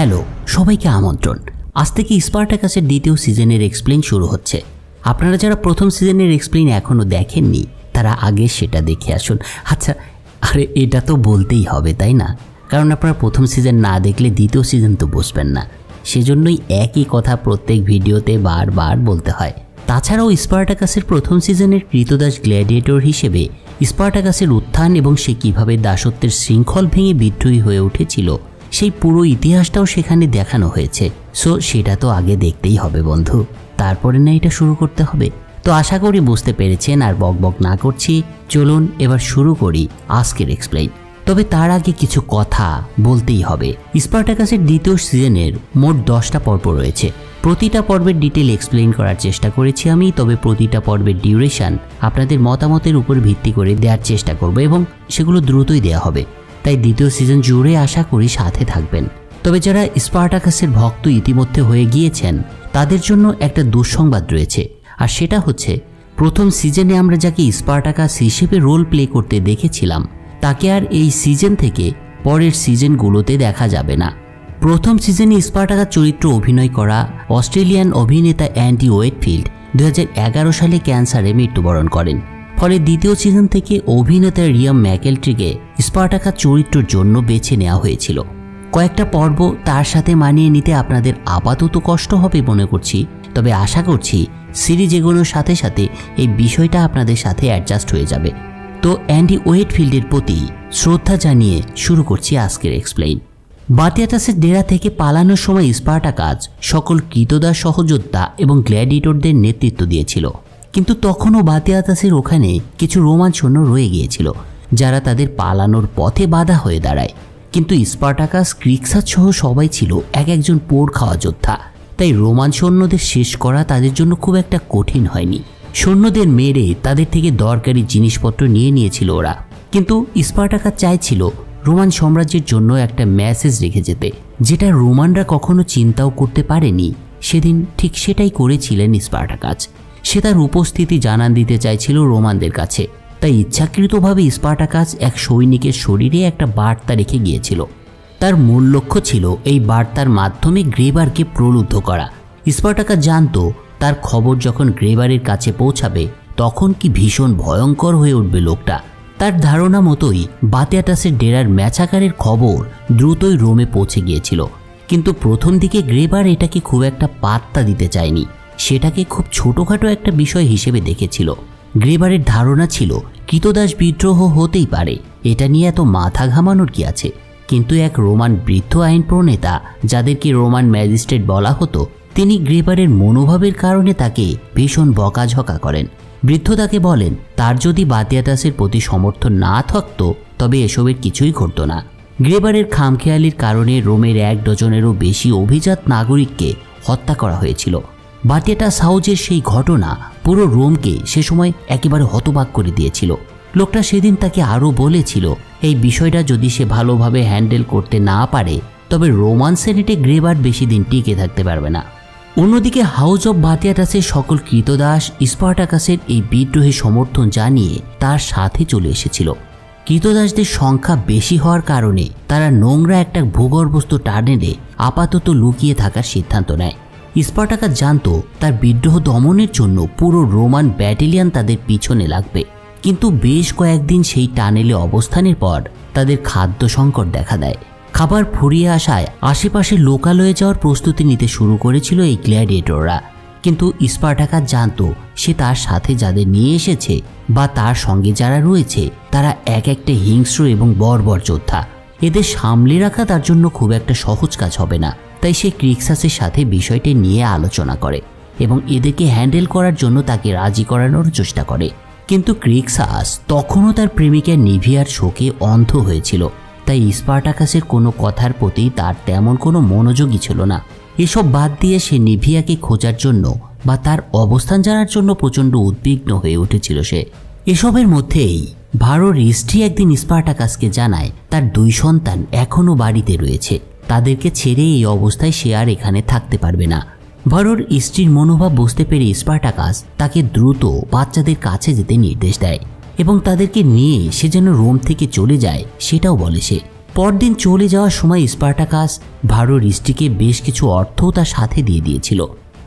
Hello, সবাইকে আমন্ত্রণ। আজ থেকে স্পার্টাকাসের দ্বিতীয় সিজনের এক্সপ্লেইন শুরু হচ্ছে। আপনারা যারা প্রথম সিজনের এক্সপ্লেইন এখনও দেখেননি তারা আগে সেটা দেখে আসুন। আচ্ছা, আরে এটা তো বলতেই হবে তাই না? কারণ আপনারা প্রথম সিজন না দেখলে দ্বিতীয় সিজন তো বুঝবেন না। সেজন্যই একই কথা প্রত্যেক ভিডিওতে বারবার বলতে হয়। তাছাড়াও স্পার্টাকাসের প্রথম সিজনের কৃতদাস গ্ল্যাডিয়েটর হিসেবে স্পার্টাকাসের উত্থান এবং সে কীভাবে দাসত্বের শৃঙ্খল ভেঙে বিদ্রোহী হয়ে উঠেছিল সেই পুরো ইতিহাসটাও সেখানে দেখানো হয়েছে। সো সেটা তো আগে দেখতেই হবে বন্ধু, তারপরে না এটা শুরু করতে হবে। তো আশা করি বুঝতে পেরেছেন, আর বকবক না করছি, চলুন এবার শুরু করি আজকের এক্সপ্লেইন। তবে তার আগে কিছু কথা বলতেই হবে। স্পার্টাকাসের দ্বিতীয় সিজনের মোট 10টা পর্ব রয়েছে। প্রতিটা পর্বের ডিটেল এক্সপ্লেইন করার চেষ্টা করেছি আমি, তবে প্রতিটা পর্বের ডিউরেশন আপনাদের মতামতের উপর ভিত্তি করে দেওয়ার চেষ্টা করব এবং সেগুলো দ্রুতই দেওয়া হবে। তাই দ্বিতীয় সিজন জুড়ে আশা করি সাথে থাকবেন। তবে যারা স্পার্টাকাসের ভক্ত ইতিমধ্যে হয়ে গিয়েছেন তাদের জন্য একটা দুঃসংবাদ রয়েছে, আর সেটা হচ্ছে প্রথম সিজনে আমরা যাকে স্পার্টাকাস হিসেবে রোল প্লে করতে দেখেছিলাম তাকে আর এই সিজন থেকে পরের সিজনগুলোতে দেখা যাবে না। প্রথম সিজনে স্পার্টাকাস চরিত্র অভিনয় করা অস্ট্রেলিয়ান অভিনেতা অ্যান্ডি ওয়েটফিল্ড 2011 সালে ক্যান্সারে মৃত্যুবরণ করেন। ফলে দ্বিতীয় সিজন থেকে অভিনেতা রিয়াম ম্যাকেলট্রিকে স্পার্টাকাস চরিত্রের জন্য বেছে নেওয়া হয়েছিল। কয়েকটা পর্ব তার সাথে মানিয়ে নিতে আপনাদের আপাতত কষ্ট হবে মনে করছি, তবে আশা করছি সিরিজ এগোনোর সাথে সাথে এই বিষয়টা আপনাদের সাথে অ্যাডজাস্ট হয়ে যাবে। তো অ্যান্ডি ওয়েটফিল্ডের প্রতি শ্রদ্ধা জানিয়ে শুরু করছি আজকের এক্সপ্লেইন। বাতিয়াটাসের ডেরা থেকে পালানোর সময় স্পার্টাকাস সকল কৃতদাস সহযোদ্ধা এবং গ্ল্যাডিয়েটরদের নেতৃত্ব দিয়েছিল, কিন্তু তখনও বাতিয়াটাসের ওখানে কিছু রোমান সৈন্য রয়ে গিয়েছিল যারা তাদের পালানোর পথে বাধা হয়ে দাঁড়ায়। কিন্তু স্পার্টাকাস, ক্রিক্সাস সহ সবাই ছিল একজন পোড় খাওয়া যোদ্ধা, তাই রোমান সৈন্যদের শেষ করা তাদের জন্য খুব একটা কঠিন হয়নি। সৈন্যদের মেরে তাদের থেকে দরকারি জিনিসপত্র নিয়েছিল ওরা। কিন্তু স্পার্টাকাস চাইছিল রোমান সাম্রাজ্যের জন্য একটা মেসেজ রেখে যেতে, যেটা রোমানরা কখনো চিন্তাও করতে পারেনি। সেদিন ঠিক সেটাই করেছিলেন স্পার্টাকাস। সে তার উপস্থিতি জানান দিতে চাইছিল রোমানদের কাছে, তাই ইচ্ছাকৃতভাবে স্পার্টাকাস এক সৈনিকের শরীরে একটা বার্তা রেখে গিয়েছিল। তার মূল লক্ষ্য ছিল এই বার্তার মাধ্যমে গ্রেবারকে প্রলুব্ধ করা। স্পার্টাকাস জানতো তার খবর যখন গ্রেবারের কাছে পৌঁছাবে তখন কি ভীষণ ভয়ঙ্কর হয়ে উঠবে লোকটা। তার ধারণা মতোই বাতিয়াটাসের ডেরার ম্যাচাকারের খবর দ্রুতই রোমে পৌঁছে গিয়েছিল, কিন্তু প্রথম দিকে গ্রেবার এটাকে খুব একটা পাত্তা দিতে চায়নি। সেটাকে খুব ছোটোখাটো একটা বিষয় হিসেবে দেখেছিল। গ্রেবারের ধারণা ছিল কৃতদাস বিদ্রোহ হতেই পারে, এটা নিয়ে এত মাথা ঘামানোর কি আছে। কিন্তু এক রোমান বৃদ্ধ আইন প্রণেতা, যাদেরকে রোমান ম্যাজিস্ট্রেট বলা হতো, তিনি গ্রেবারের মনোভাবের কারণে তাকে ভীষণ বকাঝকা করেন। বৃদ্ধ তাকে বলেন তার যদি বাতিয়াটাসের প্রতি সমর্থন না থাকতো তবে এসবের কিছুই ঘটতো না। গ্রেবারের খামখেয়ালির কারণে রোমের 1 ডজনেরও বেশি অভিজাত নাগরিককে হত্যা করা হয়েছিল। বাতিয়াটাস হাউজের সেই ঘটনা পুরো রোমকে সে সময় একেবারে হতবাক করে দিয়েছিল। লোকটা সেদিন তাকে আরও বলেছিল এই বিষয়টা যদি সে ভালোভাবে হ্যান্ডেল করতে না পারে তবে রোমান সেনেটে গ্রেবার বেশি দিন টিকে থাকতে পারবে না। অন্যদিকে হাউস অব বাতিয়াটাসের সকল কৃতদাস স্পার্টাকাসের এই বিদ্রোহে সমর্থন জানিয়ে তার সাথে চলে এসেছিল। কৃতদাসদের সংখ্যা বেশি হওয়ার কারণে তারা নোংরা একটা ভূগর্ভস্থ টানেলে আপাতত লুকিয়ে থাকার সিদ্ধান্ত নেয়। স্পার্টাকাস জানতো তার বিদ্রোহ দমনের জন্য পুরো রোমান ব্যাটালিয়ন তাদের পিছনে লাগবে, কিন্তু বেশ কয়েকদিন সেই টানেলে অবস্থানের পর তাদের খাদ্য সংকট দেখা দেয়। খাবার ফুরিয়ে আসায় আশেপাশে লোকালয়ে যাওয়ার প্রস্তুতি নিতে শুরু করেছিল এই গ্ল্যাডিয়েটররা। কিন্তু স্পার্টাকাস জানতো সে তার সাথে যাদের নিয়ে এসেছে বা তার সঙ্গে যারা রয়েছে তারা একটা হিংস্র এবং বর্বর যোদ্ধা। এদের সামলে রাখা তার জন্য খুব একটা সহজ কাজ হবে না। তাই সে ক্রিক্সাসের সাথে বিষয়টি নিয়ে আলোচনা করে এবং এদেরকে হ্যান্ডেল করার জন্য তাকে রাজি করানোর চেষ্টা করে। কিন্তু ক্রিক্সাস তখনও তার প্রেমিকা নিভিয়ার শোকে অন্ধ হয়েছিল, তাই স্পার্টাকাসের কোনো কথার প্রতি তার তেমন কোনো মনোযোগই ছিল না। এসব বাদ দিয়ে সে নিভিয়াকে খোঁজার জন্য বা তার অবস্থান জানার জন্য প্রচণ্ড উদ্বিগ্ন হয়ে উঠেছিল সে। এসবের মধ্যেই ভারোর স্ত্রী একদিন স্পার্টাকাসকে জানায় তার 2 সন্তান এখনও বাড়িতে রয়েছে, তাদেরকে ছেড়ে এই অবস্থায় সে আর এখানে থাকতে পারবে না। ভারোর স্ত্রীর মনোভাব বুঝতে পেরে স্পার্টাকাস তাকে দ্রুত বাচ্চাদের কাছে যেতে নির্দেশ দেয় এবং তাদেরকে নিয়ে সে যেন রোম থেকে চলে যায় সেটাও বলে সে। পরদিন চলে যাওয়ার সময় স্পার্টাকাস ভারোর স্ত্রীকে বেশ কিছু অর্থও তার সাথে দিয়ে দিয়েছিল,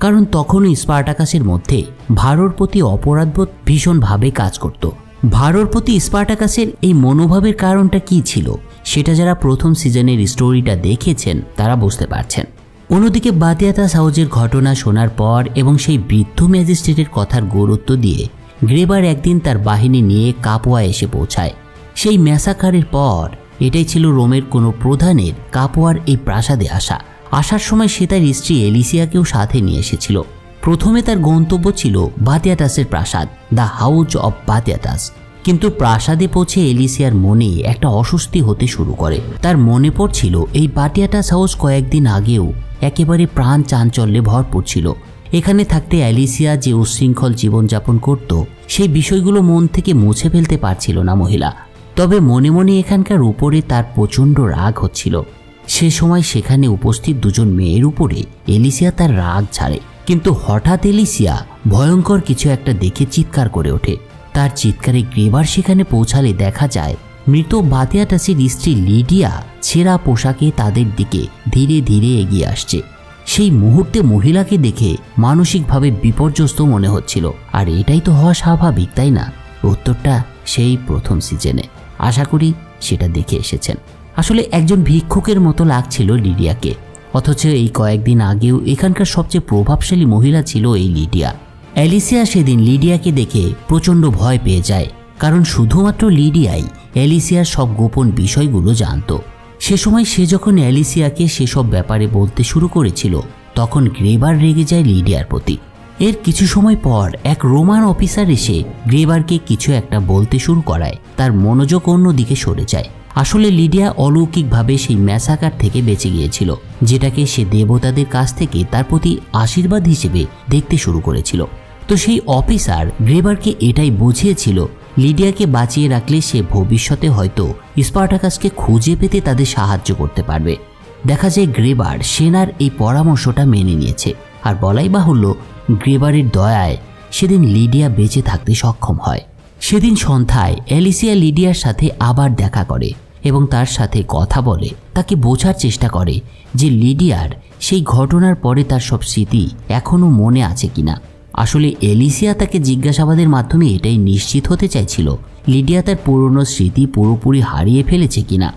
কারণ তখনও স্পার্টাকাসের মধ্যে ভারোর প্রতি অপরাধবোধ ভীষণভাবে কাজ করত। ভারোর প্রতি স্পার্টাকাসের এই মনোভাবের কারণটা কি ছিল সেটা যারা প্রথম সিজনের স্টোরিটা দেখেছেন তারা বুঝতে পারছেন। অন্যদিকে বাতিয়াতাস হাউজের ঘটনা শোনার পর এবং সেই বৃদ্ধ ম্যাজিস্ট্রেটের কথার গুরুত্ব দিয়ে গ্রেবার একদিন তার বাহিনী নিয়ে কাপোয়া এসে পৌঁছায়। সেই ম্যাসাকারের পর এটাই ছিল রোমের কোনো প্রধানের কাপোয়ার এই প্রাসাদে আসার সময় সে তার স্ত্রী এলিসিয়াকেও সাথে নিয়ে এসেছিল। প্রথমে তার গন্তব্য ছিল বাতিয়াতাসের প্রাসাদ, দ্য হাউজ অব বাতিয়াতাস। কিন্তু প্রাসাদে পৌঁছে এলিসিয়ার মনে একটা অস্বস্তি হতে শুরু করে। তার মনে পড়ছিল এই বাতিয়াতাস হাউস কয়েকদিন আগেও একেবারে প্রাণ চাঞ্চল্যে ভরপুর ছিল। এখানে থাকতে এলিসিয়া যে উচ্ছৃঙ্খল জীবনযাপন করত সেই বিষয়গুলো মন থেকে মুছে ফেলতে পারছিল না মহিলা। তবে মনে মনে এখানকার উপরে তার প্রচণ্ড রাগ হচ্ছিল। সে সময় সেখানে উপস্থিত দুজন মেয়ের উপরে এলিসিয়া তার রাগ ছাড়ে, কিন্তু হঠাৎ এলিসিয়া ভয়ঙ্কর কিছু একটা দেখে চিৎকার করে ওঠে। তার চিৎকারে গ্রেবার সেখানে পৌঁছালে দেখা যায় মৃত বাতিয়াতাসের স্ত্রী লিডিয়া ছেঁড়া পোশাকে তাদের দিকে ধীরে ধীরে এগিয়ে আসছে। সেই মুহূর্তে মহিলাকে দেখে মানসিকভাবে বিপর্যস্ত মনে হচ্ছিল। আর এটাই তো হওয়া স্বাভাবিক, তাই না? উত্তরটা সেই প্রথম সিজনে। আশা করি সেটা দেখে এসেছেন। আসলে একজন ভিক্ষুকের মতো লাগছিল লিডিয়াকে, অথচ এই কয়েকদিন আগেও এখানকার সবচেয়ে প্রভাবশালী মহিলা ছিল এই লিডিয়া। এলিসিয়া সেদিন লিডিয়াকে দেখে প্রচণ্ড ভয় পেয়ে যায়, কারণ শুধুমাত্র লিডিয়াই এলিসিয়ার সব গোপন বিষয়গুলো জানত। সে সময় সে যখন এলিসিয়াকে সেসব ব্যাপারে বলতে শুরু করেছিল তখন গ্রেবার রেগে যায় লিডিয়ার প্রতি। এর কিছু সময় পর এক রোমান অফিসার এসে গ্রেবারকে কিছু একটা বলতে শুরু করায় তার মনোযোগ অন্যদিকে সরে যায়। আসলে লিডিয়া অলৌকিকভাবে সেই ম্যাসাকার থেকে বেঁচে গিয়েছিল, যেটাকে সে দেবতাদের কাছ থেকে তার প্রতি আশীর্বাদ হিসেবে দেখতে শুরু করেছিল। তো সেই অফিসার গ্রেবারকে এটাই বুঝিয়েছিল লিডিয়াকে বাঁচিয়ে রাখলে সে ভবিষ্যতে হয়তো স্পার্টাকাসকে খুঁজে পেতে তাদের সাহায্য করতে পারবে। দেখা যায় গ্রেবার সেনার এই পরামর্শটা মেনে নিয়েছে। আর বলাই বাহুল্য, গ্রেবারের দয়ায় সেদিন লিডিয়া বেঁচে থাকতে সক্ষম হয়। সেদিন সন্ধ্যায় এলিসিয়া লিডিয়ার সাথে আবার দেখা করে এবং তার সাথে কথা বলে, তাকে বোঝার চেষ্টা করে যে লিডিয়ার সেই ঘটনার পরে তার সব স্মৃতি এখনও মনে আছে কিনা। আসলে এলিসিয়া তাকে জিজ্ঞাসাবাদের মাধ্যমে এটাই নিশ্চিত হতে চাইছিল লিডিয়া তার পুরনো স্মৃতি পুরোপুরি হারিয়ে ফেলেছে কিনা।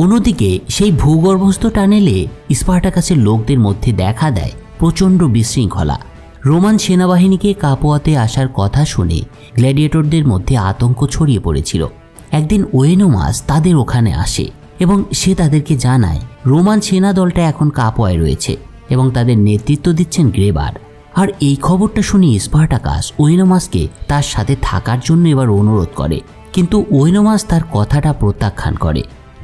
অন্যদিকে সেই ভূগর্ভস্থ টানেলে স্পার্টাকাসের লোকদের মধ্যে দেখা দেয় প্রচণ্ড বিশৃঙ্খলা। রোমান সেনাবাহিনীকে কাপোয়াতে আসার কথা শুনে গ্ল্যাডিয়েটরদের মধ্যে আতঙ্ক ছড়িয়ে পড়েছিল। একদিন ওয়েনোমাস তাদের ওখানে আসে এবং সে তাদেরকে জানায় রোমান সেনা দলটা এখন কাপোয়ায় রয়েছে এবং তাদের নেতৃত্ব দিচ্ছেন গ্রেবার। আর এই খবরটা শুনে স্পার্টাকাস ওয়েনোমাসকে তার সাথে থাকার জন্য এবার অনুরোধ করে, কিন্তু ওয়েনোমাস তার কথাটা প্রত্যাখ্যান করে।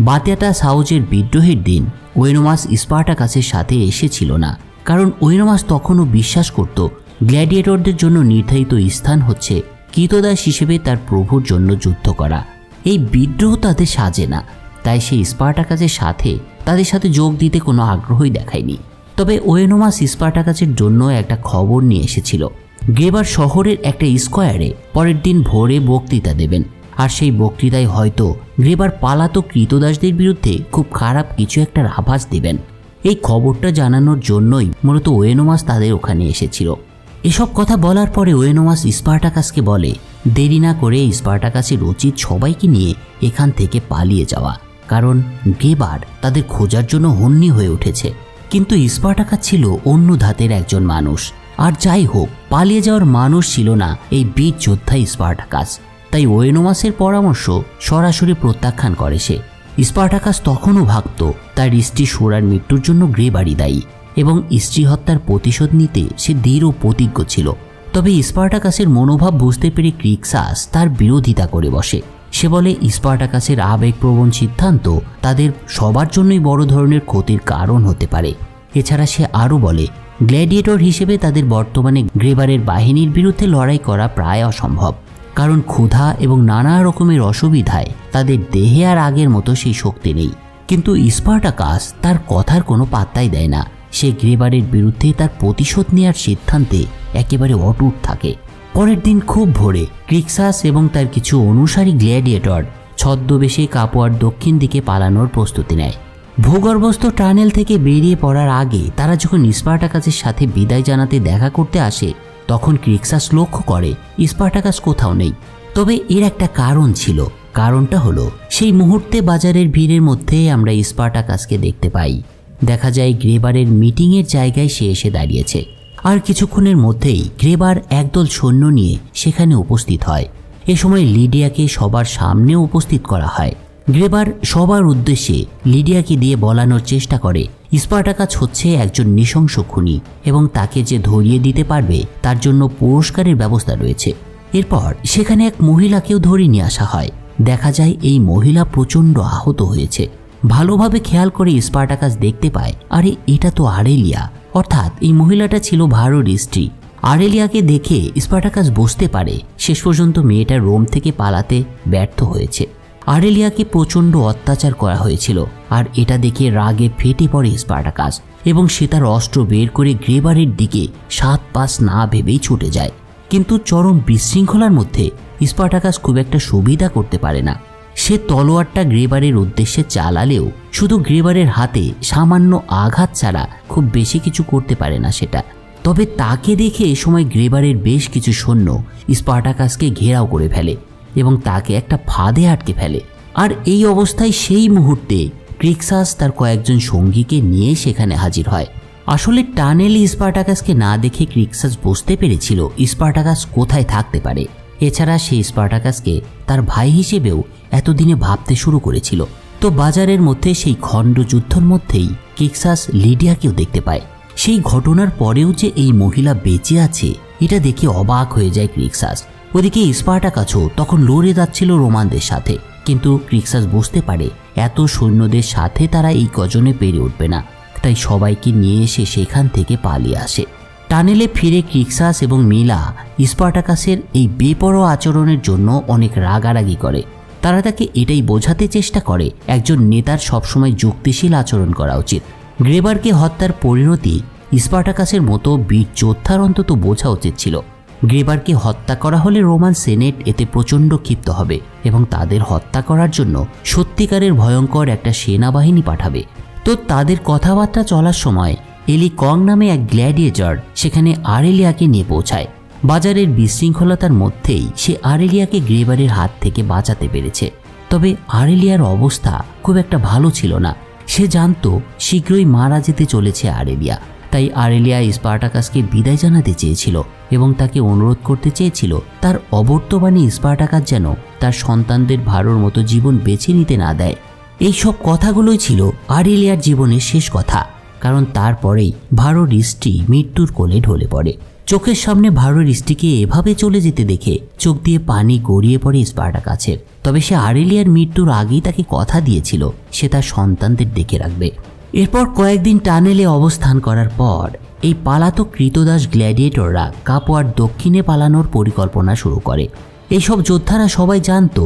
বাতিয়াতাস হাউজের বিদ্রোহের দিন ওয়েনোমাস স্পার্টাকাসের সাথে এসেছিল না, কারণ ওয়েনোমাস তখনও বিশ্বাস করত গ্ল্যাডিয়েটরদের জন্য নির্ধারিত স্থান হচ্ছে কৃতদাস হিসেবে তার প্রভুর জন্য যুদ্ধ করা। এই বিদ্রোহ তাদের সাজে না, তাই সে স্পার্টাকাসের সাথে তাদের সাথে যোগ দিতে কোনো আগ্রহই দেখায়নি। তবে ওয়েনোমাস স্পার্টাকাসের জন্য একটা খবর নিয়ে এসেছিল। গ্রেবার শহরের একটা স্কোয়ারে পরের দিন ভোরে বক্তৃতা দেবেন, আর সেই বক্তৃতায় হয়তো গ্রেবার পালাতক কৃতদাসদের বিরুদ্ধে খুব খারাপ কিছু একটার আভাস দেবেন। এই খবরটা জানানোর জন্যই মূলত ওয়েনোমাস তাদের ওখানে এসেছিল। এসব কথা বলার পরে ওয়েনোমাস স্পার্টাকাসকে বলে দেরি না করে স্পার্টাকাসের উচিত সবাইকে নিয়ে এখান থেকে পালিয়ে যাওয়া, কারণ গ্রেবার তাদের খোঁজার জন্য হন্যি হয়ে উঠেছে। কিন্তু স্পার্টাকাস ছিল অন্য ধাতের একজন মানুষ, আর যাই হোক পালিয়ে যাওয়ার মানুষ ছিল না এই বীর যোদ্ধা স্পার্টাকাস। তাই ওয়েনোমাসের পরামর্শ সরাসরি প্রত্যাখ্যান করে সে। স্পার্টাকাস তখনও ভাবত তার স্ত্রী সোরার মৃত্যুর জন্য গ্রেবারই দায়ী এবং স্ত্রী হত্যার প্রতিশোধ নিতে সে দৃঢ় প্রতিজ্ঞ ছিল। তবে স্পার্টাকাসের মনোভাব বুঝতে পেরে ক্রিক্সাস তার বিরোধিতা করে বসে। সে বলে স্পার্টাকাসের আবেগপ্রবণ সিদ্ধান্ত তাদের সবার জন্যই বড় ধরনের ক্ষতির কারণ হতে পারে। এছাড়া সে আরও বলে গ্ল্যাডিয়েটর হিসেবে তাদের বর্তমানে গ্রেবারের বাহিনীর বিরুদ্ধে লড়াই করা প্রায় অসম্ভব, কারণ ক্ষুধা এবং নানা রকমের অসুবিধায় তাদের দেহে আর আগের মতো সেই শক্তি নেই। কিন্তু স্পার্টাকাস তার কথার কোনো পাত্তাই দেয় না। সে গ্রেবারের বিরুদ্ধে তার প্রতিশোধ নেওয়ার সিদ্ধান্তে একেবারে অটুট থাকে। পরের দিন খুব ভোরে ক্রিক্সাস এবং তার কিছু অনুসারী গ্ল্যাডিয়েটর ছদ্মবেশে কাপুয়ার দক্ষিণ দিকে পালানোর প্রস্তুতি নেয়। ভূগর্ভস্থ টানেল থেকে বেরিয়ে পড়ার আগে তারা যখন স্পার্টাকাসের সাথে বিদায় জানাতে দেখা করতে আসে, তখন ক্রিক্সাস লক্ষ্য করে স্পার্টাকাস কোথাও নেই। তবে এর একটা কারণ ছিল। কারণটা হলো সেই মুহূর্তে বাজারের ভিড়ের মধ্যে আমরা স্পার্টাকাসকে দেখতে পাই। দেখা যায় গ্রেবারের মিটিংয়ের জায়গায় সে এসে দাঁড়িয়েছে। আর কিছুক্ষণের মধ্যেই গ্রেবার একদল সৈন্য নিয়ে সেখানে উপস্থিত হয়। এ সময় লিডিয়াকে সবার সামনে উপস্থিত করা হয়। গ্রেবার সবার উদ্দেশ্যে লিডিয়াকে দিয়ে বলানোর চেষ্টা করে স্পার্টাকাস হচ্ছে একজন নৃশংস খুনি এবং তাকে যে ধরিয়ে দিতে পারবে তার জন্য পুরস্কারের ব্যবস্থা রয়েছে। এরপর সেখানে এক মহিলাকেও ধরে নিয়ে আসা হয়। দেখা যায় এই মহিলা প্রচণ্ড আহত হয়েছে। ভালোভাবে খেয়াল করে স্পার্টাকাস দেখতে পায়, আরে এটা তো আরেলিয়া, অর্থাৎ এই মহিলাটা ছিল ভারোর স্ত্রী। আরেলিয়াকে দেখে স্পার্টাকাস বুঝতে পারে শেষ পর্যন্ত মেয়েটা রোম থেকে পালাতে ব্যর্থ হয়েছে। আরেলিয়াকে প্রচণ্ড অত্যাচার করা হয়েছিল, আর এটা দেখে রাগে ফেটে পড়ে স্পার্টাকাস এবং সে তার অস্ত্র বের করে গ্রেবারের দিকে 7 পাস না ভেবেই ছুটে যায়। কিন্তু চরম বিশৃঙ্খলার মধ্যে স্পার্টাকাস খুব একটা সুবিধা করতে পারে না। সে তলোয়ারটা গ্রেবারের উদ্দেশ্যে চালালেও শুধু গ্রেবারের হাতে সামান্য আঘাত ছাড়া খুব বেশি কিছু করতে পারে না সেটা। তবে তাকে দেখে এ সময় গ্রেবারের বেশ কিছু সৈন্য স্পার্টাকাসকে ঘেরাও করে ফেলে এবং তাকে একটা ফাঁদে আটকে ফেলে। আর এই অবস্থায় সেই মুহূর্তে ক্রিক্সাস তার কয়েকজন সঙ্গীকে নিয়ে সেখানে হাজির হয়। আসলে টানেলে স্পার্টাকাসকে না দেখে ক্রিক্সাস বুঝতে পেরেছিল স্পার্টাকাস কোথায় থাকতে পারে। এছাড়া সে স্পার্টাকাসকে তার ভাই হিসেবেও এতদিনে ভাবতে শুরু করেছিল। তো বাজারের মধ্যে সেই খণ্ড যুদ্ধের মধ্যেই ক্রিক্সাস লিডিয়াকেও দেখতে পায়। সেই ঘটনার পরেও যে এই মহিলা বেঁচে আছে এটা দেখে অবাক হয়ে যায় ক্রিক্সাস। ওদিকে স্পার্টাকাসও তখন লড়ে যাচ্ছিল রোমানদের সাথে, কিন্তু ক্রিক্সাস বুঝতে পারে এত সৈন্যদের সাথে তারা এই গজনে পেরে উঠবে না, তাই সবাইকে নিয়ে এসে সেখান থেকে পালিয়ে আসে। টানেলে ফিরে ক্রিক্সাস এবং মিলা স্পার্টাকাসের এই বেপরোয়া আচরণের জন্য অনেক রাগারাগি করে। তারা তাকে এটাই বোঝাতে চেষ্টা করে একজন নেতার সবসময় যুক্তিশীল আচরণ করা উচিত। গ্রেবারকে হত্যার পরিণতি স্পার্টাকাসের মতো বীর যোদ্ধার অন্তত বোঝা উচিত ছিল। গ্রেবারকে হত্যা করা হলে রোমান সেনেট এতে প্রচণ্ড ক্ষিপ্ত হবে এবং তাদের হত্যা করার জন্য সত্যিকারের ভয়ঙ্কর একটা সেনাবাহিনী পাঠাবে। তো তাদের কথাবার্তা চলার সময় এলিকং নামে এক গ্ল্যাডিয়েটর সেখানে আরেলিয়াকে নিয়ে পৌঁছায়। বাজারের বিশৃঙ্খলতার মধ্যেই সে আরেলিয়াকে গ্রেবারের হাত থেকে বাঁচাতে পেরেছে। তবে আরেলিয়ার অবস্থা খুব একটা ভালো ছিল না। সে জানতো শীঘ্রই মারা যেতে চলেছে আরেলিয়া, তাই আরেলিয়া স্পার্টাকাসকে বিদায় জানাতে চেয়েছিল এবং তাকে অনুরোধ করতে চেয়েছিল তার অবর্তমানে স্পার্টাকাস যেন তার সন্তানদের ভারোর মতো জীবন বেছে নিতে না দেয়। এই সব কথাগুলোই ছিল আরেলিয়ার জীবনের শেষ কথা, কারণ তারপরেই ভারোর স্ত্রী মৃত্যুর কোলে ঢলে পড়ে। চোখের সামনে ভারোর স্ত্রীকে এভাবে চলে যেতে দেখে চোখ দিয়ে পানি গড়িয়ে পড়ে স্পার্টাকাসের। তবে সে আরেলিয়ার মৃত্যুর আগেই তাকে কথা দিয়েছিল সে তার সন্তানদের দেখে রাখবে। এরপর কয়েকদিন টানেলে অবস্থান করার পর এই পালাতক কৃতদাস গ্ল্যাডিয়েটররা কাপুয়ার দক্ষিণে পালানোর পরিকল্পনা শুরু করে। এইসব যোদ্ধারা সবাই জানতো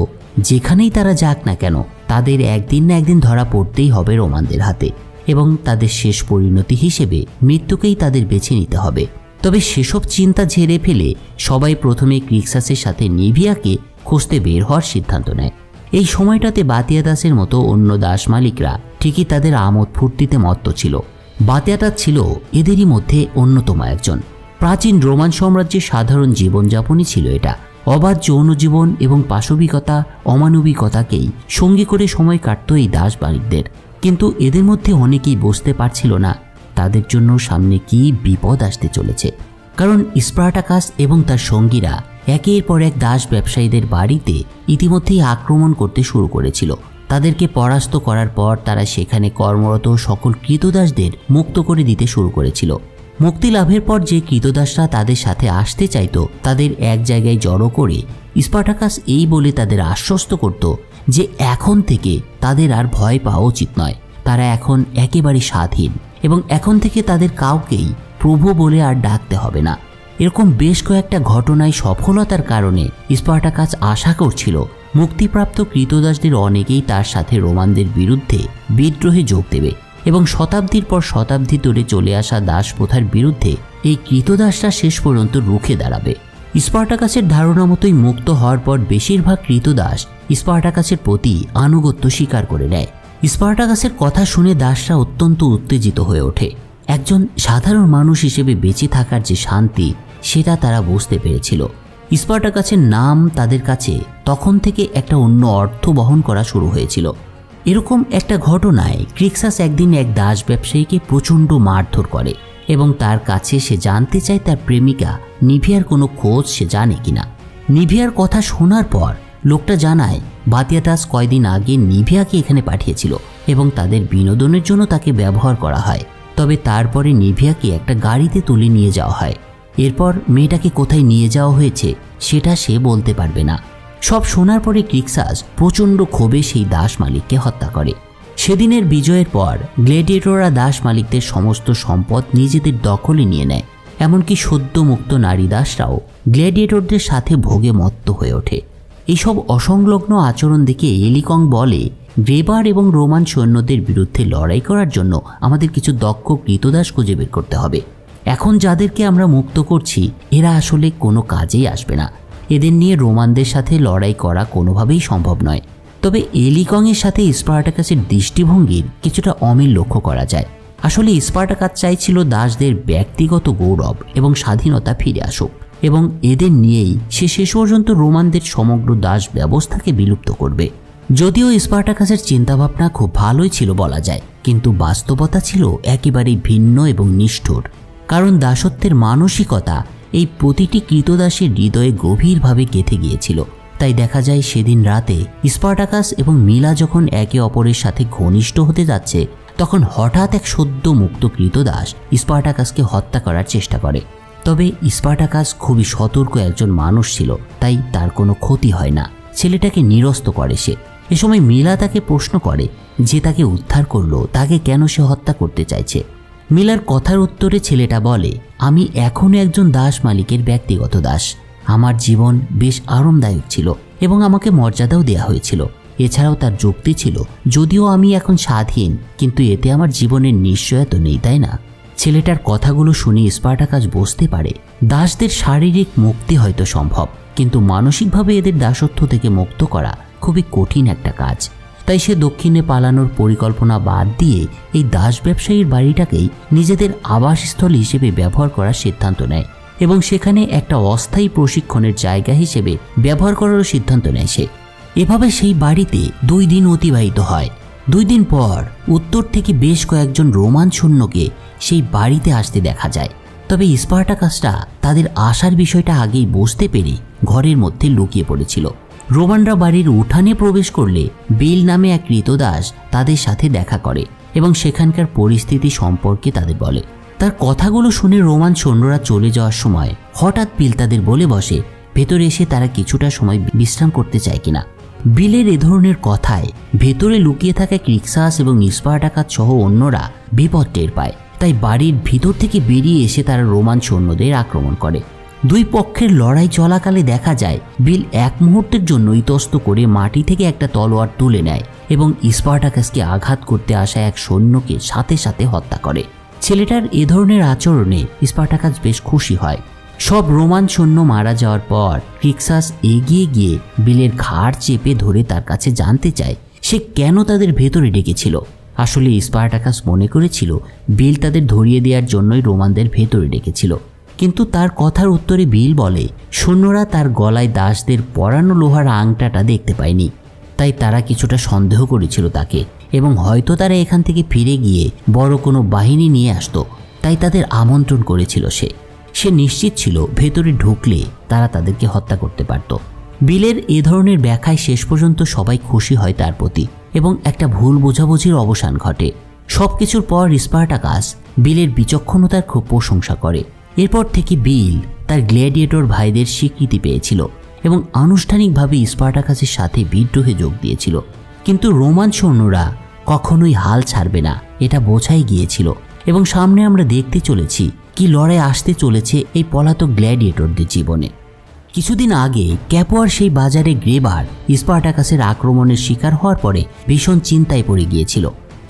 যেখানেই তারা যাক না কেন তাদের একদিন না একদিন ধরা পড়তেই হবে রোমানদের হাতে এবং তাদের শেষ পরিণতি হিসেবে মৃত্যুকেই তাদের বেছে নিতে হবে। তবে সেসব চিন্তা ঝেড়ে ফেলে সবাই প্রথমে ক্রিক্সাসের সাথে নিভিয়াকে খুঁজতে বের হওয়ার সিদ্ধান্ত নেয়। এই সময়টাতে বাতিয়াদাসের মতো অন্য দাস মালিকরা ঠিকই তাদের আমোদ ফুর্তিতে মত্ত ছিল। বাতিয়াদাস ছিল এদেরই মধ্যে অন্যতম একজন। প্রাচীন রোমান সাম্রাজ্যের সাধারণ জীবনযাপনই ছিল এটা। অবাধ যৌন জীবন এবং পাশবিকতা অমানবিকতাকেই সঙ্গী করে সময় কাটত এই দাস মালিকদের। কিন্তু এদের মধ্যে অনেকেই বুঝতে পারছিল না তাদের জন্য সামনে কি বিপদ আসতে চলেছে। কারণ স্পার্টাকাস এবং তার সঙ্গীরা একের পর এক দাস ব্যবসায়ীদের বাড়িতে ইতিমধ্যেই আক্রমণ করতে শুরু করেছিল। তাদেরকে পরাস্ত করার পর তারা সেখানে কর্মরত সকল কৃতদাসদের মুক্ত করে দিতে শুরু করেছিল। মুক্তি লাভের পর যে কৃতদাসরা তাদের সাথে আসতে চাইতো তাদের এক জায়গায় জড়ো করে স্পার্টাকাস এই বলে তাদের আশ্বস্ত করত যে এখন থেকে তাদের আর ভয় পাওয়া উচিত নয়, তারা এখন একেবারে স্বাধীন এবং এখন থেকে তাদের কাউকেই প্রভু বলে আর ডাকতে হবে না। এরকম বেশ কয়েকটা ঘটনায় সফলতার কারণে স্পার্টাকাস আশা করছিল মুক্তিপ্রাপ্ত কৃতদাসদের অনেকেই তার সাথে রোমানদের বিরুদ্ধে বিদ্রোহে যোগ দেবে এবং শতাব্দীর পর শতাব্দী ধরে চলে আসা দাস প্রথার বিরুদ্ধে এই কৃতদাসরা শেষ পর্যন্ত রুখে দাঁড়াবে। স্পার্টাকাসের ধারণা মতোই মুক্ত হওয়ার পর বেশিরভাগ ক্রীতদাস স্পার্টাকাসের প্রতি আনুগত্য স্বীকার করে নেয়। স্পার্টাকাসের কথা শুনে দাসরা অত্যন্ত উত্তেজিত হয়ে ওঠে। একজন সাধারণ মানুষ হিসেবে বেঁচে থাকার যে শান্তি সেটা তারা বুঝতে পেরেছিল। স্পার্টাকাসের নাম তাদের কাছে তখন থেকে একটা অন্য অর্থ বহন করা শুরু হয়েছিল। এরকম একটা ঘটনায় ক্রিক্সাস একদিন এক দাস ব্যবসায়ীকে প্রচণ্ড মারধর করে এবং তার কাছে সে জানতে চায় তার প্রেমিকা নিভিয়ার কোনো খোঁজ সে জানে কিনা। নিভিয়ার কথা শোনার পর লোকটা জানায় বাতিয়াদাস কয়দিন আগে নিভিয়াকে এখানে পাঠিয়েছিল এবং তাদের বিনোদনের জন্য তাকে ব্যবহার করা হয়। তবে তারপরে নিভিয়াকে একটা গাড়িতে তুলে নিয়ে যাওয়া হয়। এরপর মেয়েটাকে কোথায় নিয়ে যাওয়া হয়েছে সেটা সে বলতে পারবে না। সব শোনার পরে ক্রিক্সাস প্রচণ্ড ক্ষোভে সেই দাস মালিককে হত্যা করে। সেদিনের বিজয়ের পর গ্ল্যাডিয়েটররা দাস মালিকদের সমস্ত সম্পদ নিজেদের দখলে নিয়ে নেয়। এমনকি সদ্য মুক্ত নারী দাসরাও গ্ল্যাডিয়েটরদের সাথে ভোগে মত্ত হয়ে ওঠে। এইসব অসংলগ্ন আচরণ দেখে এলিকং বলে, গ্রেবার এবং রোমান সৈন্যদের বিরুদ্ধে লড়াই করার জন্য আমাদের কিছু দক্ষ ক্রীতদাস খুঁজে বের করতে হবে। এখন যাদেরকে আমরা মুক্ত করছি এরা আসলে কোনো কাজেই আসবে না। এদের নিয়ে রোমানদের সাথে লড়াই করা কোনোভাবেই সম্ভব নয়। তবে এলিকংয়ের সাথে স্পার্টাকাসের দৃষ্টিভঙ্গির কিছুটা অমিল লক্ষ্য করা যায়। আসলে স্পার্টাকাস চাইছিল দাসদের ব্যক্তিগত গৌরব এবং স্বাধীনতা ফিরে আসুক এবং এদের নিয়েই সে শেষ পর্যন্ত রোমানদের সমগ্র দাস ব্যবস্থাকে বিলুপ্ত করবে। যদিও স্পার্টাকাসের চিন্তাভাবনা খুব ভালোই ছিল বলা যায়, কিন্তু বাস্তবতা ছিল একেবারেই ভিন্ন এবং নিষ্ঠুর। কারণ দাসত্বের মানসিকতা এই প্রতিটি ক্রীতদাসের হৃদয়ে গভীরভাবে গেঁথে গিয়েছিল। তাই দেখা যায় সেদিন রাতে স্পার্টাকাস এবং মিলা যখন একে অপরের সাথে ঘনিষ্ঠ হতে যাচ্ছে তখন হঠাৎ এক সদ্য মুক্ত ক্রীতদাস স্পার্টাকাসকে হত্যা করার চেষ্টা করে। তবে স্পার্টাকাস খুবই সতর্ক একজন মানুষ ছিল, তাই তার কোনো ক্ষতি হয় না। ছেলেটাকে নিরস্ত করে সে। এ সময় মিলা তাকে প্রশ্ন করে যে তাকে উদ্ধার করলো তাকে কেন সে হত্যা করতে চাইছে। মিলার কথার উত্তরে ছেলেটা বলে, আমি এখনও একজন দাস মালিকের ব্যক্তিগত দাস। আমার জীবন বেশ আরামদায়ক ছিল এবং আমাকে মর্যাদাও দেয়া হয়েছিল। এছাড়াও তার যুক্তি ছিল, যদিও আমি এখন স্বাধীন কিন্তু এতে আমার জীবনের নিশ্চয়তা নেই, তাই না? ছেলেটার কথাগুলো শুনে স্পার্টাকাস বুঝতে পারে দাসদের শারীরিক মুক্তি হয়তো সম্ভব, কিন্তু মানসিকভাবে এদের দাসত্ব থেকে মুক্ত করা খুবই কঠিন একটা কাজ। তাই সে দক্ষিণে পালানোর পরিকল্পনা বাদ দিয়ে এই দাস ব্যবসায়ীর বাড়িটাকেই নিজেদের আবাসস্থল হিসেবে ব্যবহার করার সিদ্ধান্ত নেয় এবং সেখানে একটা অস্থায়ী প্রশিক্ষণের জায়গা হিসেবে ব্যবহার করারও সিদ্ধান্ত নেয় সে। এভাবে সেই বাড়িতে 2 দিন অতিবাহিত হয়। 2 দিন পর উত্তর থেকে বেশ কয়েকজন রোমান সৈন্যকে সেই বাড়িতে আসতে দেখা যায়। তবে স্পার্টাকাসরা তাদের আসার বিষয়টা আগেই বুঝতে পেরে ঘরের মধ্যে লুকিয়ে পড়েছিল। রোমানরা বাড়ির উঠানে প্রবেশ করলে বিল নামে এক ক্রীতদাস তাদের সাথে দেখা করে এবং সেখানকার পরিস্থিতি সম্পর্কে তাদের বলে। তার কথাগুলো শুনে রোমান সৈন্যরা চলে যাওয়ার সময় হঠাৎ বিল তাদের বলে বসে ভেতরে এসে তারা কিছুটা সময় বিশ্রাম করতে চায় কিনা। বিলের এ ধরনের কথায় ভেতরে লুকিয়ে থাকা ক্রিক্সাস এবং স্পার্টাকাস সহ অন্যরা বিপদ টের পায়। তাই বাড়ির ভিতর থেকে বেরিয়ে এসে তারা রোমান সৈন্যদের আক্রমণ করে। 2 পক্ষের লড়াই চলাকালে দেখা যায় বিল এক মুহূর্তের জন্য ইতস্ত করে মাটি থেকে একটা তলোয়ার তুলে নেয় এবং স্পার্টাকাসকে আঘাত করতে আসা এক সৈন্যকে সাথে সাথে হত্যা করে। ছেলেটার এ ধরনের আচরণে স্পার্টাকাস বেশ খুশি হয়। সব রোমান সৈন্য মারা যাওয়ার পর ক্রিক্সাস এগিয়ে গিয়ে বিলের ঘাড় চেপে ধরে তার কাছে জানতে চায় সে কেন তাদের ভেতরে ডেকেছিল। আসলে স্পার্টাকাস মনে করেছিল বিল তাদের ধরিয়ে দেওয়ার জন্যই রোমানদের ভেতরে ডেকেছিল, কিন্তু তার কথার উত্তরে বিল বলে সৈন্যরা তার গলায় দাসদের পরানো লোহার আংটাটা দেখতে পায়নি, তাই তারা কিছুটা সন্দেহ করেছিল তাকে এবং হয়তো তারা এখান থেকে ফিরে গিয়ে বড় কোনো বাহিনী নিয়ে আসতো, তাই তাদের আমন্ত্রণ করেছিল সে নিশ্চিত ছিল ভেতরে ঢুকলে তারা তাদেরকে হত্যা করতে পারত। বিলের এ ধরনের ব্যাখ্যায় শেষ পর্যন্ত সবাই খুশি হয় তার প্রতি এবং একটা ভুল বোঝাবুঝির অবসান ঘটে। সবকিছুর পর স্পার্টাকাস বিলের বিচক্ষণতার খুব প্রশংসা করে। এরপর থেকে বিল তার গ্ল্যাডিয়েটর ভাইদের স্বীকৃতি পেয়েছিল এবং আনুষ্ঠানিকভাবে স্পার্টাকাসের সাথে বিদ্রোহে যোগ দিয়েছিল। কিন্তু রোমান সৈন্যরা কখনোই হাল ছাড়বে না এটা বোঝাই গিয়েছিল এবং সামনে আমরা দেখতে চলেছি কি লড়াই আসতে চলেছে এই পলাতক গ্ল্যাডিয়েটরদের জীবনে। কিছুদিন আগে ক্যাপোয়ার সেই বাজারে গ্রেবার স্পার্টাকাসের আক্রমণের শিকার হওয়ার পরে ভীষণ চিন্তায় পড়ে গিয়েছিল।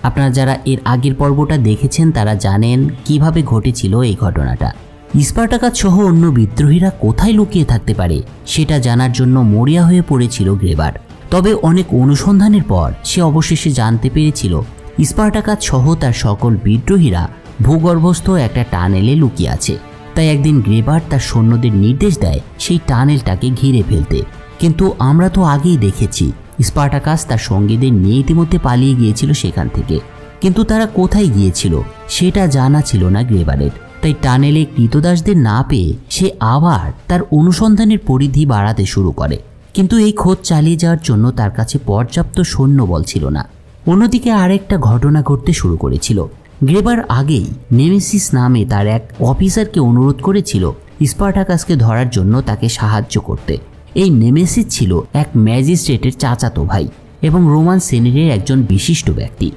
আপনারা যারা এর আগের পর্বটা দেখেছেন তারা জানেন কিভাবে ঘটেছিল এই ঘটনাটা। স্পার্টাকাস সহ অন্য বিদ্রোহীরা কোথায় লুকিয়ে থাকতে পারে সেটা জানার জন্য মরিয়া হয়ে পড়েছিল গ্রেবার। তবে অনেক অনুসন্ধানের পর সে অবশেষে জানতে পেরেছিল স্পার্টাকাস সহ তার সকল বিদ্রোহীরা ভূগর্ভস্থ একটা টানেলে লুকিয়ে আছে। তাই একদিন গ্রেবার তার সৈন্যদের নির্দেশ দেয় সেই টানেলটাকে ঘিরে ফেলতে। কিন্তু আমরা তো আগেই দেখেছি স্পার্টাকাস তার সঙ্গীদের নিয়ে ইতিমধ্যে পালিয়ে গিয়েছিল সেখান থেকে, কিন্তু তারা কোথায় গিয়েছিল সেটা জানা ছিল না গ্রেবারের। তাই টানেলে কৃতদাসদের না পেয়ে সে আবার তার অনুসন্ধানের পরিধি বাড়াতে শুরু করে, কিন্তু এই খোঁজ চালিয়ে যাওয়ার জন্য তার কাছে পর্যাপ্ত সৈন্যবল ছিল না। অন্যদিকে আরেকটা ঘটনা ঘটতে শুরু করেছিল। গ্রেবার আগেই নেমেসিস নামে তার এক অফিসারকে অনুরোধ করেছিল স্পার্টাকাসকে ধরার জন্য তাকে সাহায্য করতে। এই নেমেসিস ছিল এক ম্যাজিস্ট্রেটের চাচাতো ভাই এবং রোমান সেনেটের একজন বিশিষ্ট ব্যক্তি।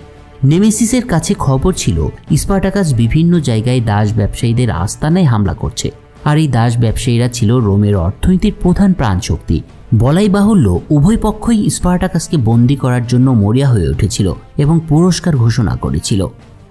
নেমেসিসের কাছে খবর ছিল স্পার্টাকাস বিভিন্ন জায়গায় দাস ব্যবসায়ীদের আস্তানায় হামলা করছে, আর এই দাস ব্যবসায়ীরা ছিল রোমের অর্থনীতির প্রধান প্রাণশক্তি। বলাই বাহুল্য উভয় পক্ষই স্পার্টাকাসকে বন্দী করার জন্য মরিয়া হয়ে উঠেছিল এবং পুরস্কার ঘোষণা করেছিল।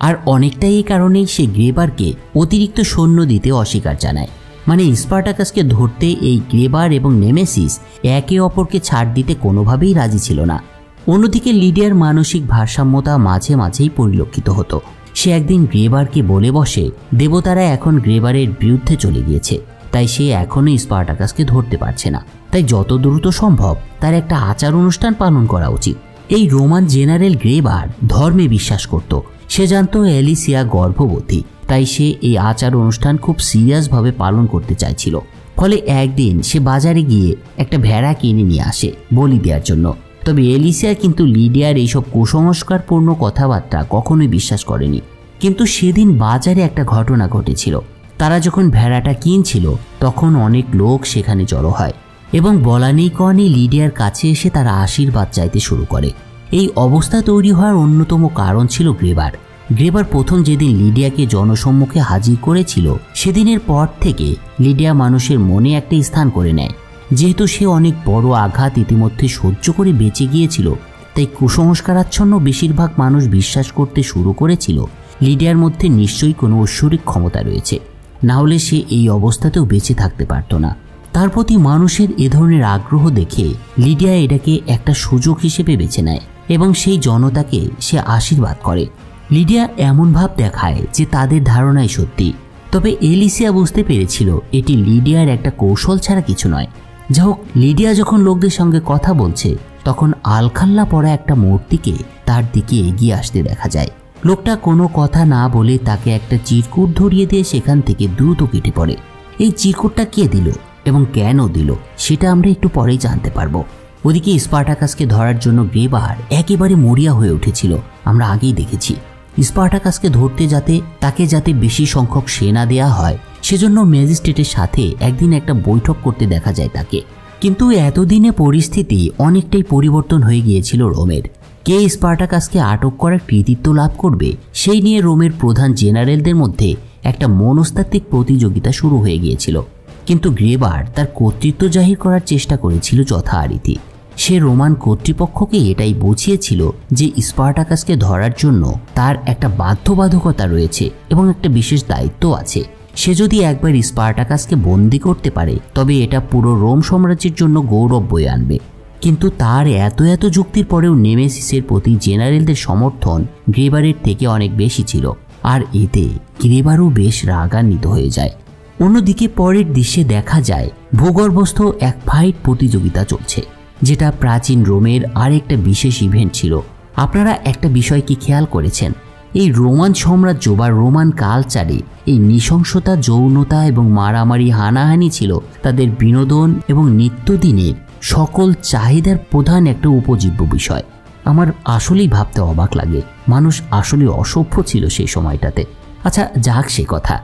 আর অনেকটাই এই কারণেই সে গ্রেবারকে অতিরিক্ত সৈন্য দিতে অস্বীকার জানায়। মানে স্পার্টাকাসকে ধরতে এই গ্রেবার এবং নেমেসিস একে অপরকে ছাড় দিতে কোনোভাবেই রাজি ছিল না। অন্যদিকে লিডিয়ার মানসিক ভারসাম্যতা মাঝে মাঝেই পরিলক্ষিত হতো। সে একদিন গ্রেবারকে বলে বসে দেবতারা এখন গ্রেবারের বিরুদ্ধে চলে গিয়েছে, তাই সে এখনই স্পার্টাকাসকে ধরতে পারছে না। তাই যত দ্রুত সম্ভব তার একটা আচার অনুষ্ঠান পালন করা উচিত। এই রোমান জেনারেল গ্রেবার ধর্মে বিশ্বাস করত। সে জানত এলিসিয়া গর্ভবতী, তাই সে এই আচার অনুষ্ঠান খুব সিরিয়াসভাবে পালন করতে চাইছিল। ফলে একদিন সে বাজারে গিয়ে একটা ভেড়া কিনে নিয়ে আসে বলি দেওয়ার জন্য। তবে এলিসিয়া কিন্তু লিডিয়ার এইসব কুসংস্কারপূর্ণ কথাবার্তা কখনোই বিশ্বাস করেনি। কিন্তু সেদিন বাজারে একটা ঘটনা ঘটেছিল। তারা যখন ভেড়াটা কিনছিল তখন অনেক লোক সেখানে জড়ো হয় এবং বলা নেই কওয়া নেই লিডিয়ার কাছে এসে তারা আশীর্বাদ চাইতে শুরু করে। এই অবস্থা তৈরি হওয়ার অন্যতম কারণ ছিল গ্রেবার। গ্রেবার প্রথম যেদিন লিডিয়াকে জনসম্মুখে হাজির করেছিল সেদিনের পর থেকে লিডিয়া মানুষের মনে একটা স্থান করে নেয়। যেহেতু সে অনেক বড় আঘাত ইতিমধ্যে সহ্য করে বেঁচে গিয়েছিল, তাই কুসংস্কারাচ্ছন্ন বেশিরভাগ মানুষ বিশ্বাস করতে শুরু করেছিল লিডিয়ার মধ্যে নিশ্চয়ই কোনো ঐশ্বরিক ক্ষমতা রয়েছে, না হলে সে এই অবস্থাতেও বেঁচে থাকতে পারত না। তার প্রতি মানুষের এ ধরনের আগ্রহ দেখে লিডিয়া এটাকে একটা সুযোগ হিসেবে বেছে নেয় এবং সেই জনতাকে সে আশীর্বাদ করে। লিডিয়া এমন ভাব দেখায় যে তাদের ধারণাই সত্যি। তবে এলিসিয়া বুঝতে পেরেছিল এটি লিডিয়ার একটা কৌশল ছাড়া কিছু নয়। যা হোক, লিডিয়া যখন লোকদের সঙ্গে কথা বলছে তখন আলখাল্লা পড়া একটা মূর্তিকে তার দিকে এগিয়ে আসতে দেখা যায়। লোকটা কোনো কথা না বলে তাকে একটা চিরকুট ধরিয়ে দিয়ে সেখান থেকে দ্রুত কেটে পড়ে। এই চিরকুটটা কে দিল এবং কেন দিল সেটা আমরা একটু পরেই জানতে পারবো। ওদিকে স্পার্টাকাসকে ধরার জন্য গ্রেবার একেবারে মরিয়া হয়ে উঠেছিল। আমরা আগেই দেখেছি স্পার্টাকাসকে ধরতে যাতে বেশি সংখ্যক সেনা দেয়া হয় সেজন্য ম্যাজিস্ট্রেটের সাথে একদিন একটা বৈঠক করতে দেখা যায় তাকে। কিন্তু এতদিনে পরিস্থিতি অনেকটাই পরিবর্তন হয়ে গিয়েছিল রোমের। কে স্পার্টাকাসকে আটক করার কৃতিত্ব লাভ করবে সেই নিয়ে রোমের প্রধান জেনারেলদের মধ্যে একটা মনস্তাত্ত্বিক প্রতিযোগিতা শুরু হয়ে গিয়েছিল। কিন্তু গ্রেবার তার কর্তৃত্ব জাহির করার চেষ্টা করেছিল যথারীতি। সে রোমান কর্তৃপক্ষকে এটাই বুঝিয়েছিল যে স্পার্টাকাসকে ধরার জন্য তার একটা বাধ্যবাধকতা রয়েছে এবং একটা বিশেষ দায়িত্ব আছে। সে যদি একবার স্পার্টাকাসকে বন্দী করতে পারে তবে এটা পুরো রোম সাম্রাজ্যের জন্য গৌরব বয়ে আনবে। কিন্তু তার এত যুক্তির পরেও নেমেসিসের প্রতি জেনারেলদের সমর্থন গ্রেবারের থেকে অনেক বেশি ছিল, আর এতে গ্রেবারও বেশ রাগান্বিত হয়ে যায়। অন্যদিকে পরের দৃশ্যে দেখা যায় ভূগর্ভস্থ এক ফাইট প্রতিযোগিতা চলছে, যেটা প্রাচীন রোমের আরেকটা বিশেষ ইভেন্ট ছিল। আপনারা একটা বিষয় কি খেয়াল করেছেন? এই রোমান সাম্রাজ্য বা রোমান কালচারে এই নৃশংসতা, যৌনতা এবং মারামারি হানাহানি ছিল তাদের বিনোদন এবং নিত্যদিনের সকল চাহিদার প্রধান একটা উপজীব্য বিষয়। আমার আসলেই ভাবতে অবাক লাগে, মানুষ আসলে অসভ্য ছিল সেই সময়টাতে। আচ্ছা যাক সে কথা।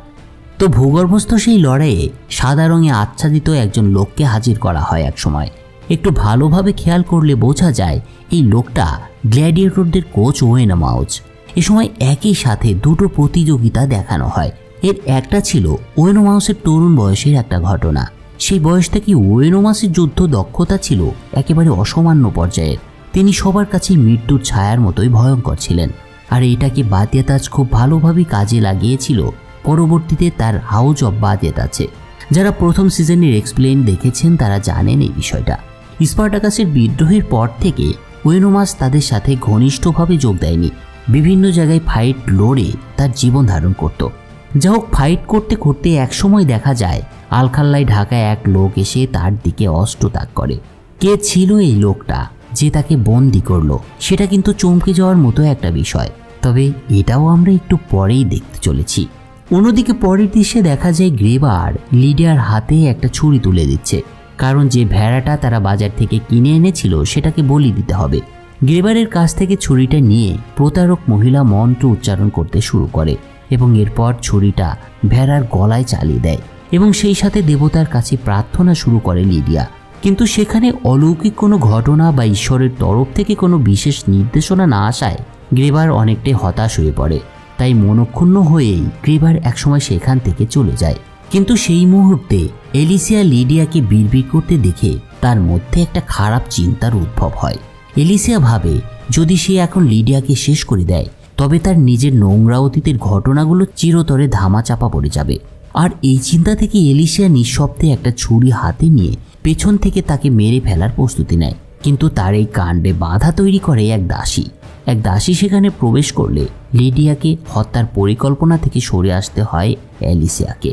তো ভূগর্ভস্থ সেই লড়াইয়ে সাদা রঙে আচ্ছাদিত একজন লোককে হাজির করা হয় এক সময়। একটু ভালোভাবে খেয়াল করলে বোঝা যায় এই লোকটা গ্ল্যাডিয়েটরদের কোচ ওয়েনোমাউস। এ সময় একই সাথে দুটো প্রতিযোগিতা দেখানো হয়। এর একটা ছিল ওয়েনোমাউসের তরুণ বয়সের একটা ঘটনা। সেই বয়স থেকে ওয়েনোমাউসের যুদ্ধ দক্ষতা ছিল একেবারে অসামান্য পর্যায়ের। তিনি সবার কাছেই মৃত্যুর ছায়ার মতোই ভয়ঙ্কর ছিলেন। আর এটাকে বাতিয়াতাজ খুব ভালোভাবে কাজে লাগিয়েছিল পরবর্তীতে তার হাউস অব বাথেট আছে। যারা প্রথম সিজনের এক্সপ্লেইন দেখেছেন তারা জানেন এই বিষয়টা। স্পার্টাকাসের বিদ্রোহের পর থেকে ওয়েনোমাস তাদের সাথে ঘনিষ্ঠভাবে যোগ দেয়নি, বিভিন্ন জায়গায় ফাইট লড়ে তার জীবন ধারণ করত। যা হোক, ফাইট করতে করতে একসময় দেখা যায় আলখাল্লায় ঢাকায় এক লোক এসে তার দিকে অস্ত্র তাক করে। কে ছিল এই লোকটা যে তাকে বন্দি করলো সেটা কিন্তু চমকে যাওয়ার মতো একটা বিষয়, তবে এটাও আমরা একটু পরেই দেখতে চলেছি। অন্যদিকে পরের দৃশ্যে দেখা যায় গ্রেবার লিডিয়ার হাতে একটা ছুরি তুলে দিচ্ছে, কারণ যে ভেড়াটা তারা বাজার থেকে কিনে এনেছিল সেটাকে বলি দিতে হবে। গ্রেবারের কাছ থেকে ছুরিটা নিয়ে প্রতারক মহিলা মন্ত্র উচ্চারণ করতে শুরু করে এবং এরপর ছুরিটা ভেড়ার গলায় চালিয়ে দেয় এবং সেই সাথে দেবতার কাছে প্রার্থনা শুরু করে লিডিয়া। কিন্তু সেখানে অলৌকিক কোনো ঘটনা বা ঈশ্বরের তরফ থেকে কোনো বিশেষ নির্দেশনা না আসায় গ্রেবার অনেকটাই হতাশ হয়ে পড়ে। তাই মনক্ষুণ্ণ হয়েই গ্রেবার একসময় সেখান থেকে চলে যায়। কিন্তু সেই মুহূর্তে এলিসিয়া লিডিয়াকে বিড়বিড় করতে দেখে তার মধ্যে একটা খারাপ চিন্তার উদ্ভব হয়। এলিসিয়া ভাবে যদি সে এখন লিডিয়াকে শেষ করে দেয় তবে তার নিজের নোংরা অতীতের ঘটনাগুলো চিরতরে ধামাচাপা পড়ে যাবে। আর এই চিন্তা থেকে এলিসিয়া নিঃশব্দে একটা ছুরি হাতে নিয়ে পেছন থেকে তাকে মেরে ফেলার প্রস্তুতি নেয়। কিন্তু তার এই কাণ্ডে বাধা তৈরি করে এক দাসী সেখানে প্রবেশ করলে লিডিয়াকে হত্যার পরিকল্পনা থেকে সরে আসতে হয় এলিসিয়াকে।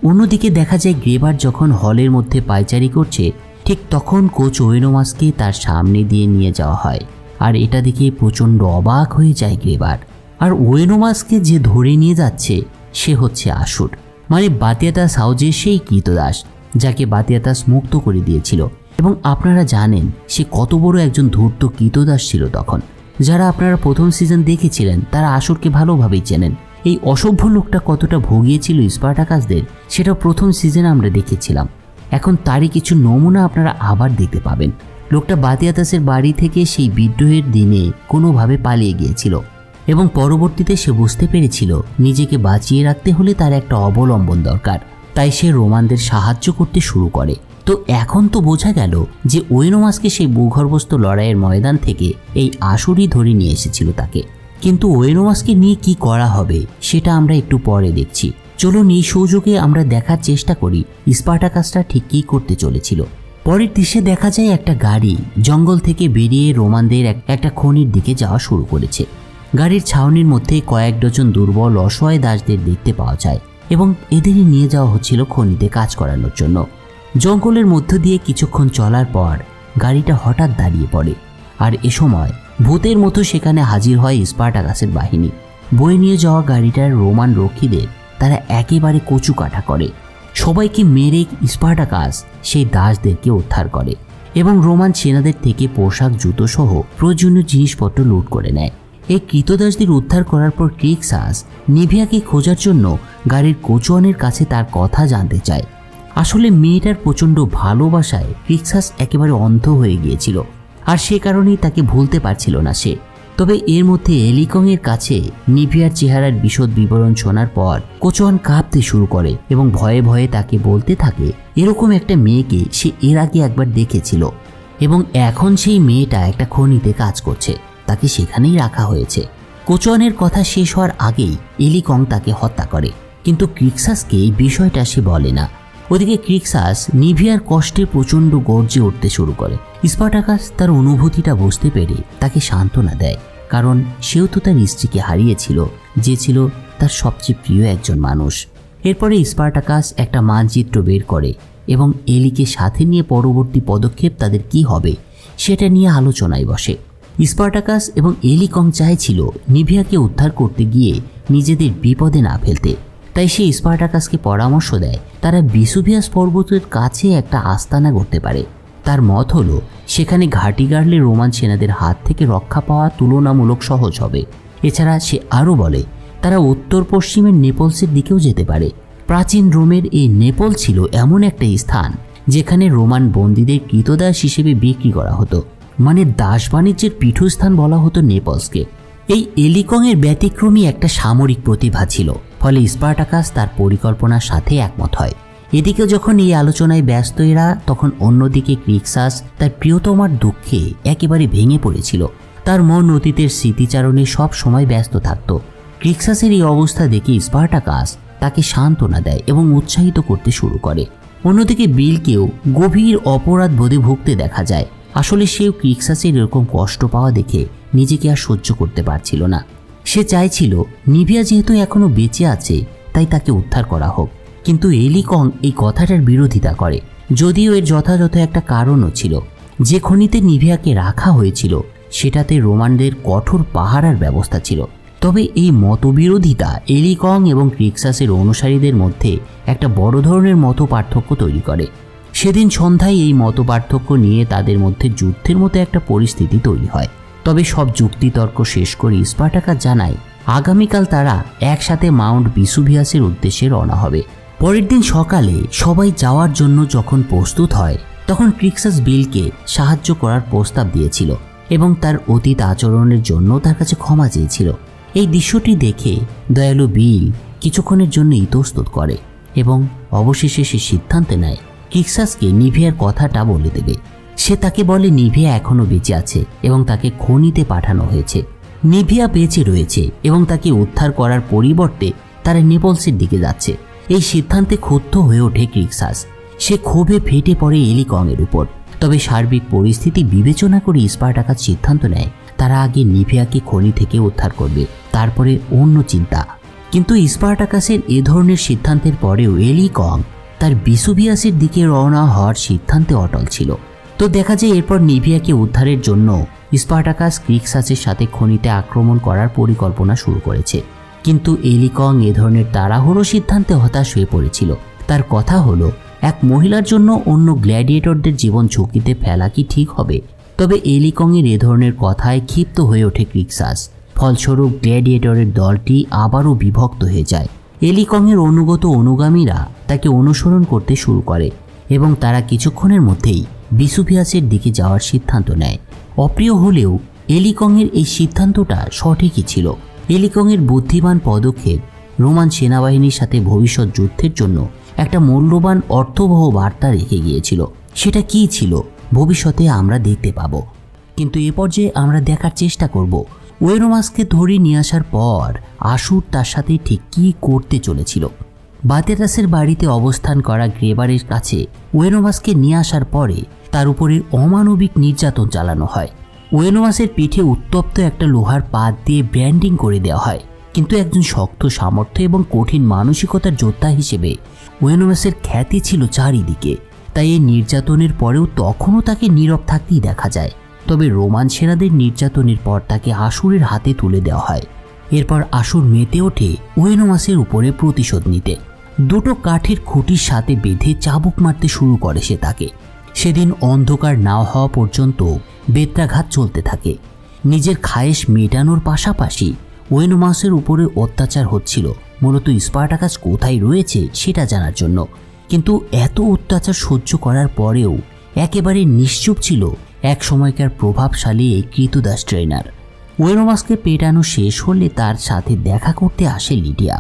অন্যদিকে দেখা যায় গ্রেবার যখন হলের মধ্যে পায়চারি করছে ঠিক তখন কোচ ওয়েনোমাসকে তার সামনে দিয়ে নিয়ে যাওয়া হয়। আর এটা দেখে প্রচণ্ড অবাক হয়ে যায় গ্রেবার। আর ওয়েনোমাসকে যে ধরে নিয়ে যাচ্ছে সে হচ্ছে আসুর, মানে বাতিয়াতাস হাউজের সেই কৃতদাস যাকে বাতিয়াতাস মুক্ত করে দিয়েছিল। এবং আপনারা জানেন সে কত বড় একজন ধূর্ত কৃতদাস ছিল তখন। যারা আপনারা প্রথম সিজন দেখেছিলেন তারা আসুরকে ভালোভাবেই চেনেন। এই অসভ্য লোকটা কতটা ভুগিয়েছিল স্পার্টাকাসদের সেটা প্রথম সিজনে আমরা দেখেছিলাম। এখন তারই কিছু নমুনা আপনারা আবার দেখতে পাবেন। লোকটা বাতিয়াতাসের বাড়ি থেকে সেই বিদ্রোহের দিনে কোনোভাবে পালিয়ে গিয়েছিল এবং পরবর্তীতে সে বুঝতে পেরেছিল নিজেকে বাঁচিয়ে রাখতে হলে তার একটা অবলম্বন দরকার, তাই সে রোমানদের সাহায্য করতে শুরু করে। তো এখন তো বোঝা গেল যে ওয়েনোমাসকে সেই ভূগর্ভস্থ লড়াইয়ের ময়দান থেকে এই আসুরই ধরে নিয়ে এসেছিল তাকে। কিন্তু ওয়েনোমাসকে নিয়ে কি করা হবে সেটা আমরা একটু পরে দেখছি। চলুন এই সুযোগে আমরা দেখার চেষ্টা করি স্পার্টাকাসটা ঠিক কী করতে চলেছিল। পরের দৃশ্যে দেখা যায় একটা গাড়ি জঙ্গল থেকে বেরিয়ে রোমানদের একটা খনির দিকে যাওয়া শুরু করেছে। গাড়ির ছাউনির মধ্যে কয়েক ডজন দুর্বল অসহায় দাসদের দেখতে পাওয়া যায় এবং এদেরই নিয়ে যাওয়া হচ্ছিল খনিতে কাজ করানোর জন্য। জঙ্গলের মধ্য দিয়ে কিছুক্ষণ চলার পর গাড়িটা হঠাৎ দাঁড়িয়ে পড়ে আর এ সময় ভূতের মতো সেখানে হাজির হয় স্পার্টাকাসের বাহিনী। বয়ে নিয়ে যাওয়া গাড়িটার রোমান রক্ষীদের তারা একেবারে কচু কাটা করে। সবাইকে মেরে স্পার্টাকাস সেই দাসদেরকে উদ্ধার করে এবং রোমান সেনাদের থেকে পোশাক জুতো সহ প্রয়োজনীয় জিনিসপত্র লুট করে নেয়। এই কৃতদাসদের উদ্ধার করার পর ক্রিক্সাস নিভিয়াকে খোঁজার জন্য গাড়ির কোচওয়ানের কাছে তার কথা জানতে চায়। আসলে মেয়েটার প্রচণ্ড ভালোবাসায় ক্রিক্সাস একেবারে অন্ধ হয়ে গিয়েছিল আর সে কারণেই তাকে ভুলতে পারছিল না সে। তবে এর মধ্যে এলিকংয়ের কাছে নিভিয়ার চেহারার বিশদ বিবরণ শোনার পর কোচওয়ান কাঁপতে শুরু করে এবং ভয়ে ভয়ে তাকে বলতে থাকে এরকম একটা মেয়েকে সে এর আগে একবার দেখেছিল এবং এখন সেই মেয়েটা একটা খনিতে কাজ করছে, তাকে সেখানেই রাখা হয়েছে। কোচওয়ানের কথা শেষ হওয়ার আগেই এলিকং তাকে হত্যা করে, কিন্তু ক্রিক্সাসকে এই বিষয়টা সে বলে না। ওদিকে ক্রিক্সাস নিভিয়ার কষ্টে প্রচণ্ড গর্জে উঠতে শুরু করে। স্পার্টাকাস তার অনুভূতিটা বুঝতে পেরে তাকে সান্ত্বনা দেয়, কারণ সেও তো তার স্ত্রীকে হারিয়েছিল যে ছিল তার সবচেয়ে প্রিয় একজন মানুষ। এরপরে স্পার্টাকাস একটা মানচিত্র বের করে এবং এলিকে সাথে নিয়ে পরবর্তী পদক্ষেপ তাদের কি হবে সেটা নিয়ে আলোচনায় বসে। স্পার্টাকাস এবং এলিকং চাইছিল নিভিয়াকে উদ্ধার করতে গিয়ে নিজেদের বিপদে না ফেলতে, তাই সে স্পার্টাকাসকে পরামর্শ দেয় তারা ভিসুভিয়াস পর্বতের কাছে একটা আস্তানা করতে পারে। তার মত হলো সেখানে ঘাঁটি গাড়লে রোমান সেনাদের হাত থেকে রক্ষা পাওয়া তুলনামূলক সহজ হবে। এছাড়া সে আরও বলে তারা উত্তর পশ্চিমের নেপলসের দিকেও যেতে পারে। প্রাচীন রোমের এই নেপল ছিল এমন একটা স্থান যেখানে রোমান বন্দীদের কৃতদাস হিসেবে বিক্রি করা হতো, মানে দাস বাণিজ্যের পীঠস্থান বলা হতো নেপলসকে। এই এলিকংয়ের ব্যতিক্রমী একটা সামরিক প্রতিভা ছিল, ফলে স্পার্টাকাস তার পরিকল্পনার সাথে একমত হয়। এদিকে যখন এই আলোচনায় ব্যস্ত এরা, তখন অন্যদিকে ক্রিক্সাস তার প্রিয়তমার দুঃখে একেবারে ভেঙে পড়েছিল। তার মন অতীতের স্মৃতিচারণে সব সময় ব্যস্ত থাকত। ক্রিক্সাসের এই অবস্থা দেখে স্পার্টাকাস তাকে সান্ত্বনা দেয় এবং উৎসাহিত করতে শুরু করে। অন্যদিকে বিলকেও গভীর অপরাধ বোধে ভুগতে দেখা যায়। আসলে সেও ক্রিক্সাসের এরকম কষ্ট পাওয়া দেখে নিজেকে আর সহ্য করতে পারছিল না। সে চাইছিল নিভিয়া যেহেতু এখনো বেঁচে আছে তাই তাকে উদ্ধার করা হোক, কিন্তু এলি কং এই কথাটার বিরোধিতা করে। যদিও এর যথাযথ একটা কারণও ছিল। যে খনিতে নিভিয়াকে রাখা হয়েছিল সেটাতে রোমানদের কঠোর পাহারার ব্যবস্থা ছিল। তবে এই মতবিরোধিতা এলি কং এবং ক্রিক্সাসের অনুসারীদের মধ্যে একটা বড় ধরনের মত পার্থক্য তৈরি করে। সেদিন সন্ধ্যায় এই মত পার্থক্য নিয়ে তাদের মধ্যে যুদ্ধের মতো একটা পরিস্থিতি তৈরি হয়। তবে সব যুক্তিতর্ক শেষ করে স্পার্টাকাস জানায় আগামীকাল তারা একসাথে মাউন্ট ভিসুভিয়াসের উদ্দেশ্যে রওনা হবে। পরের দিন সকালে সবাই যাওয়ার জন্য যখন প্রস্তুত হয় তখন ক্রিক্সাস বিলকে সাহায্য করার প্রস্তাব দিয়েছিল এবং তার অতীত আচরণের জন্য তার কাছে ক্ষমা চেয়েছিল। এই দৃশ্যটি দেখে দয়ালু বিল কিছুক্ষণের জন্য ইতস্তত করে এবং অবশেষে সে সিদ্ধান্ত নেয় ক্রিক্সাসকে নিভিয়ার কথাটা বলে দেবে। সে তাকে বলে নিভিয়া এখনও বেঁচে আছে এবং তাকে খনিতে পাঠানো হয়েছে। নিভিয়া বেঁচে রয়েছে এবং তাকে উদ্ধার করার পরিবর্তে তারা নেপলসের দিকে যাচ্ছে। এই সিদ্ধান্তে ক্ষুব্ধ হয়ে ওঠে ক্রিক্সাস। সে ক্ষোভে ফেটে পড়ে এলি কংয়ের উপর। তবে সার্বিক পরিস্থিতি বিবেচনা করে স্পার্টাকাস সিদ্ধান্ত নেয় তারা আগে নিভিয়াকে খনি থেকে উদ্ধার করবে, তারপরে অন্য চিন্তা। কিন্তু স্পার্টাকাসের এ ধরনের সিদ্ধান্তের পরেও এলি কং তার ভিসুভিয়াসের দিকে রওনা হওয়ার সিদ্ধান্তে অটল ছিল। তো দেখা যায় এরপর নিভিয়াকে উদ্ধারের জন্য স্পার্টাকাস ক্রিক্সাসের সাথে খনিতে আক্রমণ করার পরিকল্পনা শুরু করেছে। কিন্তু এলি কং এ ধরনের তাড়াহুড়ো সিদ্ধান্তে হতাশ হয়ে পড়েছিল। তার কথা হলো এক মহিলার জন্য অন্য গ্ল্যাডিয়েটরদের জীবন ঝুঁকিতে ফেলা কি ঠিক হবে? তবে এলি কংয়ের এ ধরনের কথায় ক্ষিপ্ত হয়ে ওঠে ক্রিক্সাস। ফলস্বরূপ গ্ল্যাডিয়েটরের দলটি আবারও বিভক্ত হয়ে যায়। এলি কংয়ের অনুগত অনুগামীরা তাকে অনুসরণ করতে শুরু করে এবং তারা কিছুক্ষণের মধ্যেই ভিসুভিয়াসের দিকে যাওয়ার সিদ্ধান্ত নেয়। অপ্রিয় হলেও এলি কংয়ের এই সিদ্ধান্তটা সঠিকই ছিল। এলি কংয়ের বুদ্ধিমান পদক্ষেপ রোমান সেনাবাহিনীর সাথে ভবিষ্যৎ যুদ্ধের জন্য একটা মূল্যবান অর্থবহ বার্তা রেখে গিয়েছিল। সেটা কি ছিল ভবিষ্যতে আমরা দেখতে পাব, কিন্তু এ পর্যায়ে আমরা দেখার চেষ্টা করব ওয়েনোমাসকে ধরে নিয়ে আসার পর আশুর তার সাথে ঠিক কী করতে চলেছিল। বাতেরাসের বাড়িতে অবস্থান করা গ্রেবারের কাছে ওয়েনোমাসকে নিয়ে আসার পরে তার উপরে অমানবিক নির্যাতন চালানো হয়। ওয়েনোমাসের পিঠে উত্তপ্ত একটা লোহার পাত দিয়ে ব্র্যান্ডিং করে দেওয়া হয়। কিন্তু একজন শক্ত সামর্থ্য এবং কঠিন মানসিকতার যোদ্ধা হিসেবে ওয়েনোমাসের খ্যাতি ছিল চারিদিকে। তাই এই নির্যাতনের পরেও তখনও তাকে নীরব থাকতেই দেখা যায়। তবে রোমান সেনাদের নির্যাতনের পর তাকে আশুরের হাতে তুলে দেওয়া হয়। এরপর আশুর মেতে ওঠে ওয়েনোমাসের উপরে প্রতিশোধ নিতে। দুটো কাঠের খুঁটির সাথে বেঁধে চাবুক মারতে শুরু করে সে তাকে। সেদিন অন্ধকার না হওয়া পর্যন্ত বেত্রাঘাত চলতে থাকে। নিজের খায়েশ মেটানোর পাশাপাশি ওয়েনোমাসের উপরে অত্যাচার হচ্ছিল মূলত স্পার্টাকাস কোথায় রয়েছে সেটা জানার জন্য। কিন্তু এত অত্যাচার সহ্য করার পরেও একেবারে নিশ্চুপ ছিল এক সময়কার প্রভাবশালী এই ক্রীতদাস ট্রেনার। ওয়েনোমাসকে পেটানো শেষ হলে তার সাথে দেখা করতে আসে লিডিয়া।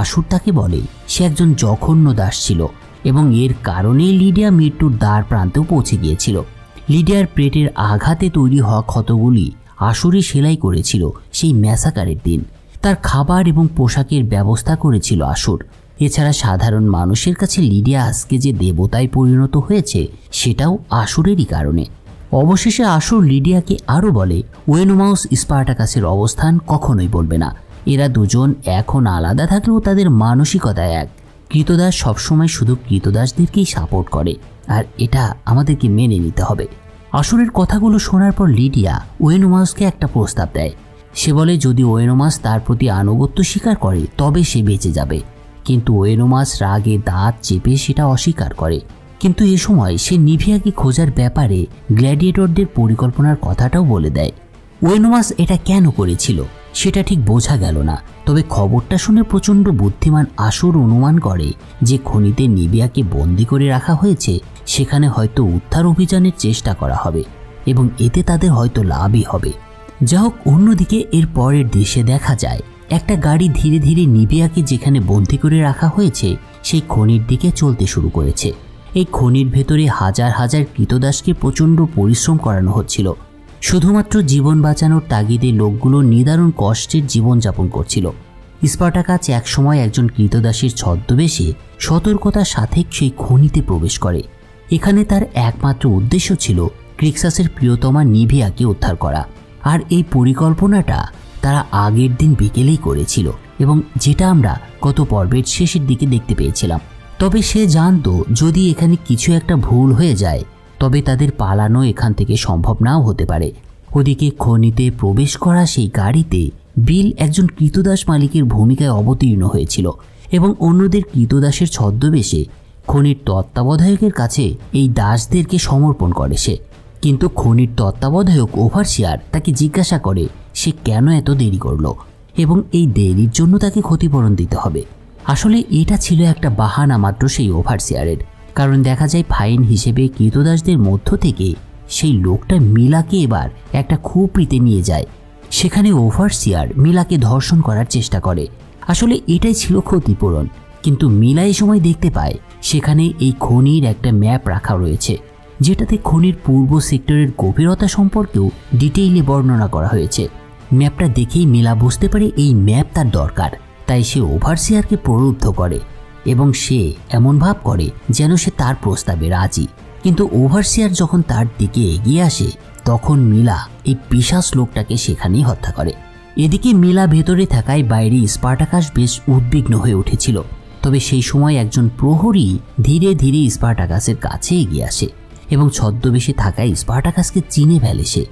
আশুর তাকে বলে সে একজন জঘন্য দাস ছিল এবং এর কারণেই লিডিয়া মৃত্যুর দ্বার প্রান্তেও পৌঁছে গিয়েছিল। লিডিয়ার পেটের আঘাতে তৈরি হওয়া ক্ষতগুলি আশুরই সেলাই করেছিল সেই ম্যাসাকারের দিন। তার খাবার এবং পোশাকের ব্যবস্থা করেছিল আশুর। এছাড়া সাধারণ মানুষের কাছে লিডিয়া আজকে যে দেবতায় পরিণত হয়েছে সেটাও আশুরেরই কারণে। অবশেষে আশুর লিডিয়াকে আরও বলে ওয়েনোমাস স্পার্টাকাসের অবস্থান কখনোই বলবে না। এরা দুজন এখন আলাদা থাকলেও তাদের মানসিকতা এক। ক্রীতদাস সবসময় শুধু ক্রীতদাসদেরকেই সাপোর্ট করে, আর এটা আমাদেরকে মেনে নিতে হবে। আশুরের কথাগুলো শোনার পর লিডিয়া ওয়েনোমাসকে একটা প্রস্তাব দেয়। সে বলে যদি ওয়েনোমাস তার প্রতি আনুগত্য স্বীকার করে তবে সে বেঁচে যাবে। কিন্তু ওয়েনোমাস রাগে দাঁত চেপে সেটা অস্বীকার করে। কিন্তু এ সময় সে নিভিয়াকে খোঁজার ব্যাপারে গ্ল্যাডিয়েটরদের পরিকল্পনার কথাটাও বলে দেয়। ওয়েনোমাস এটা কেন করেছিল সেটা ঠিক বোঝা গেল না। তবে খবরটা শুনে প্রচণ্ড বুদ্ধিমান আশুর অনুমান করে যে খনিতে নিভিয়াকে বন্দি করে রাখা হয়েছে সেখানে হয়তো উদ্ধার অভিযানের চেষ্টা করা হবে এবং এতে তাদের হয়তো লাভই হবে। যা হোক, অন্যদিকে এর পরের দৃশ্যে দেখা যায় একটা গাড়ি ধীরে ধীরে নিভিয়াকে যেখানে বন্দি করে রাখা হয়েছে সেই খনির দিকে চলতে শুরু করেছে। এই খনির ভেতরে হাজার হাজার ক্রীতদাসকে প্রচণ্ড পরিশ্রম করানো হচ্ছিল। শুধুমাত্র জীবন বাঁচানোর তাগিদে লোকগুলো নিদারুণ কষ্টের জীবনযাপন করছিল। স্পার্টাকাস একসময় একজন কৃতদাসীর ছদ্মবেশে সতর্কতার সাথে সেই খনিতে প্রবেশ করে। এখানে তার একমাত্র উদ্দেশ্য ছিল ক্রিক্সাসের প্রিয়তমা নিভিয়াকে উদ্ধার করা। আর এই পরিকল্পনাটা তারা আগের দিন বিকেলেই করেছিল এবং যেটা আমরা গত পর্বের শেষের দিকে দেখতে পেয়েছিলাম। তবে সে জানতো যদি এখানে কিছু একটা ভুল হয়ে যায় তবে তাদের পালানো এখান থেকে সম্ভব নাও হতে পারে। ওদিকে খনিতে প্রবেশ করা সেই গাড়িতে বিল একজন কৃতদাস মালিকের ভূমিকায় অবতীর্ণ হয়েছিল এবং অন্যদের কৃতদাসের ছদ্মবেশে খনির তত্ত্বাবধায়কের কাছে এই দাসদেরকে সমর্পণ করে সে। কিন্তু খনির তত্ত্বাবধায়ক ওভারসিয়ার তাকে জিজ্ঞাসা করে সে কেন এত দেরি করলো এবং এই দেরির জন্য তাকে ক্ষতিপূরণ দিতে হবে। আসলে এটা ছিল একটা বাহানা মাত্র সেই ওভারসিয়ারের, কারণ দেখা যায় ফাইন হিসেবে কৃতদাসদের মধ্য থেকে সেই লোকটা মিলাকে এবার একটা খুপড়িতে নিয়ে যায়। সেখানে ওভারসিয়ার মিলাকে ধর্ষণ করার চেষ্টা করে। আসলে এটাই ছিল ক্ষতিপূরণ। কিন্তু মিলা এই সময় দেখতে পায় সেখানে এই খনির একটা ম্যাপ রাখা রয়েছে, যেটাতে খনির পূর্ব সেক্টরের গভীরতা সম্পর্কেও ডিটেইলে বর্ণনা করা হয়েছে। ম্যাপটা দেখেই মিলা বুঝতে পারে এই ম্যাপ তার দরকার, তাই সে ওভারসিয়ারকে প্রলুব্ধ করে এবং সে এমন ভাব করে যেন সে তার প্রস্তাবে রাজি। কিন্তু ওভারসিয়ার যখন তার দিকে এগিয়ে আসে তখন মিলা এই পিশাচ লোকটাকে সেখানেই হত্যা করে। এদিকে মিলা ভেতরে থাকায় বাইরে স্পার্টাকাস বেশ উদ্বিগ্ন হয়ে উঠেছিল। তবে সেই সময় একজন প্রহরী ধীরে ধীরে স্পার্টাকাসের কাছে এগিয়ে আসে এবং ছদ্মবেশে থাকায় স্পার্টাকাসকে চিনে ফেলে সে।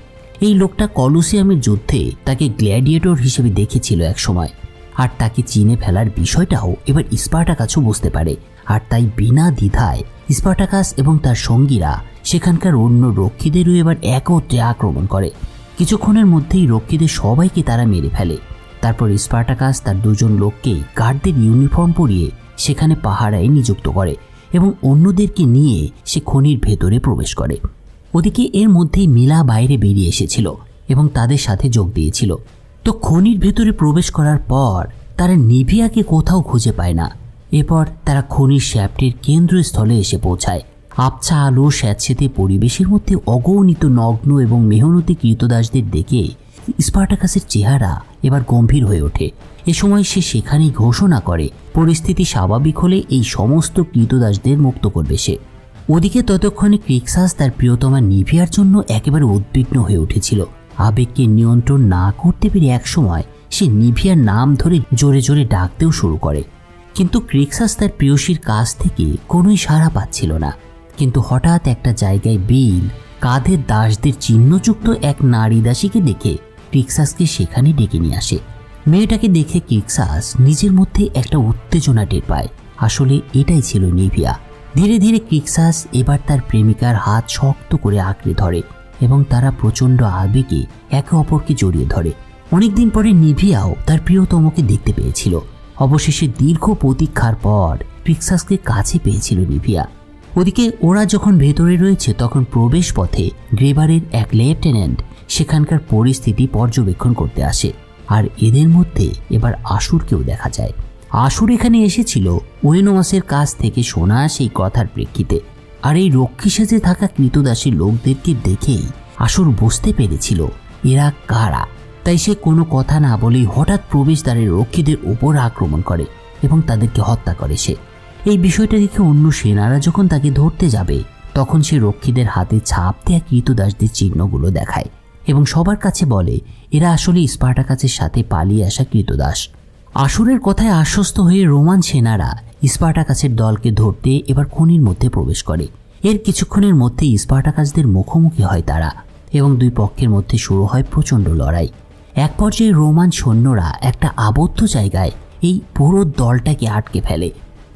এই লোকটা কলোসিয়ামের যুদ্ধে তাকে গ্ল্যাডিয়েটর হিসেবে দেখেছিল এক সময়, আর তাকে চিনে ফেলার বিষয়টাও এবার স্পার্টাকাসও বুঝতে পারে। আর তাই বিনা দ্বিধায় স্পার্টাকাস এবং তার সঙ্গীরা সেখানকার অন্য রক্ষীদেরও এবার একত্রে আক্রমণ করে। কিছুক্ষণের মধ্যেই রক্ষীদের সবাইকে তারা মেরে ফেলে। তারপর স্পার্টাকাস তার দুজন লোককে গার্ডদের ইউনিফর্ম পরিয়ে সেখানে পাহারায় নিযুক্ত করে এবং অন্যদেরকে নিয়ে সে খনির ভেতরে প্রবেশ করে। ওদিকে এর মধ্যেই মিলা বাইরে বেরিয়ে এসেছিল এবং তাদের সাথে যোগ দিয়েছিল। তো খনির ভেতরে প্রবেশ করার পর তারা নিভিয়াকে কোথাও খুঁজে পায় না। এরপর তারা খনির শ্যাফটের কেন্দ্রস্থলে এসে পৌঁছায়। আবছা আলো স্যাঁতসেঁতে পরিবেশের মধ্যে অগণিত নগ্ন এবং মেহনতি কৃতদাসদের দেখে স্পার্টাকাসের চেহারা এবার গম্ভীর হয়ে ওঠে। এ সময় সে সেখানেই ঘোষণা করে পরিস্থিতি স্বাভাবিক হলে এই সমস্ত কৃতদাসদের মুক্ত করবে সে। ওদিকে ততক্ষণে ক্রিক্সাস তার প্রিয়তমা নিভিয়ার জন্য একেবারে উদ্বিগ্ন হয়ে উঠেছিল। আবেগকে নিয়ন্ত্রণ না করতে পেরে একসময় সে নিভিয়ার নাম ধরে জোরে জোরে ডাকতেও শুরু করে। কিন্তু ক্রিক্সাস তার প্রিয়সীর কাছ থেকে কোনোই সাড়া পাচ্ছিল না। কিন্তু হঠাৎ একটা জায়গায় বিল কাঁধের দাসদের চিহ্নযুক্ত এক নারী দাসীকে দেখে ক্রিক্সাসকে সেখানে ডেকে নিয়ে আসে। মেয়েটাকে দেখে ক্রিক্সাস নিজের মধ্যে একটা উত্তেজনা টের পায়। আসলে এটাই ছিল নিভিয়া। ধীরে ধীরে ক্রিক্সাস এবার তার প্রেমিকার হাত শক্ত করে আঁকড়ে ধরে এবং তারা প্রচণ্ড আবেগে একে অপরকে জড়িয়ে ধরে। অনেকদিন পরে নিভিয়াও তার প্রিয়তমকে দেখতে পেয়েছিল। অবশেষে দীর্ঘ প্রতীক্ষার পর ক্রিক্সাসকে কাছে পেয়েছিল নিভিয়া। ওদিকে ওরা যখন ভেতরে রয়েছে তখন প্রবেশ পথে গ্রেবারের এক লেফটেন্যান্ট সেখানকার পরিস্থিতি পর্যবেক্ষণ করতে আসে। আর এদের মধ্যে এবার আসুরকেও দেখা যায়। আসুর এখানে এসেছিল ওয়েনোমাসের কাছ থেকে শোনা সেই কথার প্রেক্ষিতে। আর এই রক্ষী সেজে থাকা কৃতদাসী লোকদেরকে দেখেই আসুর বুঝতে পেরেছিল এরা কারা। তাই সে কোনো কথা না বলেই হঠাৎ প্রবেশদ্বারের রক্ষীদের উপর আক্রমণ করে এবং তাদেরকে হত্যা করে সে। এই বিষয়টা দেখে অন্য সেনারা যখন তাকে ধরতে যাবে তখন সে রক্ষীদের হাতে ছাপ দেয়া কৃতদাসদের চিহ্নগুলো দেখায় এবং সবার কাছে বলে এরা আসলে স্পার্টাকাসের সাথে পালিয়ে আসা কৃতদাস। আসুরের কথায় আশ্বস্ত হয়ে রোমান সেনারা স্পার্টাকাসের দলকে ধরতে এবার খনির মধ্যে প্রবেশ করে। এর কিছুক্ষণের মধ্যেই স্পার্টাকাসদের মুখোমুখি হয় তারা এবং দুই পক্ষের মধ্যে শুরু হয় প্রচণ্ড লড়াই। এক পর্যায়ে রোমান সৈন্যরা একটা আবদ্ধ জায়গায় এই পুরো দলটাকে আটকে ফেলে।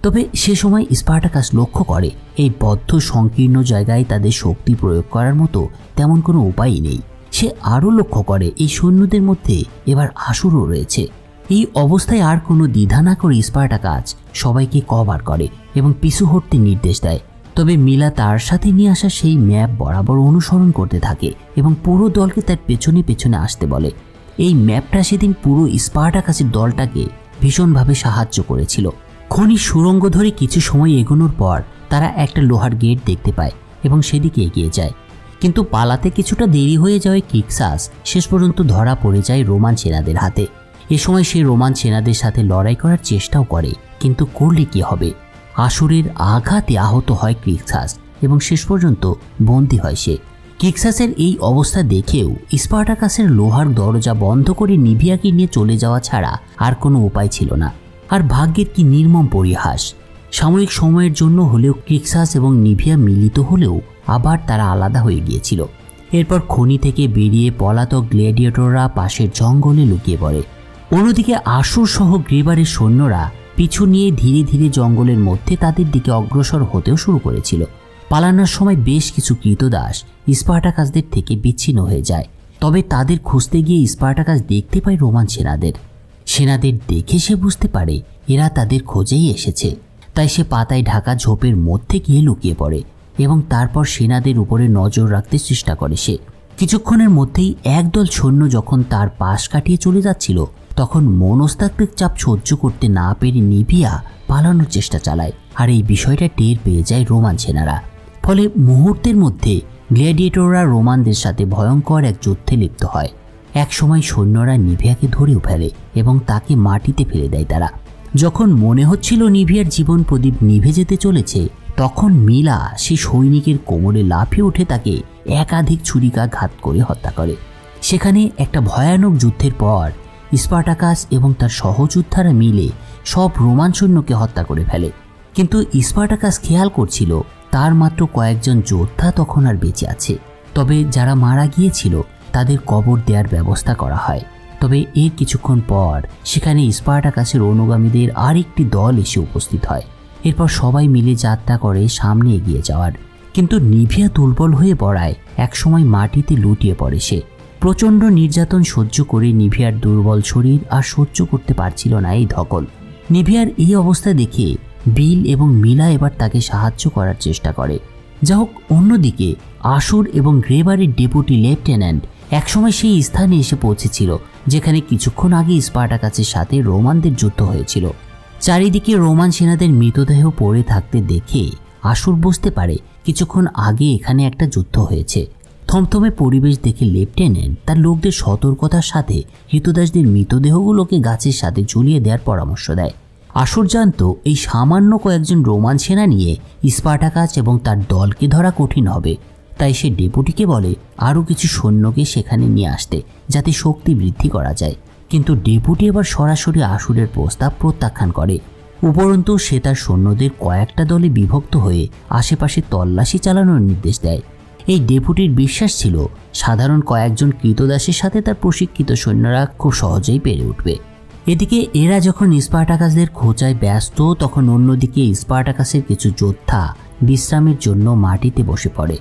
তবে সে সময় স্পার্টাকাস লক্ষ্য করে এই বদ্ধ সংকীর্ণ জায়গায় তাদের শক্তি প্রয়োগ করার মতো তেমন কোনো উপায়ই নেই। সে আরও লক্ষ্য করে এই সৈন্যদের মধ্যে এবার আসুরও রয়েছে। এই অবস্থায় আর কোনো দ্বিধা না করে স্পার্টাকাস সবাইকে কভার করে এবং পিছু হটতে নির্দেশ দেয়। তবে মিলা তার সাথে নিয়ে আসা সেই ম্যাপ বরাবর অনুসরণ করতে থাকে এবং পুরো দলকে তার পেছনে পেছনে আসতে বলে। এই ম্যাপটা সেদিন পুরো স্পার্টাকাসের দলটাকে ভীষণভাবে সাহায্য করেছিল। খনির সুড়ঙ্গ ধরে কিছু সময় এগোনোর পর তারা একটা লোহার গেট দেখতে পায় এবং সেদিকে এগিয়ে যায়। কিন্তু পালাতে কিছুটা দেরি হয়ে যাওয়ায় ক্রিক্সাস শেষ পর্যন্ত ধরা পড়ে যায় রোমান সেনাদের হাতে এ সময় সে রোমান সেনাদের সাথে লড়াই করার চেষ্টাও করে, কিন্তু করলে কি হবে? আসুরের আঘাতে আহত হয় ক্রিক্সাস এবং শেষ পর্যন্ত বন্দী হয় সে। ক্রিক্সাসের এই অবস্থা দেখেও স্পার্টাকাসের লোহার দরজা বন্ধ করে নিভিয়াকে নিয়ে চলে যাওয়া ছাড়া আর কোনো উপায় ছিল না। আর ভাগ্যের কি নির্মম পরিহাস! সাময়িক সময়ের জন্য হলেও ক্রিক্সাস এবং নিভিয়া মিলিত হলেও আবার তারা আলাদা হয়ে গিয়েছিল। এরপর খনি থেকে বেরিয়ে পলাতক গ্ল্যাডিয়েটররা পাশের জঙ্গলে লুকিয়ে পড়ে। অন্যদিকে আসুর সহ গ্রেবারের সৈন্যরা পিছু নিয়ে ধীরে ধীরে জঙ্গলের মধ্যে তাদের দিকে অগ্রসর হতেও শুরু করেছিল। পালানোর সময় বেশ কিছু ক্রীতদাস স্পার্টাকাসদের থেকে বিচ্ছিন্ন হয়ে যায়। তবে তাদের খুঁজতে গিয়ে স্পার্টাকাস দেখতে পায় রোমান সেনাদের দেখে সে বুঝতে পারে এরা তাদের খোঁজেই এসেছে। তাই সে পাতায় ঢাকা ঝোপের মধ্যে গিয়ে লুকিয়ে পড়ে এবং তারপর সেনাদের উপরে নজর রাখতে চেষ্টা করে সে। কিছুক্ষণের মধ্যেই একদল সৈন্য যখন তার পাশ কাটিয়ে চলে যাচ্ছিল, তখন মনস্তাত্ত্বিক চাপ সহ্য করতে না পেরে নিভিয়া পালানোর চেষ্টা চালায়। আর এই বিষয়টা টের পেয়ে যায় রোমান সেনারা। ফলে মুহূর্তের মধ্যে গ্ল্যাডিয়েটররা রোমানদের সাথে ভয়ঙ্কর এক যুদ্ধে লিপ্ত হয়। একসময় সৈন্যরা নিভিয়াকে ধরেও ফেলে এবং তাকে মাটিতে ফেলে দেয় তারা। যখন মনে হচ্ছিল নিভিয়ার জীবন প্রদীপ নিভে যেতে চলেছে, তখন মিলা সে সৈনিকের কোমরে লাফিয়ে উঠে তাকে একাধিক ছুরিকাঘাত করে হত্যা করে। সেখানে একটা ভয়ানক যুদ্ধের পর স্পার্টাকাস এবং তার সহযোদ্ধারা মিলে সব রোমান সৈন্যকে হত্যা করে ফেলে। কিন্তু স্পার্টাকাস খেয়াল করছিল তার মাত্র কয়েকজন যোদ্ধা তখন আর বেঁচে আছে। তবে যারা মারা গিয়েছিল তাদের কবর দেওয়ার ব্যবস্থা করা হয়। তবে এর কিছুক্ষণ পর সেখানে স্পার্টাকাসের অনুগামীদের আরেকটি দল এসে উপস্থিত হয়। এরপর সবাই মিলে যাত্রা করে সামনে এগিয়ে যাওয়ার। কিন্তু নিভিয়া দুর্বল হয়ে পড়ায় একসময় মাটিতে লুটিয়ে পড়ে সে। প্রচণ্ড নির্যাতন সহ্য করে নিভিয়ার দুর্বল শরীর আর সহ্য করতে পারছিল না এই ধকল। নিভিয়ার এই অবস্থা দেখে বিল এবং মিলা এবার তাকে সাহায্য করার চেষ্টা করে। যা হোক, অন্যদিকে আসুর এবং গ্রেবারের ডেপুটি লেফটেন্যান্ট একসময় সেই স্থানে এসে পৌঁছেছিল যেখানে কিছুক্ষণ আগে স্পার্টাকাসের সাথে রোমানদের যুদ্ধ হয়েছিল। চারিদিকে রোমান সেনাদের মৃতদেহ পড়ে থাকতে দেখে আসুর বুঝতে পারে কিছুক্ষণ আগে এখানে একটা যুদ্ধ হয়েছে। থমথমে পরিবেশ দেখে লেফটেন্যান্ট তার লোকদের সতর্কতার সাথে ক্রীতদাসদের মৃতদেহগুলোকে গাছের সাথে ঝুলিয়ে দেওয়ার পরামর্শ দেয়। আসুর জানত এই সামান্য কয়েকজন রোমান সেনা নিয়ে স্পার্টাকাস এবং তার দলকে ধরা কঠিন হবে। তাই সে ডেপুটিকে বলে আরও কিছু সৈন্যকে সেখানে নিয়ে আসতে, যাতে শক্তি বৃদ্ধি করা যায়। কিন্তু ডেপুটি এবার সরাসরি আসুরের প্রস্তাব প্রত্যাখ্যান করে। উপরন্তু সে তার সৈন্যদের কয়েকটা দলে বিভক্ত হয়ে আশেপাশে তল্লাশি চালানোর নির্দেশ দেয়। এই ডেপুটির বিশ্বাস ছিল সাধারণ কয়েকজন ক্রীতদাসের সাথে তার প্রশিক্ষিত সৈন্যরা খুব সহজেই পেরে উঠবে। এদিকে এরা যখন স্পার্টাকাসদের খোঁজায় ব্যস্ত, তখন অন্যদিকে স্পার্টাকাসের কিছু যোদ্ধা বিশ্রামের জন্য মাটিতে বসে পড়ে।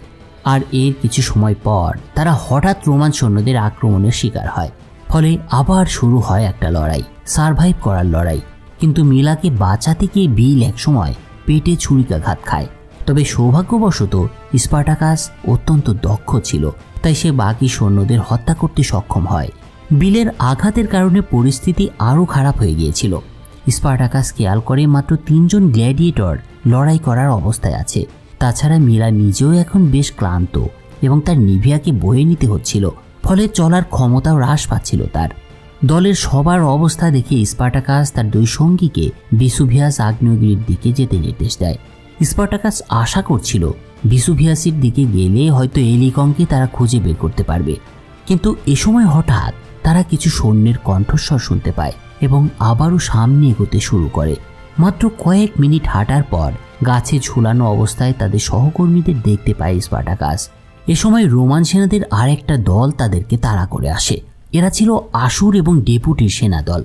আর এর কিছু সময় পর তারা হঠাৎ রোমান সৈন্যদের আক্রমণের শিকার হয়। ফলে আবার শুরু হয় একটা লড়াই, সারভাইভ করার লড়াই। কিন্তু মিলাকে বাঁচাতে গিয়ে বিল একসময় পেটে ছুরিকাঘাত খায়। তবে সৌভাগ্যবশত স্পার্টাকাস অত্যন্ত দক্ষ ছিল, তাই সে বাকি সৈন্যদের হত্যা করতে সক্ষম হয়। বিলের আঘাতের কারণে পরিস্থিতি আরও খারাপ হয়ে গিয়েছিল। স্পার্টাকাস খেয়াল করে মাত্র 3 জন গ্ল্যাডিয়েটর লড়াই করার অবস্থায় আছে। তাছাড়া মিলা নিজেও এখন বেশ ক্লান্ত এবং তার নিভিয়াকে বয়ে নিতে হচ্ছিল। ফলে চলার ক্ষমতাও হ্রাস পাচ্ছিল তার। দলের সবার অবস্থা দেখে স্পার্টাকাস তার 2 সঙ্গীকে ভেসুভিয়াস আগ্নেয়গিরির দিকে যেতে নির্দেশ দেয়। স্পার্টাকাস আশা করছিল ভেসুভিয়াসের দিকে গেলে হয়তো এলিকনকে তারা খুঁজে বের করতে পারবে। কিন্তু এ সময় হঠাৎ তারা কিছু সৈন্যের কণ্ঠস্বর শুনতে পায় এবং আবারও সামনে এগোতে শুরু করে। মাত্র কয়েক মিনিট হাঁটার পর গাছে ঝুলানো অবস্থায় তাদের সহকর্মীদের দেখতে পায় স্পার্টাকাস। এ সময় রোমান সেনাদের আর একটা দল তাদেরকে তাড়া করে আসে। এরা ছিল আসুর এবং ডেপুটির সেনা দল।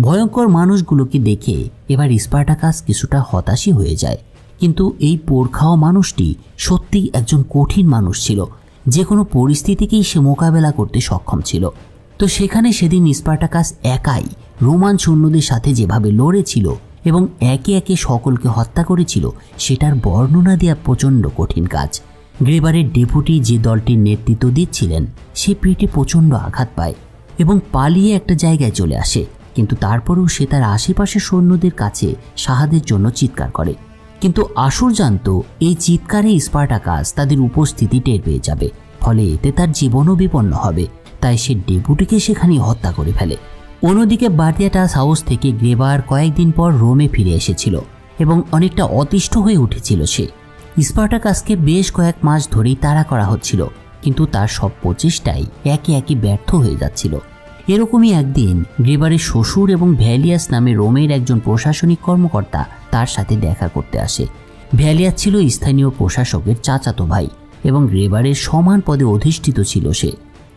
ভয়ঙ্কর মানুষগুলোকে দেখে এবার স্পার্টাকাস কিছুটা হতাশই হয়ে যায়। কিন্তু এই পোড়খাওয়া মানুষটি সত্যিই একজন কঠিন মানুষ ছিল, যে কোনো পরিস্থিতিকেই সে মোকাবেলা করতে সক্ষম ছিল। তো সেখানে সেদিন স্পার্টাকাস একাই রোমান সৈন্যদের সাথে যেভাবে লড়েছিল এবং একে একে সকলকে হত্যা করেছিল, সেটার বর্ণনা দেওয়া প্রচণ্ড কঠিন কাজ। গ্রেবারের ডেপুটি যে দলটির নেতৃত্ব দিচ্ছিলেন, সে পেটে প্রচণ্ড আঘাত পায় এবং পালিয়ে একটা জায়গায় চলে আসে। কিন্তু তারপরেও সে তার আশেপাশের সৈন্যদের কাছে সাহায্যের জন্য চিৎকার করে। কিন্তু আসুর জানত এই চিৎকারে স্পার্টাকাস তাদের উপস্থিতি টের পেয়ে যাবে, ফলে এতে তার জীবনও বিপন্ন হবে। তাই সে ডেপুটিকে সেখানে হত্যা করে ফেলে। অন্যদিকে বার্দিয়াটাস হাউস থেকে গ্রেবার কয়েকদিন পর রোমে ফিরে এসেছিল এবং অনেকটা অতিষ্ঠ হয়ে উঠেছিল সে। স্পার্টাকাসকে বেশ কয়েক মাস ধরেই তাড়া করা হচ্ছিল, কিন্তু তার সব প্রচেষ্টাই একে একে ব্যর্থ হয়ে যাচ্ছিল। এরকমই একদিন গ্রেবারের শ্বশুর এবং ভ্যালিয়াস নামে রোমের একজন প্রশাসনিক কর্মকর্তা তার সাথে দেখা করতে আসে। ভ্যালিয়াস ছিল স্থানীয় প্রশাসকের চাচাতো ভাই এবং গ্রেবারের সমান পদে অধিষ্ঠিত ছিল সে।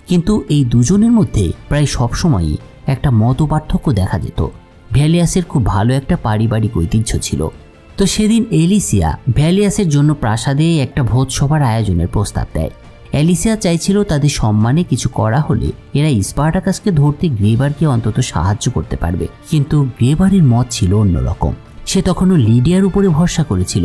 কিন্তু এই দুজনের মধ্যে প্রায় সবসময়ই একটা মতপার্থক্য দেখা যেত। ভ্যালিয়াসের খুব ভালো একটা পারিবারিক ঐতিহ্য ছিল। তো সেদিন এলিসিয়া ভ্যালিয়াসের জন্য প্রাসাদে একটা ভোজসভার আয়োজনের প্রস্তাব দেয়। এলিসিয়া চাইছিল তাদের সম্মানে কিছু করা হলে এরা স্পার্টাকাসকে ধরতে গ্রেবারকে অন্তত সাহায্য করতে পারবে। কিন্তু গ্রেবারের মত ছিল অন্যরকম। সে তখনও লিডিয়ার উপরে ভরসা করেছিল।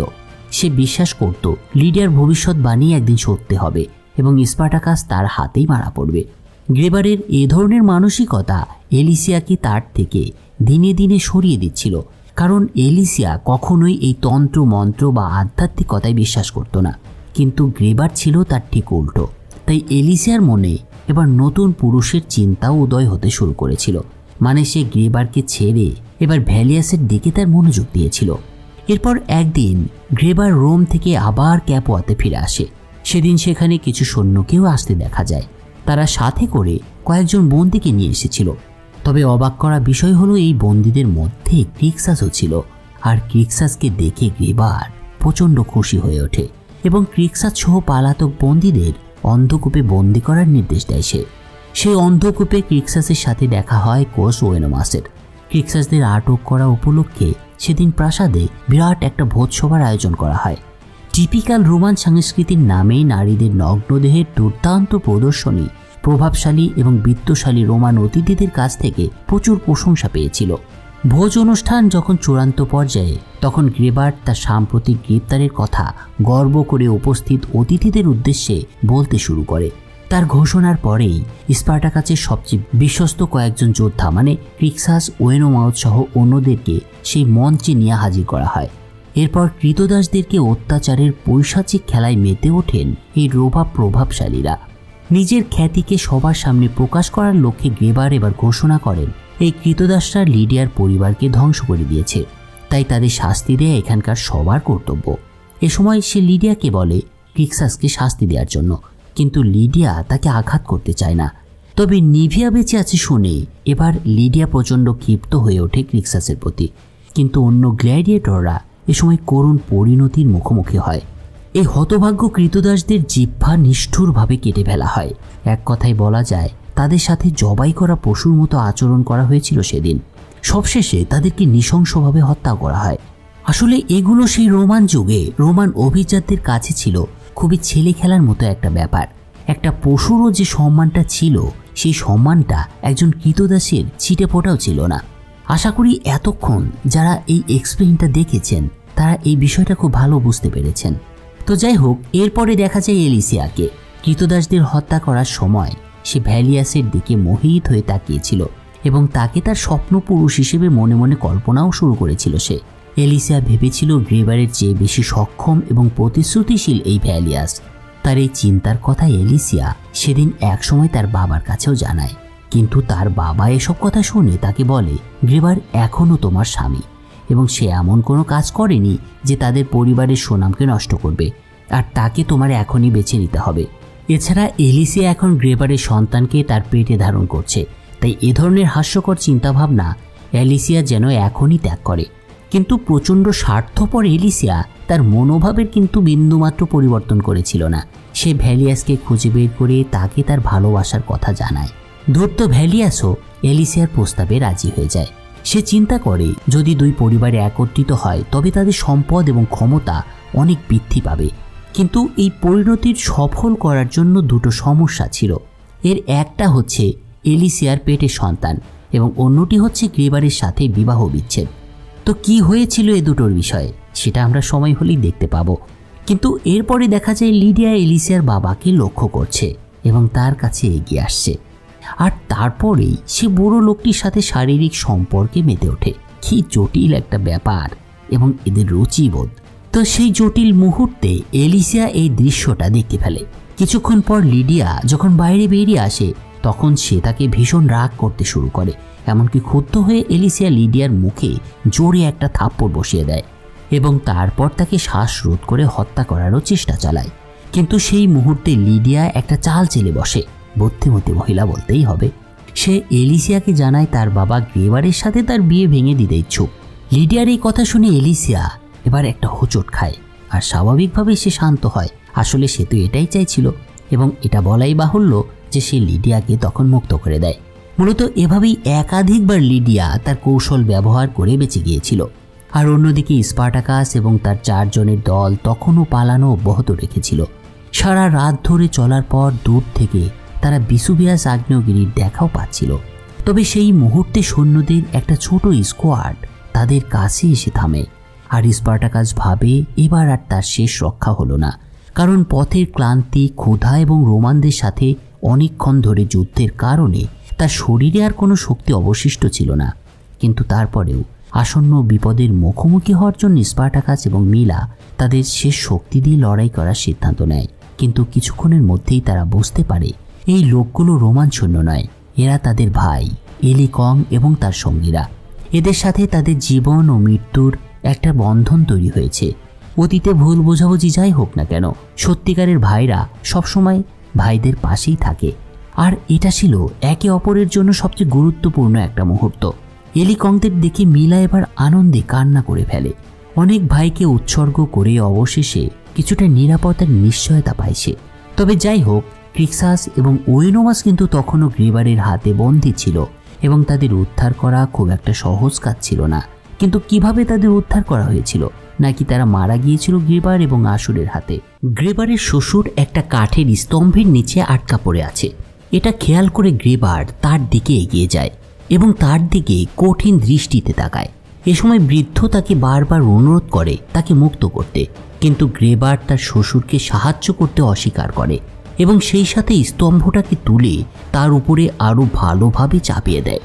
সে বিশ্বাস করত লিডিয়ার ভবিষ্যৎবাণী একদিন সত্যি হবে এবং স্পার্টাকাস তার হাতেই মারা পড়বে। গ্রেবারের এ ধরনের মানসিকতা এলিসিয়াকে তার থেকে দিনে দিনে সরিয়ে দিচ্ছিল, কারণ এলিসিয়া কখনোই এই তন্ত্র মন্ত্র বা আধ্যাত্মিকতায় বিশ্বাস করত না। কিন্তু গ্রেবার ছিল তার ঠিক উল্টো। তাই এলিসিয়ার মনে এবার নতুন পুরুষের চিন্তাও উদয় হতে শুরু করেছিল। মানে সে গ্রেবারকে ছেড়ে এবার ভ্যালিয়াসের দিকে তার মনোযোগ দিয়েছিল। এরপর একদিন গ্রেবার রোম থেকে আবার ক্যাপোয়াতে ফিরে আসে। সেদিন সেখানে কিছু সৈন্যকেও আসতে দেখা যায়। তারা সাথে করে কয়েকজন বন্দীকে নিয়ে এসেছিল। তবে অবাক করা বিষয় হলো এই বন্দীদের মধ্যে ক্রিক্সাসও ছিল। আর ক্রিক্সাসকে দেখে গ্রেবার প্রচণ্ড খুশি হয়ে ওঠে এবং ক্রিক্সাস সহ পালাতক বন্দীদের অন্ধকূপে বন্দি করার নির্দেশ দেয় সে। সেই অন্ধকূপে ক্রিক্সাসের সাথে দেখা হয় কোস ওয়েনোমাসের। ক্রিক্সাসদের আটক করা উপলক্ষে সেদিন প্রাসাদে বিরাট একটা ভোজসভার আয়োজন করা হয়। টিপিক্যাল রোমান সংস্কৃতির নামে নারীদের নগ্নদেহের দুর্দান্ত প্রদর্শনী প্রভাবশালী এবং বিত্তশালী রোমান অতিথিদের কাছ থেকে প্রচুর প্রশংসা পেয়েছিল। ভোজ অনুষ্ঠান যখন চূড়ান্ত পর্যায়ে, তখন গ্রেবার তার সাম্প্রতিক গ্রেপ্তারের কথা গর্ব করে উপস্থিত অতিথিদের উদ্দেশ্যে বলতে শুরু করে। তার ঘোষণার পরেই স্পার্টাকাসের সবচেয়ে বিশ্বস্ত কয়েকজন যোদ্ধা মানে ক্রিক্সাস, ওয়েনোমাউস সহ অন্যদেরকে সেই মঞ্চে নিয়ে হাজির করা হয়। এরপর কৃতদাসদেরকে অত্যাচারের পৈশাচিক খেলায় মেতে ওঠেন এই প্রভাবশালীরা। নিজের খ্যাতিকে সবার সামনে প্রকাশ করার লক্ষ্যে গ্রেবার এবার ঘোষণা করেন এই কৃতদাসরা লিডিয়ার পরিবারকে ধ্বংস করে দিয়েছে, তাই তাদের শাস্তি দেয়া এখানকার সবার কর্তব্য। এ সময় সে লিডিয়াকে বলে ক্রিক্সাসকে শাস্তি দেওয়ার জন্য, কিন্তু লিডিয়া তাকে আঘাত করতে চায় না। তবে নিভিয়া বেঁচে আছে শুনে এবার লিডিয়া প্রচণ্ড ক্ষিপ্ত হয়ে ওঠে ক্রিক্সাসের প্রতি। কিন্তু অন্য গ্ল্যাডিয়েটররা এ সময় করুণ পরিণতির মুখোমুখি হয়। এই হতভাগ্য কৃতদাসদের জিহ্বা নিষ্ঠুরভাবে কেটে ফেলা হয়। এক কথায় বলা যায় তাদের সাথে জবাই করা পশুর মতো আচরণ করা হয়েছিল সেদিন। সবশেষে তাদেরকে নৃশংসভাবে হত্যা করা হয়। আসলে এগুলো সেই রোমান যুগে রোমান অভিজাতদের কাছে ছিল খুবই ছেলে খেলার মতো একটা ব্যাপার। একটা পশুরও যে সম্মানটা ছিল সেই সম্মানটা একজন কৃতদাসের ছিটে ফোটাও ছিল না। আশা করি এতক্ষণ যারা এই এক্সপ্লেইনটা দেখেছেন তারা এই বিষয়টা খুব ভালো বুঝতে পেরেছেন। তো যাই হোক, এরপরে দেখা যায় এলিসিয়াকে। কৃতদাসদের হত্যা করার সময় সে ভ্যালিয়াসের দিকে মোহিত হয়ে তাকিয়েছিল এবং তাকে তার স্বপ্ন পুরুষ হিসেবে মনে মনে কল্পনাও শুরু করেছিল সে। এলিসিয়া ভেবেছিল গ্রেবারের চেয়ে বেশি সক্ষম এবং প্রতিশ্রুতিশীল এই ভ্যালিয়াস। তার এই চিন্তার কথা এলিসিয়া সেদিন একসময় তার বাবার কাছেও জানায়। কিন্তু তার বাবা এসব কথা শুনে তাকে বলে গ্রেবার এখনও তোমার স্বামী এবং সে এমন কোনো কাজ করেনি যে তাদের পরিবারের সুনামকে নষ্ট করবে, আর তাকে তোমার এখনই বেছে নিতে হবে। এছাড়া এলিসিয়া এখন গ্রেবারের সন্তানকে তার পেটে ধারণ করছে, তাই এ ধরনের হাস্যকর চিন্তাভাবনা এলিসিয়া যেন এখনই ত্যাগ করে। কিন্তু প্রচণ্ড স্বার্থপর এলিসিয়া তার মনোভাবের কিন্তু বিন্দুমাত্র পরিবর্তন করেছিল না। সে ভ্যালিয়াসকে খুঁজে বের করে তাকে তার ভালোবাসার কথা জানায়। ধূর্ত ভ্যালিয়াসও এলিসিয়ার প্রস্তাবে রাজি হয়ে যায়। সে চিন্তা করে যদি দুই পরিবারে একত্রিত হয় তবে তাদের সম্পদ এবং ক্ষমতা অনেক বৃদ্ধি পাবে। কিন্তু এই পরিণতির সফল করার জন্য দুটো সমস্যা ছিল। এর একটা হচ্ছে এলিসিয়ার পেটের সন্তান এবং অন্যটি হচ্ছে গ্রেবারের সাথে বিবাহ বিচ্ছেদ। তো কি হয়েছিল এ দুটোর বিষয়ে সেটা আমরা সময় হলেই দেখতে পাবো। কিন্তু এরপরে দেখা যায় লিডিয়া এলিসিয়ার বাবাকে লক্ষ্য করছে এবং তার কাছে এগিয়ে আসছে। আর তারপরেই সে বুড়ো লোকটির সাথে শারীরিক সম্পর্কে মেতে ওঠে। কি জটিল একটা ব্যাপার এবং এদের রুচিবোধ। তো সেই জটিল মুহূর্তে এলিসিয়া এই দৃশ্যটা দেখতে ফেলে। কিছুক্ষণ পর লিডিয়া যখন বাইরে বেরিয়ে আসে তখন সে তাকে ভীষণ রাগ করতে শুরু করে এমনকি ক্ষুব্ধ হয়ে এলিসিয়া লিডিয়ার মুখে জোরে একটা থাপ্পড় বসিয়ে দেয় এবং তারপর তাকে শ্বাসরোধ করে হত্যা করারও চেষ্টা চালায়। কিন্তু সেই মুহূর্তে লিডিয়া একটা চাল চেলে বসে, বুদ্ধিমতী মহিলা বলতেই হবে। সে এলিসিয়াকে জানায় তার বাবা গ্রেবারের সাথে তার বিয়ে ভেঙে দিতে ইচ্ছুক। লিডিয়ার এই কথা শুনে এলিসিয়া এবার একটা হোঁচট খায় আর স্বাভাবিকভাবে সে শান্ত হয়। আসলে সে তো এটাই চাইছিল এবং এটা বলাই বাহুল্য যে সে লিডিয়াকে তখন মুক্ত করে দেয়। মূলত এভাবেই একাধিকবার লিডিয়া তার কৌশল ব্যবহার করে বেঁচে গিয়েছিল। আর অন্যদিকে স্পার্টাকাস এবং তার 4 জনের দল তখনও পালানো অব্যাহত রেখেছিল। সারা রাত ধরে চলার পর দূর থেকে তারা ভিসুভিয়াস আগ্নেয়গিরির দেখাও পাচ্ছিল। তবে সেই মুহূর্তে সৈন্যদের একটা ছোট স্কোয়াড তাদের কাছে এসে থামে আর স্পার্টাকাস ভাবে এবার আর তার শেষ রক্ষা হলো না, কারণ পথের ক্লান্তি, ক্ষুধা এবং রোমানদের সাথে অনেকক্ষণ ধরে যুদ্ধের কারণে তার শরীরে আর কোনো শক্তি অবশিষ্ট ছিল না। কিন্তু তারপরেও আসন্ন বিপদের মুখোমুখি হওয়ার জন্য স্পার্টাকাস এবং মিলা তাদের শেষ শক্তি দিয়ে লড়াই করার সিদ্ধান্ত নেয়। কিন্তু কিছুক্ষণের মধ্যেই তারা বুঝতে পারে এই লোকগুলো রোমান সৈন্য নয়, এরা তাদের ভাই এলিকং এবং তার সঙ্গীরা। এদের সাথে তাদের জীবন ও মৃত্যুর একটা বন্ধন তৈরি হয়েছে। অতীতে ভুল বোঝাবুঝি যাই হোক না কেন, সত্যিকারের ভাইরা সবসময় ভাইদের পাশেই থাকে। আর এটা ছিল একে অপরের জন্য সবচেয়ে গুরুত্বপূর্ণ একটা মুহূর্ত। এলিকংদের দেখে মিলা এবার আনন্দে কান্না করে ফেলে। অনেক ভাইকে উৎসর্গ করে অবশেষে কিছুটা নিরাপত্তার নিশ্চয়তা পাইছে। তবে যাই হোক, ক্রিক্সাস এবং ওয়েনোমাস কিন্তু তখনও গ্রেবারের হাতে বন্দী ছিল এবং তাদের উদ্ধার করা খুব একটা সহজ কাজ ছিল না। কিন্তু কিভাবে তাদের উদ্ধার করা হয়েছিল? নাকি তারা মারা গিয়েছিল গ্রেবার এবং আসুরের হাতে? গ্রেবারের শ্বশুর একটা কাঠের স্তম্ভের নিচে আটকা পড়ে আছে। এটা খেয়াল করে গ্রেবার তার দিকে এগিয়ে যায় এবং তার দিকে কঠিন দৃষ্টিতে তাকায়। এ সময় বৃদ্ধ তাকে বারবার অনুরোধ করে তাকে মুক্ত করতে, কিন্তু গ্রেবার তার শ্বশুরকে সাহায্য করতে অস্বীকার করে এবং সেই সাথে স্তম্ভটাকে তুলে তার উপরে আরও ভালোভাবে চাপিয়ে দেয়।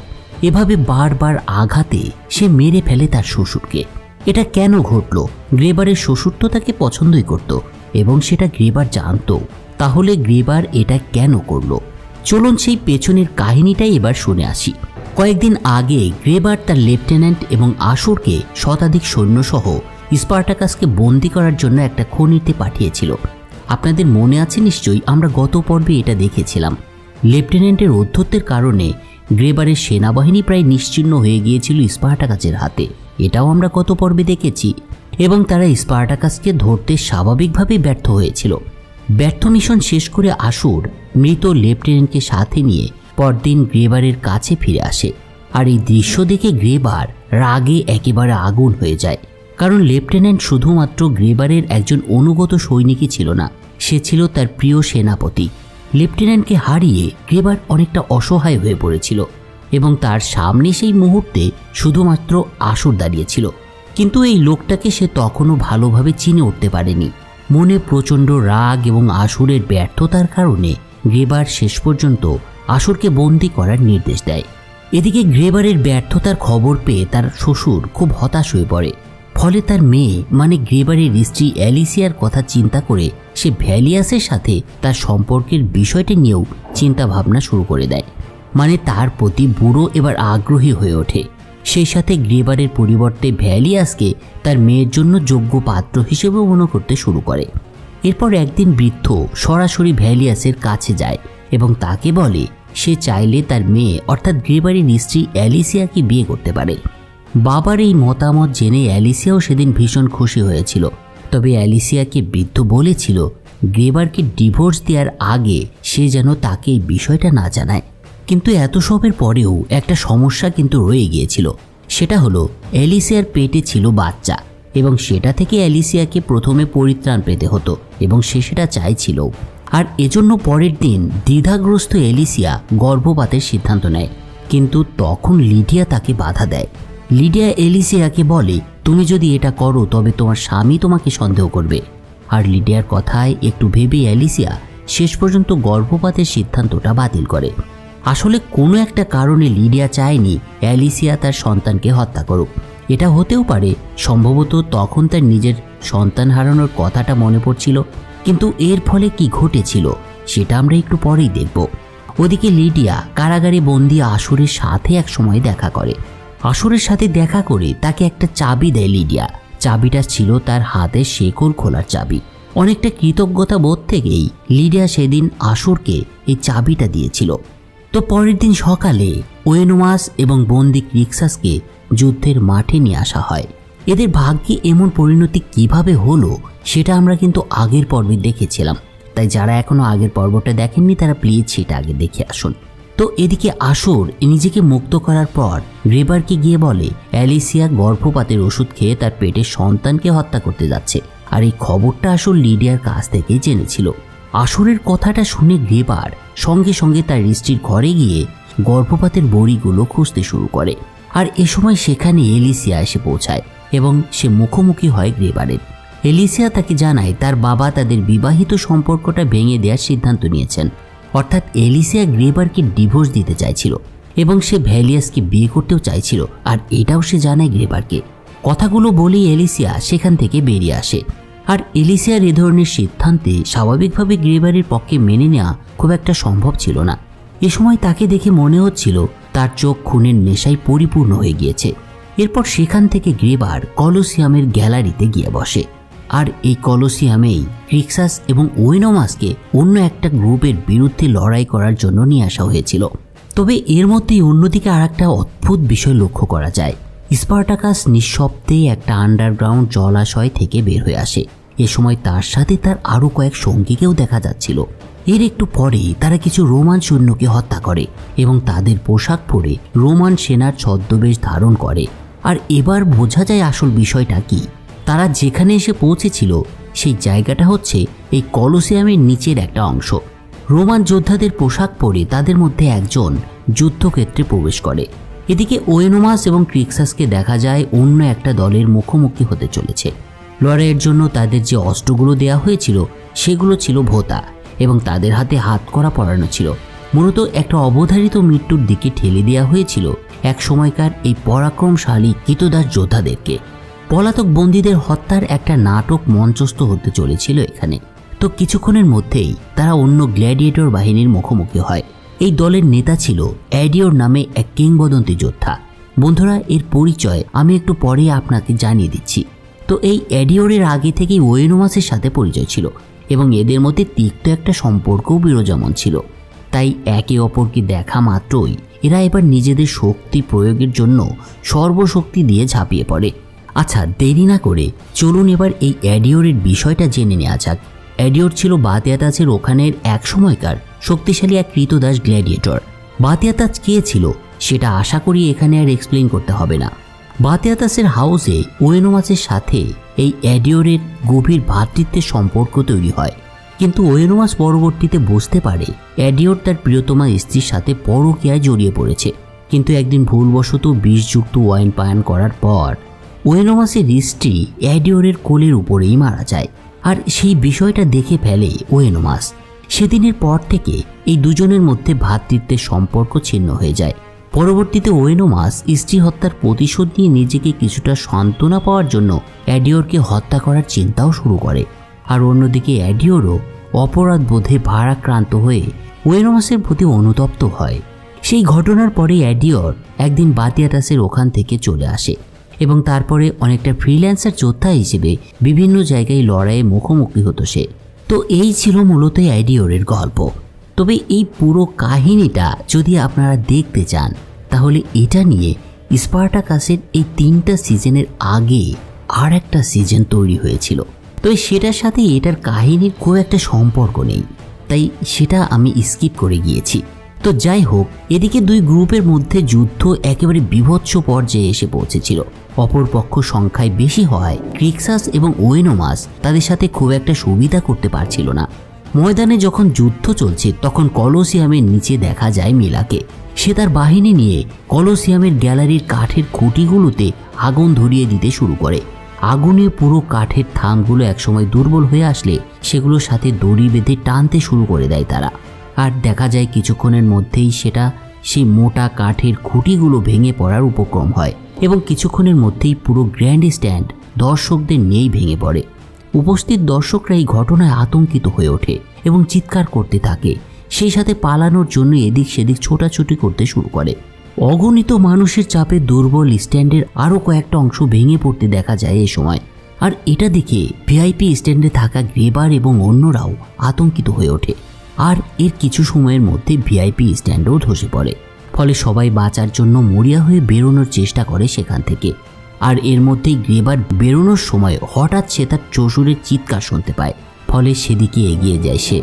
এভাবে বারবার আঘাতে সে মেরে ফেলে তার শ্বশুরকে। এটা কেন ঘটল? গ্রেবারের শ্বশুর তো তাকে পছন্দই করত এবং সেটা গ্রেবার জানত। তাহলে গ্রেবার এটা কেন করলো? চলুন সেই পেছনের কাহিনীটাই এবার শুনে আসি। কয়েকদিন আগে গ্রেবার তার লেফটেন্যান্ট এবং আসুরকে শতাধিক সৈন্যসহ স্পার্টাকাসকে বন্দি করার জন্য একটা খনিতে পাঠিয়েছিল। আপনাদের মনে আছে নিশ্চয়ই, আমরা গত পর্বে এটা দেখেছিলাম। লেফটেন্যান্টের ঔদ্ধত্যের কারণে গ্রেবারের সেনাবাহিনী প্রায় নিশ্চিহ্ন হয়ে গিয়েছিল স্পার্টাকাসের হাতে, এটাও আমরা গত পর্বে দেখেছি। এবং তারা স্পার্টাকাসকে ধরতে স্বাভাবিকভাবে ব্যর্থ হয়েছিল। ব্যর্থ মিশন শেষ করে আসুর মৃত লেফটেন্যান্টকে সাথে নিয়ে পরদিন গ্রেবারের কাছে ফিরে আসে। আর এই দৃশ্য দেখে গ্রেবার রাগে একেবারে আগুন হয়ে যায়, কারণ লেফটেন্যান্ট শুধুমাত্র গ্রেবারের একজন অনুগত সৈনিকই ছিল না, সে ছিল তার প্রিয় সেনাপতি। লেফটেন্যান্টকে হারিয়ে গ্রেবার অনেকটা অসহায় হয়ে পড়েছিল এবং তার সামনে সেই মুহূর্তে শুধুমাত্র আসুর দাঁড়িয়েছিল। কিন্তু এই লোকটাকে সে তখনও ভালোভাবে চিনে উঠতে পারেনি। মনে প্রচণ্ড রাগ এবং আসুরের ব্যর্থতার কারণে গ্রেবার শেষ পর্যন্ত আসুরকে বন্দি করার নির্দেশ দেয়। এদিকে গ্রেবারের ব্যর্থতার খবর পেয়ে তার শ্বশুর খুব হতাশ হয়ে পড়ে। ফলে তার মেয়ে মানে গ্রেবারের স্ত্রী অ্যালিসিয়ার কথা চিন্তা করে সে ভ্যালিয়াসের সাথে তার সম্পর্কের বিষয়টি নিয়েও চিন্তা ভাবনা শুরু করে দেয়। মানে তার প্রতি বুড়ো এবার আগ্রহী হয়ে ওঠে। সেই সাথে গ্রেবারের পরিবর্তে ভ্যালিয়াসকে তার মেয়ের জন্য যোগ্য পাত্র হিসেবে মনে করতে শুরু করে। এরপর একদিন বৃদ্ধ সরাসরি ভ্যালিয়াসের কাছে যায় এবং তাকে বলে সে চাইলে তার মেয়ে অর্থাৎ গ্রেবারের স্ত্রী অ্যালিসিয়াকে বিয়ে করতে পারে। বাবার এই মতামত জেনে অ্যালিসিয়াও সেদিন ভীষণ খুশি হয়েছিল। তবে অ্যালিসিয়াকে বৃদ্ধ বলেছিল গ্রেবারকে ডিভোর্স দেওয়ার আগে সে যেন তাকে এই বিষয়টা না জানায়। কিন্তু এত সবের পরেও একটা সমস্যা কিন্তু রয়ে গিয়েছিল। সেটা হলো অ্যালিসিয়ার পেটে ছিল বাচ্চা এবং সেটা থেকে অ্যালিসিয়াকে প্রথমে পরিত্রাণ পেতে হতো এবং সে সেটা চাইছিল। আর এজন্য পরের দিন দ্বিধাগ্রস্ত অ্যালিসিয়া গর্ভপাতের সিদ্ধান্ত নেয়। কিন্তু তখন লিডিয়া তাকে বাধা দেয়। লিডিয়া অ্যালিসিয়াকে বলে তুমি যদি এটা করো তবে তোমার স্বামী তোমাকে সন্দেহ করবে। আর লিডিয়ার কথায় একটু ভেবে অ্যালিসিয়া শেষ পর্যন্ত গর্ভপাতের সিদ্ধান্তটা বাতিল করে। আসলে কোনো একটা কারণে লিডিয়া চায়নি অ্যালিসিয়া তার সন্তানকে হত্যা করুক। এটা হতেও পারে সম্ভবত তখন তার নিজের সন্তান হারানোর কথাটা মনে পড়ছিল। কিন্তু এর ফলে কি ঘটেছিল সেটা আমরা একটু পরেই দেখব। ওদিকে লিডিয়া কারাগারে বন্দি আসুরের সাথে এক সময় দেখা করে। আসুরের সাথে দেখা করে তাকে একটা চাবি দেয় লিডিয়া। চাবিটা ছিল তার হাতের শেকল খোলার চাবি। অনেকটা কৃতজ্ঞতা বোধ থেকেই লিডিয়া সেদিন আসুরকে এই চাবিটা দিয়েছিল। তো পরের দিন সকালে ওয়েনোমাস এবং বন্দি ক্রিক্সাসকে যুদ্ধের মাঠে নিয়ে আসা হয়। এদের ভাগ্যে এমন পরিণতি কিভাবে হলো সেটা আমরা কিন্তু আগের পর্বে দেখেছিলাম, তাই যারা এখনো আগের পর্বটা দেখেননি তারা প্লিজ সেটা আগে দেখে আসুন। তো এদিকে আসুর নিজেকে মুক্ত করার পর গ্রেবারকে গিয়ে বলে অ্যালিসিয়া গর্ভপাতের ওষুধ খেয়ে তার পেটের সন্তানকে হত্যা করতে যাচ্ছে, আর এই খবরটা আসুর লিডিয়ার কাছ থেকেই জেনেছিল। আসুরের কথাটা শুনে গ্রেবার সঙ্গে সঙ্গে তার স্ত্রীর ঘরে গিয়ে গর্ভপাতের বড়িগুলো খুঁজতে শুরু করে। আর এ সময় সেখানে এলিসিয়া এসে পৌঁছায় এবং সে মুখোমুখি হয় গ্রেবারের। এলিসিয়া তাকে জানায় তার বাবা তাদের বিবাহিত সম্পর্কটা ভেঙে দেওয়ার সিদ্ধান্ত নিয়েছেন, অর্থাৎ এলিসিয়া গ্রেবারকে ডিভোর্স দিতে চাইছিল এবং সে ভ্যালিয়াসকে বিয়ে করতেও চাইছিল, আর এটাও সে জানায় গ্রেবারকে। কথাগুলো বলেই এলিসিয়া সেখান থেকে বেরিয়ে আসে। আর এলিসিয়ার এ ধরনের সিদ্ধান্তে স্বাভাবিকভাবে গ্রেবারের পক্ষে মেনে নেওয়া খুব একটা সম্ভব ছিল না। এ সময় তাকে দেখে মনে হচ্ছিল তার চোখ খুনের নেশায় পরিপূর্ণ হয়ে গিয়েছে। এরপর সেখান থেকে গ্রেবার কলোসিয়ামের গ্যালারিতে গিয়ে বসে। আর এই কলোসিয়ামেই ক্রিক্সাস এবং ওয়েনোমাসকে অন্য একটা গ্রুপের বিরুদ্ধে লড়াই করার জন্য নিয়ে আসা হয়েছিল। তবে এর মধ্যেই অন্যদিকে আর একটা অদ্ভুত বিষয় লক্ষ্য করা যায়। স্পার্টাকাস নিঃশব্দে একটা আন্ডারগ্রাউন্ড জলাশয় থেকে বের হয়ে আসে। এ সময় তার সাথে তার আরও কয়েক সঙ্গীকেও দেখা যাচ্ছিল। এর একটু পরেই তারা কিছু রোমান সৈন্যকে হত্যা করে এবং তাদের পোশাক পরে রোমান সেনার ছদ্মবেশ ধারণ করে। আর এবার বোঝা যায় আসল বিষয়টা কি। তারা যেখানে এসে পৌঁছেছিল সেই জায়গাটা হচ্ছে এই কলোসিয়ামের নিচের একটা অংশ। রোমান যোদ্ধাদের পোশাক পরে তাদের মধ্যে একজন যুদ্ধক্ষেত্রে প্রবেশ করে। এদিকে ওয়েনোমাস এবং ক্রিক্সাসকে দেখা যায় অন্য একটা দলের মুখোমুখি হতে চলেছে। লড়াইয়ের জন্য তাদের যে অস্ত্রগুলো দেয়া হয়েছিল সেগুলো ছিল ভোঁতা এবং তাদের হাতে হাতকড়া পরানো ছিল। মূলত একটা অবধারিত মৃত্যুর দিকে ঠেলে দেওয়া হয়েছিল এক সময়কার এই পরাক্রমশালী কৃতদাস যোদ্ধাদেরকে। পলাতক বন্দীদের হত্যার একটা নাটক মঞ্চস্থ হতে চলেছিল এখানে। তো কিছুক্ষণের মধ্যেই তারা অন্য গ্ল্যাডিয়েটর বাহিনীর মুখোমুখি হয়। এই দলের নেতা ছিল অ্যাডিওর নামে এক কিংবদন্তি যোদ্ধা। বন্ধুরা, এর পরিচয় আমি একটু পরে আপনাকে জানিয়ে দিচ্ছি। তো এই অ্যাডিওরের আগে থেকেই ওয়েনোমাসের সাথে পরিচয় ছিল এবং এদের মধ্যে তিক্ত একটা সম্পর্কও বিরাজমান ছিল। তাই একে অপরকে দেখা মাত্রই এরা এবার নিজেদের শক্তি প্রয়োগের জন্য সর্বশক্তি দিয়ে ঝাঁপিয়ে পড়ে। আচ্ছা, দেরি না করে চলুন এবার এই অ্যাডিওরের বিষয়টা জেনে নেওয়া যাক। অ্যাডিওর ছিল বাতিয়াতাসের ওখানের এক সময়কার শক্তিশালী এক কৃতদাস গ্ল্যাডিয়েটর। বাতিয়াতাস কে ছিল সেটা আশা করি এখানে আর এক্সপ্লেইন করতে হবে না। বাতিয়াতাসের হাউসে ওয়েনোমাসের সাথে এই অ্যাডিওরের গভীর ভ্রাতৃত্বের সম্পর্ক তৈরি হয়, কিন্তু ওয়েনোমাস পরবর্তীতে বুঝতে পারে অ্যাডিওর তার প্রিয়তমা স্ত্রীর সাথে পরকীয়ায় জড়িয়ে পড়েছে। কিন্তু একদিন ভুলবশত বিষযুক্ত ওয়াইন পান করার পর ওয়েনোমাসের স্ত্রী অ্যাডিওরের কোলের উপরেই মারা যায়। আর সেই বিষয়টা দেখে ফেলে ওয়েনোমাস। সেদিনের পর থেকে এই দুজনের মধ্যে ভ্রাতৃত্বের সম্পর্ক ছিন্ন হয়ে যায়। পরবর্তীতে ওয়েনোমাস স্ত্রী হত্যার প্রতিশোধ নিয়ে নিজেকে কিছুটা সান্ত্বনা পাওয়ার জন্য অ্যাডিওরকে হত্যা করার চিন্তাও শুরু করে। আর অন্যদিকে অ্যাডিওরও অপরাধ বোধে ভারাক্রান্ত হয়ে ওয়েনোমাসের প্রতি অনুতপ্ত হয়। সেই ঘটনার পরে অ্যাডিওর একদিন বাতিয়াতাসের ওখান থেকে চলে আসে এবং তারপরে অনেকটা ফ্রিল্যান্সার যোদ্ধা হিসেবে বিভিন্ন জায়গায় লড়াইয়ে মুখোমুখি হতো সে। তো এই ছিল মূলত অ্যাডিওরের গল্প। তবে এই পুরো কাহিনীটা যদি আপনারা দেখতে চান তাহলে এটা নিয়ে স্পার্টাকাসের এই 3টা সিজনের আগে আর একটা সিজন তৈরি হয়েছিল। তবে সেটার সাথে এটার কাহিনীর খুব একটা সম্পর্ক নেই, তাই সেটা আমি স্কিপ করে গিয়েছি। তো যাই হোক, এদিকে দুই গ্রুপের মধ্যে যুদ্ধ একেবারে বিভৎস পর্যায়ে এসে পৌঁছেছিল। অপরপক্ষ সংখ্যায় বেশি হওয়ায় ক্রিক্সাস এবং ওয়েনোমাস তাদের সাথে খুব একটা সুবিধা করতে পারছিল না। ময়দানে যখন যুদ্ধ চলছে তখন কলোসিয়ামের নিচে দেখা যায় মিলাকে। সে তার বাহিনী নিয়ে কলোসিয়ামের গ্যালারির কাঠের খুঁটিগুলোতে আগুন ধরিয়ে দিতে শুরু করে। আগুনে পুরো কাঠের থামগুলো একসময় দুর্বল হয়ে আসলে সেগুলোর সাথে দড়ি বেঁধে টানতে শুরু করে দেয় তারা। আর দেখা যায় কিছুক্ষণের মধ্যেই সেটা সেই মোটা কাঠের খুঁটিগুলো ভেঙে পড়ার উপক্রম হয় এবং কিছুক্ষণের মধ্যেই পুরো গ্র্যান্ড স্ট্যান্ড দর্শকদের নিয়েই ভেঙে পড়ে। উপস্থিত দর্শকরা এই ঘটনায় আতঙ্কিত হয়ে ওঠে এবং চিৎকার করতে থাকে সেই সাথে পালানোর জন্য এদিক সেদিক ছোটাছুটি করতে শুরু করে। অগণিত মানুষের চাপে দুর্বল স্ট্যান্ডের আরও কয়েকটা অংশ ভেঙে পড়তে দেখা যায় এ সময়। আর এটা দেখে ভিআইপি স্ট্যান্ডে থাকা গ্রেবার এবং অন্যরাও আতঙ্কিত হয়ে ওঠে। আর এর কিছু সময়ের মধ্যে ভিআইপি স্ট্যান্ডও ধসে পড়ে। ফলে সবাই বাঁচার জন্য মরিয়া হয়ে বেরোনোর চেষ্টা করে সেখান থেকে। আর এর মধ্যেই গ্রেবার বেরোনোর সময় হঠাৎ সে তার শ্বশুরের চিৎকার শুনতে পায়। ফলে সেদিকে এগিয়ে যায় সে।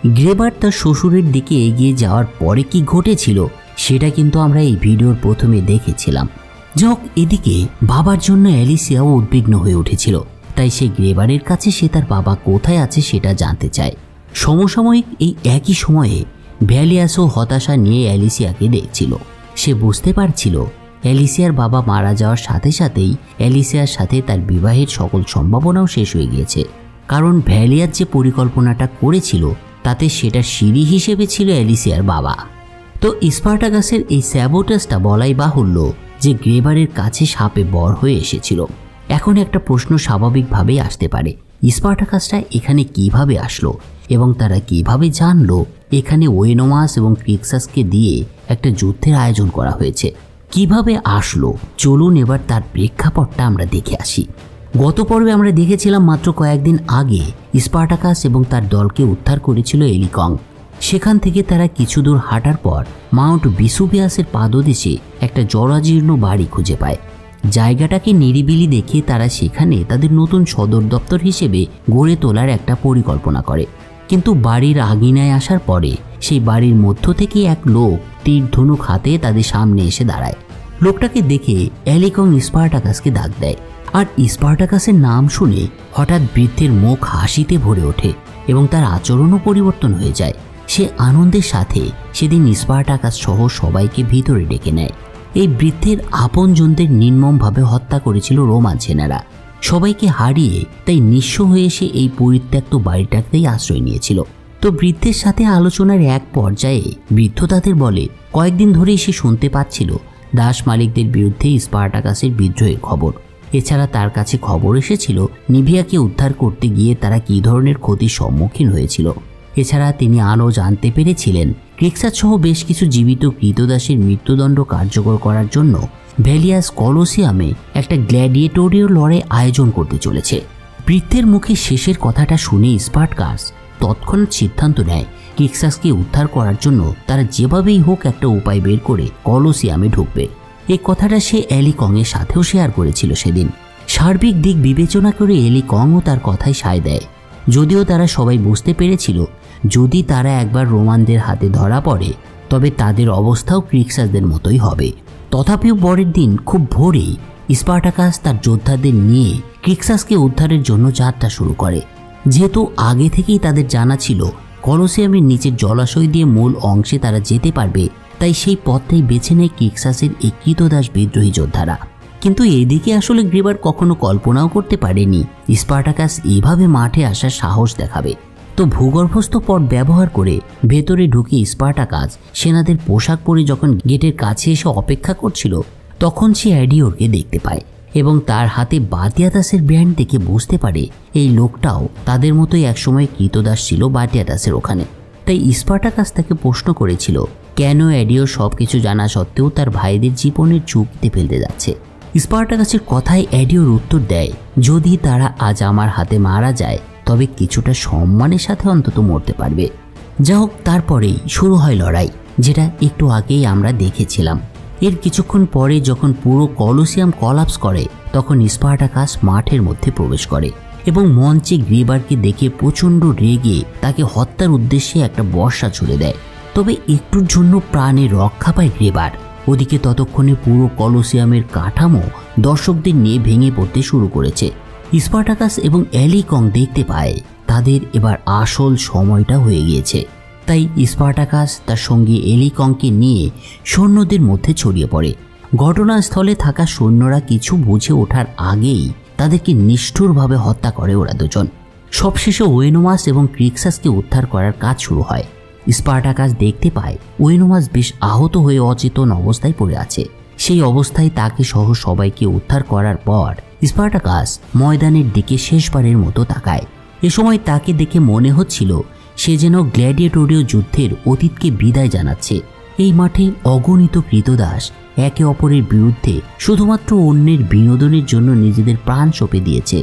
গ্রেবার তার শ্বশুরের দিকে এগিয়ে যাওয়ার পরে কি ঘটেছিল সেটা কিন্তু আমরা এই ভিডিওর প্রথমে দেখেছিলাম। যাক, এদিকে বাবার জন্য অ্যালিসিয়াও উদ্বিগ্ন হয়ে উঠেছিল। তাই সে গ্রেবারের কাছে সে তার বাবা কোথায় আছে সেটা জানতে চায়। সমসাময়িক এই একই সময়ে ভ্যালিয়াসও হতাশা নিয়ে অ্যালিসিয়াকে দেখছিল। সে বুঝতে পারছিল অ্যালিসিয়ার বাবা মারা যাওয়ার সাথে সাথেই অ্যালিসিয়ার সাথে তার বিবাহের সকল সম্ভাবনাও শেষ হয়ে গিয়েছে। কারণ ভ্যালিয়াস যে পরিকল্পনাটা করেছিল তাতে সেটা সিঁড়ি হিসেবে ছিল অ্যালিসিয়ার বাবা। তো স্পার্টাকাসের এই স্যাবোটাসটা বলাই বাহুল্য যে গ্রেবারের কাছে সাপে বর হয়ে এসেছিল। এখন একটা প্রশ্ন স্বাভাবিকভাবেই আসতে পারে, স্পার্টাকাসটা এখানে কিভাবে আসলো এবং তারা কিভাবে জানলো এখানে ওয়েনোমাস এবং ক্রিক্সাসকে দিয়ে একটা যুদ্ধের আয়োজন করা হয়েছে? কিভাবে আসলো চলুন এবার তার প্রেক্ষাপটটা আমরা দেখে আসি। গত পর্বে আমরা দেখেছিলাম মাত্র কয়েকদিন আগে স্পার্টাকাস এবং তার দলকে উদ্ধার করেছিল এলিকং। সেখান থেকে তারা কিছু দূর হাঁটার পর মাউন্ট ভিসুভিয়াসের পাদদেশে একটা জরাজীর্ণ বাড়ি খুঁজে পায়। জায়গাটাকে নিরিবিলি দেখে তারা সেখানে তাদের নতুন সদর দপ্তর হিসেবে গড়ে তোলার একটা পরিকল্পনা করে। কিন্তু বাড়ির আঙিনায় আসার পরে সেই বাড়ির মধ্য থেকে এক লোক তীর ধনুক হাতে তাদের সামনে এসে দাঁড়ায়। লোকটাকে দেখে এলিকং স্পার্টাকাসকে ডাক দেয়। আর স্পার্টাকাসের নাম শুনে হঠাৎ বৃদ্ধের মুখ হাসিতে ভরে ওঠে এবং তার আচরণও পরিবর্তন হয়ে যায়। সে আনন্দের সাথে সেদিন স্পার্টাকাস সহ সবাইকে ভিতরে ডেকে নেয়। এই বৃদ্ধের আপনজনদের নির্মমভাবে হত্যা করেছিল রোমান সেনারা। সবাইকে হারিয়ে তাই নিঃস্ব হয়ে সে এই পরিত্যক্ত বাড়িটাকেই আশ্রয় নিয়েছিল। তো বৃদ্ধের সাথে আলোচনার এক পর্যায়ে বৃদ্ধ তাদের বলে কয়েকদিন ধরেই সে শুনতে পাচ্ছিল দাস মালিকদের বিরুদ্ধে স্পার্টাকাসের বিদ্রোহের খবর। এছাড়া তার কাছে খবর এসেছিল নিভিয়াকে উদ্ধার করতে গিয়ে তারা কী ধরনের ক্ষতির সম্মুখীন হয়েছিল। এছাড়া তিনি আরও জানতে পেরেছিলেন ক্রিক্সাস সহ বেশ কিছু জীবিত কৃতদাসের মৃত্যুদণ্ড কার্যকর করার জন্য ভ্যালিয়াস কলোসিয়ামে একটা গ্ল্যাডিয়েটোরিয় লড়াই আয়োজন করতে চলেছে। বৃদ্ধের মুখে শেষের কথাটা শুনে স্পার্টাকাস তৎক্ষণাৎ সিদ্ধান্ত নেয় ক্রিক্সাসকে উদ্ধার করার জন্য তারা যেভাবেই হোক একটা উপায় বের করে কলোসিয়ামে ঢুকবে। এই কথাটা সে এলিকংয়ের সাথেও শেয়ার করেছিল সেদিন। সার্বিক দিক বিবেচনা করে এলিকংও তার কথায় সায় দেয়। যদিও তারা সবাই বুঝতে পেরেছিল যদি তারা একবার রোমানদের হাতে ধরা পড়ে তবে তাদের অবস্থাও ক্রিক্সাসদের মতোই হবে। তথাপিও পরের দিন খুব ভোরেই স্পার্টাকাস তার যোদ্ধাদের নিয়ে ক্রিক্সাসকে উদ্ধারের জন্য যাত্রা শুরু করে। যেহেতু আগে থেকেই তাদের জানা ছিল কলোসিয়ামের নিচের জলাশয় দিয়ে মূল অংশে তারা যেতে পারবে, তাই সেই পথটাই বেছে নেয় ক্রিক্সাসের এই কৃতদাস বিদ্রোহী যোদ্ধারা। কিন্তু এদিকে আসলে গ্রেবার কখনো কল্পনাও করতে পারেনি স্পার্টাকাস এইভাবে মাঠে আসার সাহস দেখাবে। তো ভূগর্ভস্থ পথ ব্যবহার করে ভেতরে ঢুকে স্পার্টাকাস সেনাদের পোশাক পরে যখন গেটের কাছে এসে অপেক্ষা করছিল তখন সে অ্যাডিওরকে দেখতে পায় এবং তার হাতে বাতিয়াতাসের ব্যান্ড দেখে বুঝতে পারে এই লোকটাও তাদের মতোই একসময় কৃতদাস ছিল বাতিয়াতাসের ওখানে। তাই স্পার্টাকাস তাকে প্রশ্ন করেছিল কেন অ্যাডিওর সব কিছু জানা সত্ত্বেও তার ভাইদের জীবনের ঝুঁকিতে ফেলতে যাচ্ছে। স্পার্টাকাসের কথায় অ্যাডিওর উত্তর দেয় যদি তারা আজ আমার হাতে মারা যায় তবে কিছুটা সম্মানের সাথে অন্তত মরতে পারবে। যা হোক, তারপরেই শুরু হয় লড়াই, যেটা একটু আগেই আমরা দেখেছিলাম। এর কিছুক্ষণ পরে যখন পুরো কলোসিয়াম কলাপস করে তখন স্পার্টাকাস মাঠের মধ্যে প্রবেশ করে এবং মঞ্চে গ্রেবারকে দেখে প্রচণ্ড রেগে তাকে হত্যার উদ্দেশ্যে একটা বর্ষা ছুড়ে দেয়। তবে একটুর জন্য প্রাণে রক্ষা পায় গ্রেবার। ওদিকে ততক্ষণে পুরো কলোসিয়ামের কাঠামো দর্শকদের নিয়ে ভেঙে পড়তে শুরু করেছে। স্পার্টাকাস এবং এলিকং দেখতে পায় তাদের এবার আসল সময়টা হয়ে গিয়েছে। তাই স্পার্টাকাস তার সঙ্গে এলিকংকে নিয়ে সৈন্যদের মধ্যে ছড়িয়ে পড়ে। ঘটনাস্থলে থাকা সৈন্যরা কিছু বুঝে ওঠার আগেই তাদেরকে নিষ্ঠুরভাবে হত্যা করে ওরা দুজন। সবশেষে ওয়েনোমাস এবং ক্রিক্সাসকে উদ্ধার করার কাজ শুরু হয়। স্পার্টাকাস দেখতে পায় ওয়েনোমাস বেশ আহত হয়ে অচেতন অবস্থায় পড়ে আছে। সেই অবস্থায় তাকে সহ সবাইকে উদ্ধার করার পর স্পার্টাকাস ময়দানের দিকে শেষবারের মতো তাকায়। এ সময় তাকে দেখে মনে হচ্ছিল সে যেন গ্ল্যাডিয়েটরীয় যুদ্ধের অতীতকে বিদায় জানাচ্ছে। এই মাঠে অগণিত ক্রীতদাস একে অপরের বিরুদ্ধে শুধুমাত্র অন্যের বিনোদনের জন্য নিজেদের প্রাণ সঁপে দিয়েছে।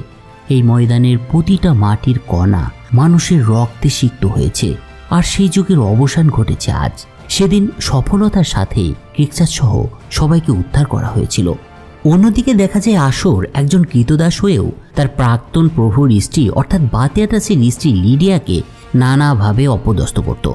এই ময়দানের প্রতিটা মাটির কণা মানুষের রক্তে সিক্ত হয়েছে, আর সেই যুগের অবসান ঘটেছে আজ। সেদিন সফলতার সাথে ক্রিকচার সহ সবাইকে উদ্ধার করা হয়েছিল। অন্যদিকে দেখা যায় আসর একজন ক্রীতদাস হয়েও তার প্রাক্তন প্রভুর স্ত্রী অর্থাৎ বাতিয়াটাসের স্ত্রী লিডিয়াকে নানাভাবে অপদস্থ করত।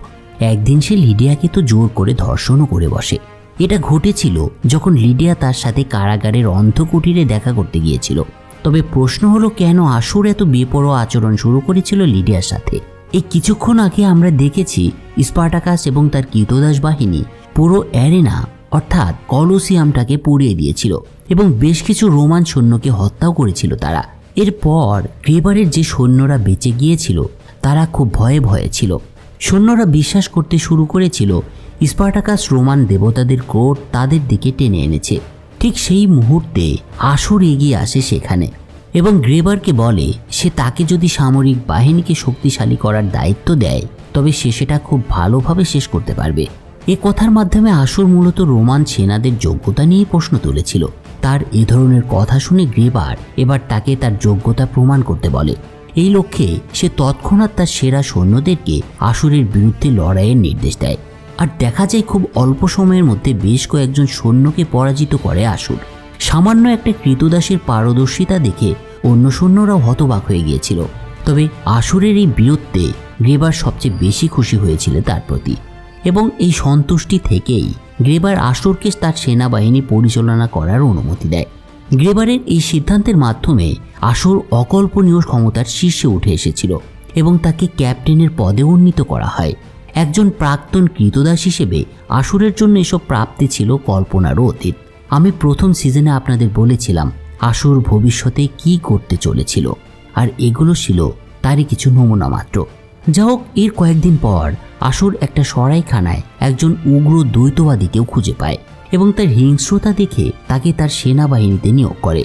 একদিন সে লিডিয়াকে তো জোর করে ধর্ষণও করে বসে। এটা ঘটেছিল যখন লিডিয়া তার সাথে কারাগারের অন্ধকুটিরে দেখা করতে গিয়েছিল। তবে প্রশ্ন হলো, কেন আসর এত বেপরোয়া আচরণ শুরু করেছিল লিডিয়ার সাথে? এই কিছুক্ষণ আগে আমরা দেখেছি স্পার্টাকাস এবং তার ক্রীতদাস বাহিনী পুরো অ্যারেনা অর্থাৎ কলোসিয়ামটাকে পুড়িয়ে দিয়েছিল এবং বেশ কিছু রোমান সৈন্যকে হত্যাও করেছিল তারা। এরপর গ্রেবারের যে সৈন্যরা বেঁচে গিয়েছিল তারা খুব ভয়ে ভয়ে ছিল। সৈন্যরা বিশ্বাস করতে শুরু করেছিল স্পার্টাকাস রোমান দেবতাদের ক্রোধ তাদের দিকে টেনে এনেছে। ঠিক সেই মুহূর্তে আসর এগিয়ে আসে সেখানে এবং গ্রেবারকে বলে সে তাকে যদি সামরিক বাহিনীকে শক্তিশালী করার দায়িত্ব দেয় তবে সে সেটা খুব ভালোভাবে শেষ করতে পারবে। এ কথার মাধ্যমে আসর মূলত রোমান সেনাদের যোগ্যতা নিয়ে প্রশ্ন তুলেছিল। তার এ ধরনের কথা শুনে গ্রেবার এবার তাকে তার যোগ্যতা প্রমাণ করতে বলে। এই লক্ষ্যে সে তৎক্ষণাৎ তার সেরা সৈন্যদেরকে আসরের বিরুদ্ধে লড়াইয়ের নির্দেশ দেয়। আর দেখা যায় খুব অল্প সময়ের মধ্যে বেশ কয়েকজন সৈন্যকে পরাজিত করে আসর। সামান্য একটা ক্রীতদাসের পারদর্শিতা দেখে অন্য সৈন্যরাও হতবাক হয়ে গিয়েছিল। তবে আসরের এই বীরত্বে গ্রেবার সবচেয়ে বেশি খুশি হয়েছিল তার প্রতি, এবং এই সন্তুষ্টি থেকেই গ্রেবার আসরকে তার সেনাবাহিনী পরিচালনা করার অনুমতি দেয়। গ্রেবারের এই সিদ্ধান্তের মাধ্যমে আসর অকল্পনীয় ক্ষমতার শীর্ষে উঠে এসেছিল এবং তাকে ক্যাপ্টেনের পদে উন্নীত করা হয়। একজন প্রাক্তন ক্রীতদাস হিসেবে আসরের জন্য এসব প্রাপ্তি ছিল কল্পনারও অতীত। আমি প্রথম সিজনে আপনাদের বলেছিলাম আসর ভবিষ্যতে কি করতে চলেছিল, আর এগুলো ছিল তারই কিছু নমুনা মাত্র। যা হোক, এর কয়েকদিন পর আসর একটা সরাইখানায় একজন উগ্র দ্বৈতবাদীকেও খুঁজে পায় এবং তার হিংস্রতা দেখে তাকে তার সেনাবাহিনীতে নিয়োগ করে।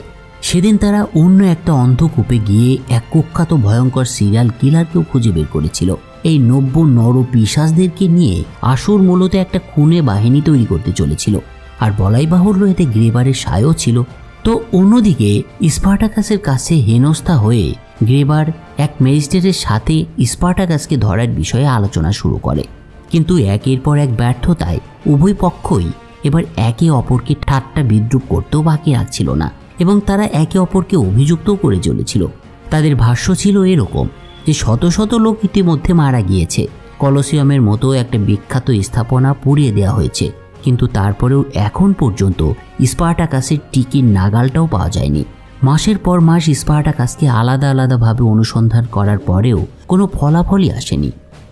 সেদিন তারা অন্য একটা অন্ধকূপে গিয়ে এক কুখ্যাত ভয়ঙ্কর সিরিয়াল কিলারকেও খুঁজে বের করেছিল। এই 90 নর পিশাচদেরকে নিয়ে আসর মূলত একটা খুনে বাহিনী তৈরি করতে চলেছিল, আর বলাই বাহুল্য এতে গ্রেবারের সায়ও ছিল। তো অন্যদিকে স্পার্টাকাসের কাছে হেনস্থা হয়ে গ্রেবার এক ম্যাজিস্ট্রেটের সাথে স্পার্টাকাসকে ধরার বিষয়ে আলোচনা শুরু করে, কিন্তু একের পর এক ব্যর্থতায় উভয় পক্ষই এবার একে অপরকে ঠাট্টা বিদ্রুপ করতেও বাকি রাখছিল না এবং তারা একে অপরকে অভিযুক্তও করে চলেছিল। তাদের ভাষ্য ছিল এরকম যে শত শত লোক ইতিমধ্যে মারা গিয়েছে, কলোসিয়ামের মতো একটা বিখ্যাত স্থাপনা পুড়িয়ে দেওয়া হয়েছে, কিন্তু তারপরেও এখন পর্যন্ত স্পার্টাকাসের টিকির নাগালটাও পাওয়া যায়নি। মাসের পর মাস স্পার্টাকাসকে আলাদা আলাদাভাবে অনুসন্ধান করার পরেও কোনো ফলাফলই আসেনি।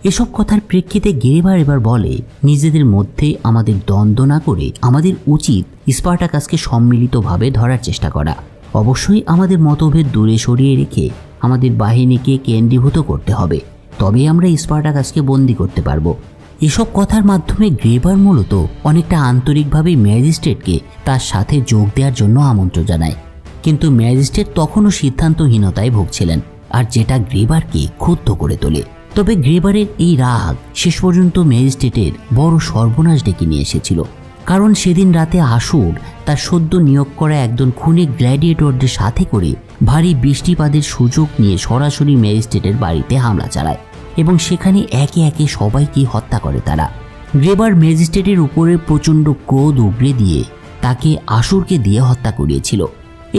এসব কথার প্রেক্ষিতে গ্রেবার এবার বলে, নিজেদের মধ্যে আমাদের দ্বন্দ্ব না করে আমাদের উচিত স্পার্টাকাসকে সম্মিলিতভাবে ধরার চেষ্টা করা। অবশ্যই আমাদের মতভেদ দূরে সরিয়ে রেখে আমাদের বাহিনীকে কেন্দ্রীভূত করতে হবে, তবেই আমরা স্পার্টাকাসকে বন্দী করতে পারবো। এসব কথার মাধ্যমে গ্রেবার মূলত অনেকটা আন্তরিকভাবে ম্যাজিস্ট্রেটকে তার সাথে যোগ দেওয়ার জন্য আমন্ত্রণ জানায়, কিন্তু ম্যাজিস্ট্রেট তখনও সিদ্ধান্তহীনতায় ভুগছিলেন, আর যেটা গ্রেবারকে ক্ষুব্ধ করে তোলে। তবে গ্রেবারের এই রাগ শেষ পর্যন্ত ম্যাজিস্ট্রেটের বড় সর্বনাশ ডেকে নিয়ে এসেছিল, কারণ সেদিন রাতে আসর তার সদ্য নিয়োগ করা একজন খুনি গ্ল্যাডিয়েটরদের সাথে করে ভারী বৃষ্টিপাতের সুযোগ নিয়ে সরাসরি ম্যাজিস্ট্রেটের বাড়িতে হামলা চালায় এবং সেখানে একে একে সবাইকে হত্যা করে তারা। গ্রেবার ম্যাজিস্ট্রেটের উপরে প্রচণ্ড ক্রোধ উগরে দিয়ে তাকে আসরকে দিয়ে হত্যা করিয়েছিল।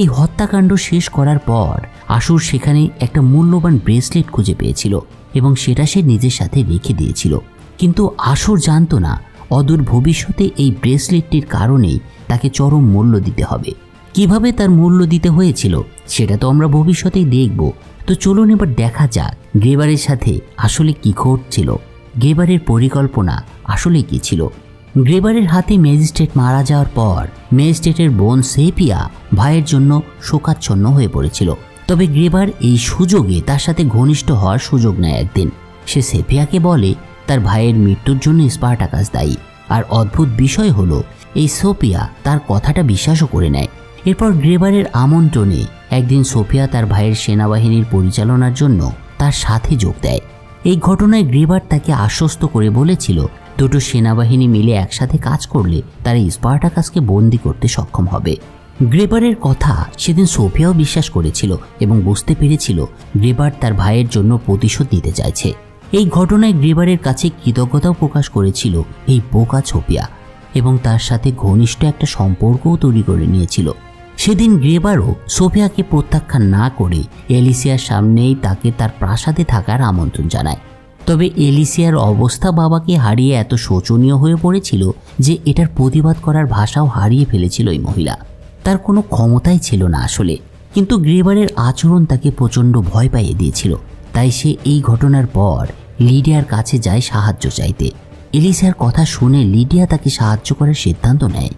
এই হত্যাকাণ্ড শেষ করার পর আসর সেখানে একটা মূল্যবান ব্রেসলেট খুঁজে পেয়েছিল এবং সেটা সে নিজের সাথে রেখে দিয়েছিল, কিন্তু আসর জানতো না অদূর ভবিষ্যতে এই ব্রেসলেটটির কারণেই তাকে চরম মূল্য দিতে হবে। কিভাবে তার মূল্য দিতে হয়েছিল সেটা তো আমরা ভবিষ্যতেই দেখব। তো চলুন এবার দেখা যাক গ্রেবারের সাথে আসলে কি ঘটছিল, গ্রেবারের পরিকল্পনা আসলে কি ছিল। গ্রেবারের হাতে ম্যাজিস্ট্রেট মারা যাওয়ার পর ম্যাজিস্ট্রেটের বোন সেপিয়া ভাইয়ের জন্য শোকাচ্ছন্ন হয়ে পড়েছিল। তবে গ্রেবার এই সুযোগে তার সাথে ঘনিষ্ঠ হওয়ার সুযোগ নেয়। একদিন সে সেপিয়াকে বলে তার ভাইয়ের মৃত্যুর জন্য স্পার্টাকাস দায়ী, আর অদ্ভুত বিষয় হলো এই সোফিয়া তার কথাটা বিশ্বাসও করে নেয়। এরপর গ্রেবারের আমন্ত্রণে একদিন সোফিয়া তার ভাইয়ের সেনাবাহিনীর পরিচালনার জন্য তার সাথে যোগ দেয়। এই ঘটনায় গ্রেবার তাকে আশ্বস্ত করে বলেছিল দুটো সেনাবাহিনী মিলে একসাথে কাজ করলে তারা স্পার্টাকাসকে বন্দি করতে সক্ষম হবে। গ্রেবারের কথা সেদিন সোফিয়াও বিশ্বাস করেছিল এবং বুঝতে পেরেছিল গ্রেবার তার ভাইয়ের জন্য প্রতিশোধ নিতে চাইছে। এই ঘটনায় গ্রেবারের কাছে কৃতজ্ঞতাও প্রকাশ করেছিল এই বোকা সোফিয়া এবং তার সাথে ঘনিষ্ঠ একটা সম্পর্কও তৈরি করে নিয়েছিল। সেদিন গ্রেবারও সোফিয়াকে প্রত্যাখ্যান না করে এলিসিয়ার সামনেই তাকে তার প্রাসাদে থাকার আমন্ত্রণ জানায়। তবে এলিসিয়ার অবস্থা বাবাকে হারিয়ে এত শোচনীয় হয়ে পড়েছিল যে এটার প্রতিবাদ করার ভাষাও হারিয়ে ফেলেছিল এই মহিলা। তার কোনো ক্ষমতাই ছিল না আসলে, কিন্তু গ্রেবারের আচরণ তাকে প্রচণ্ড ভয় পাইয়ে দিয়েছিল। তাই সে এই ঘটনার পর লিডিয়ার কাছে যায় সাহায্য চাইতে। এলিসিয়ার কথা শুনে লিডিয়া তাকে সাহায্য করার সিদ্ধান্ত নেয়।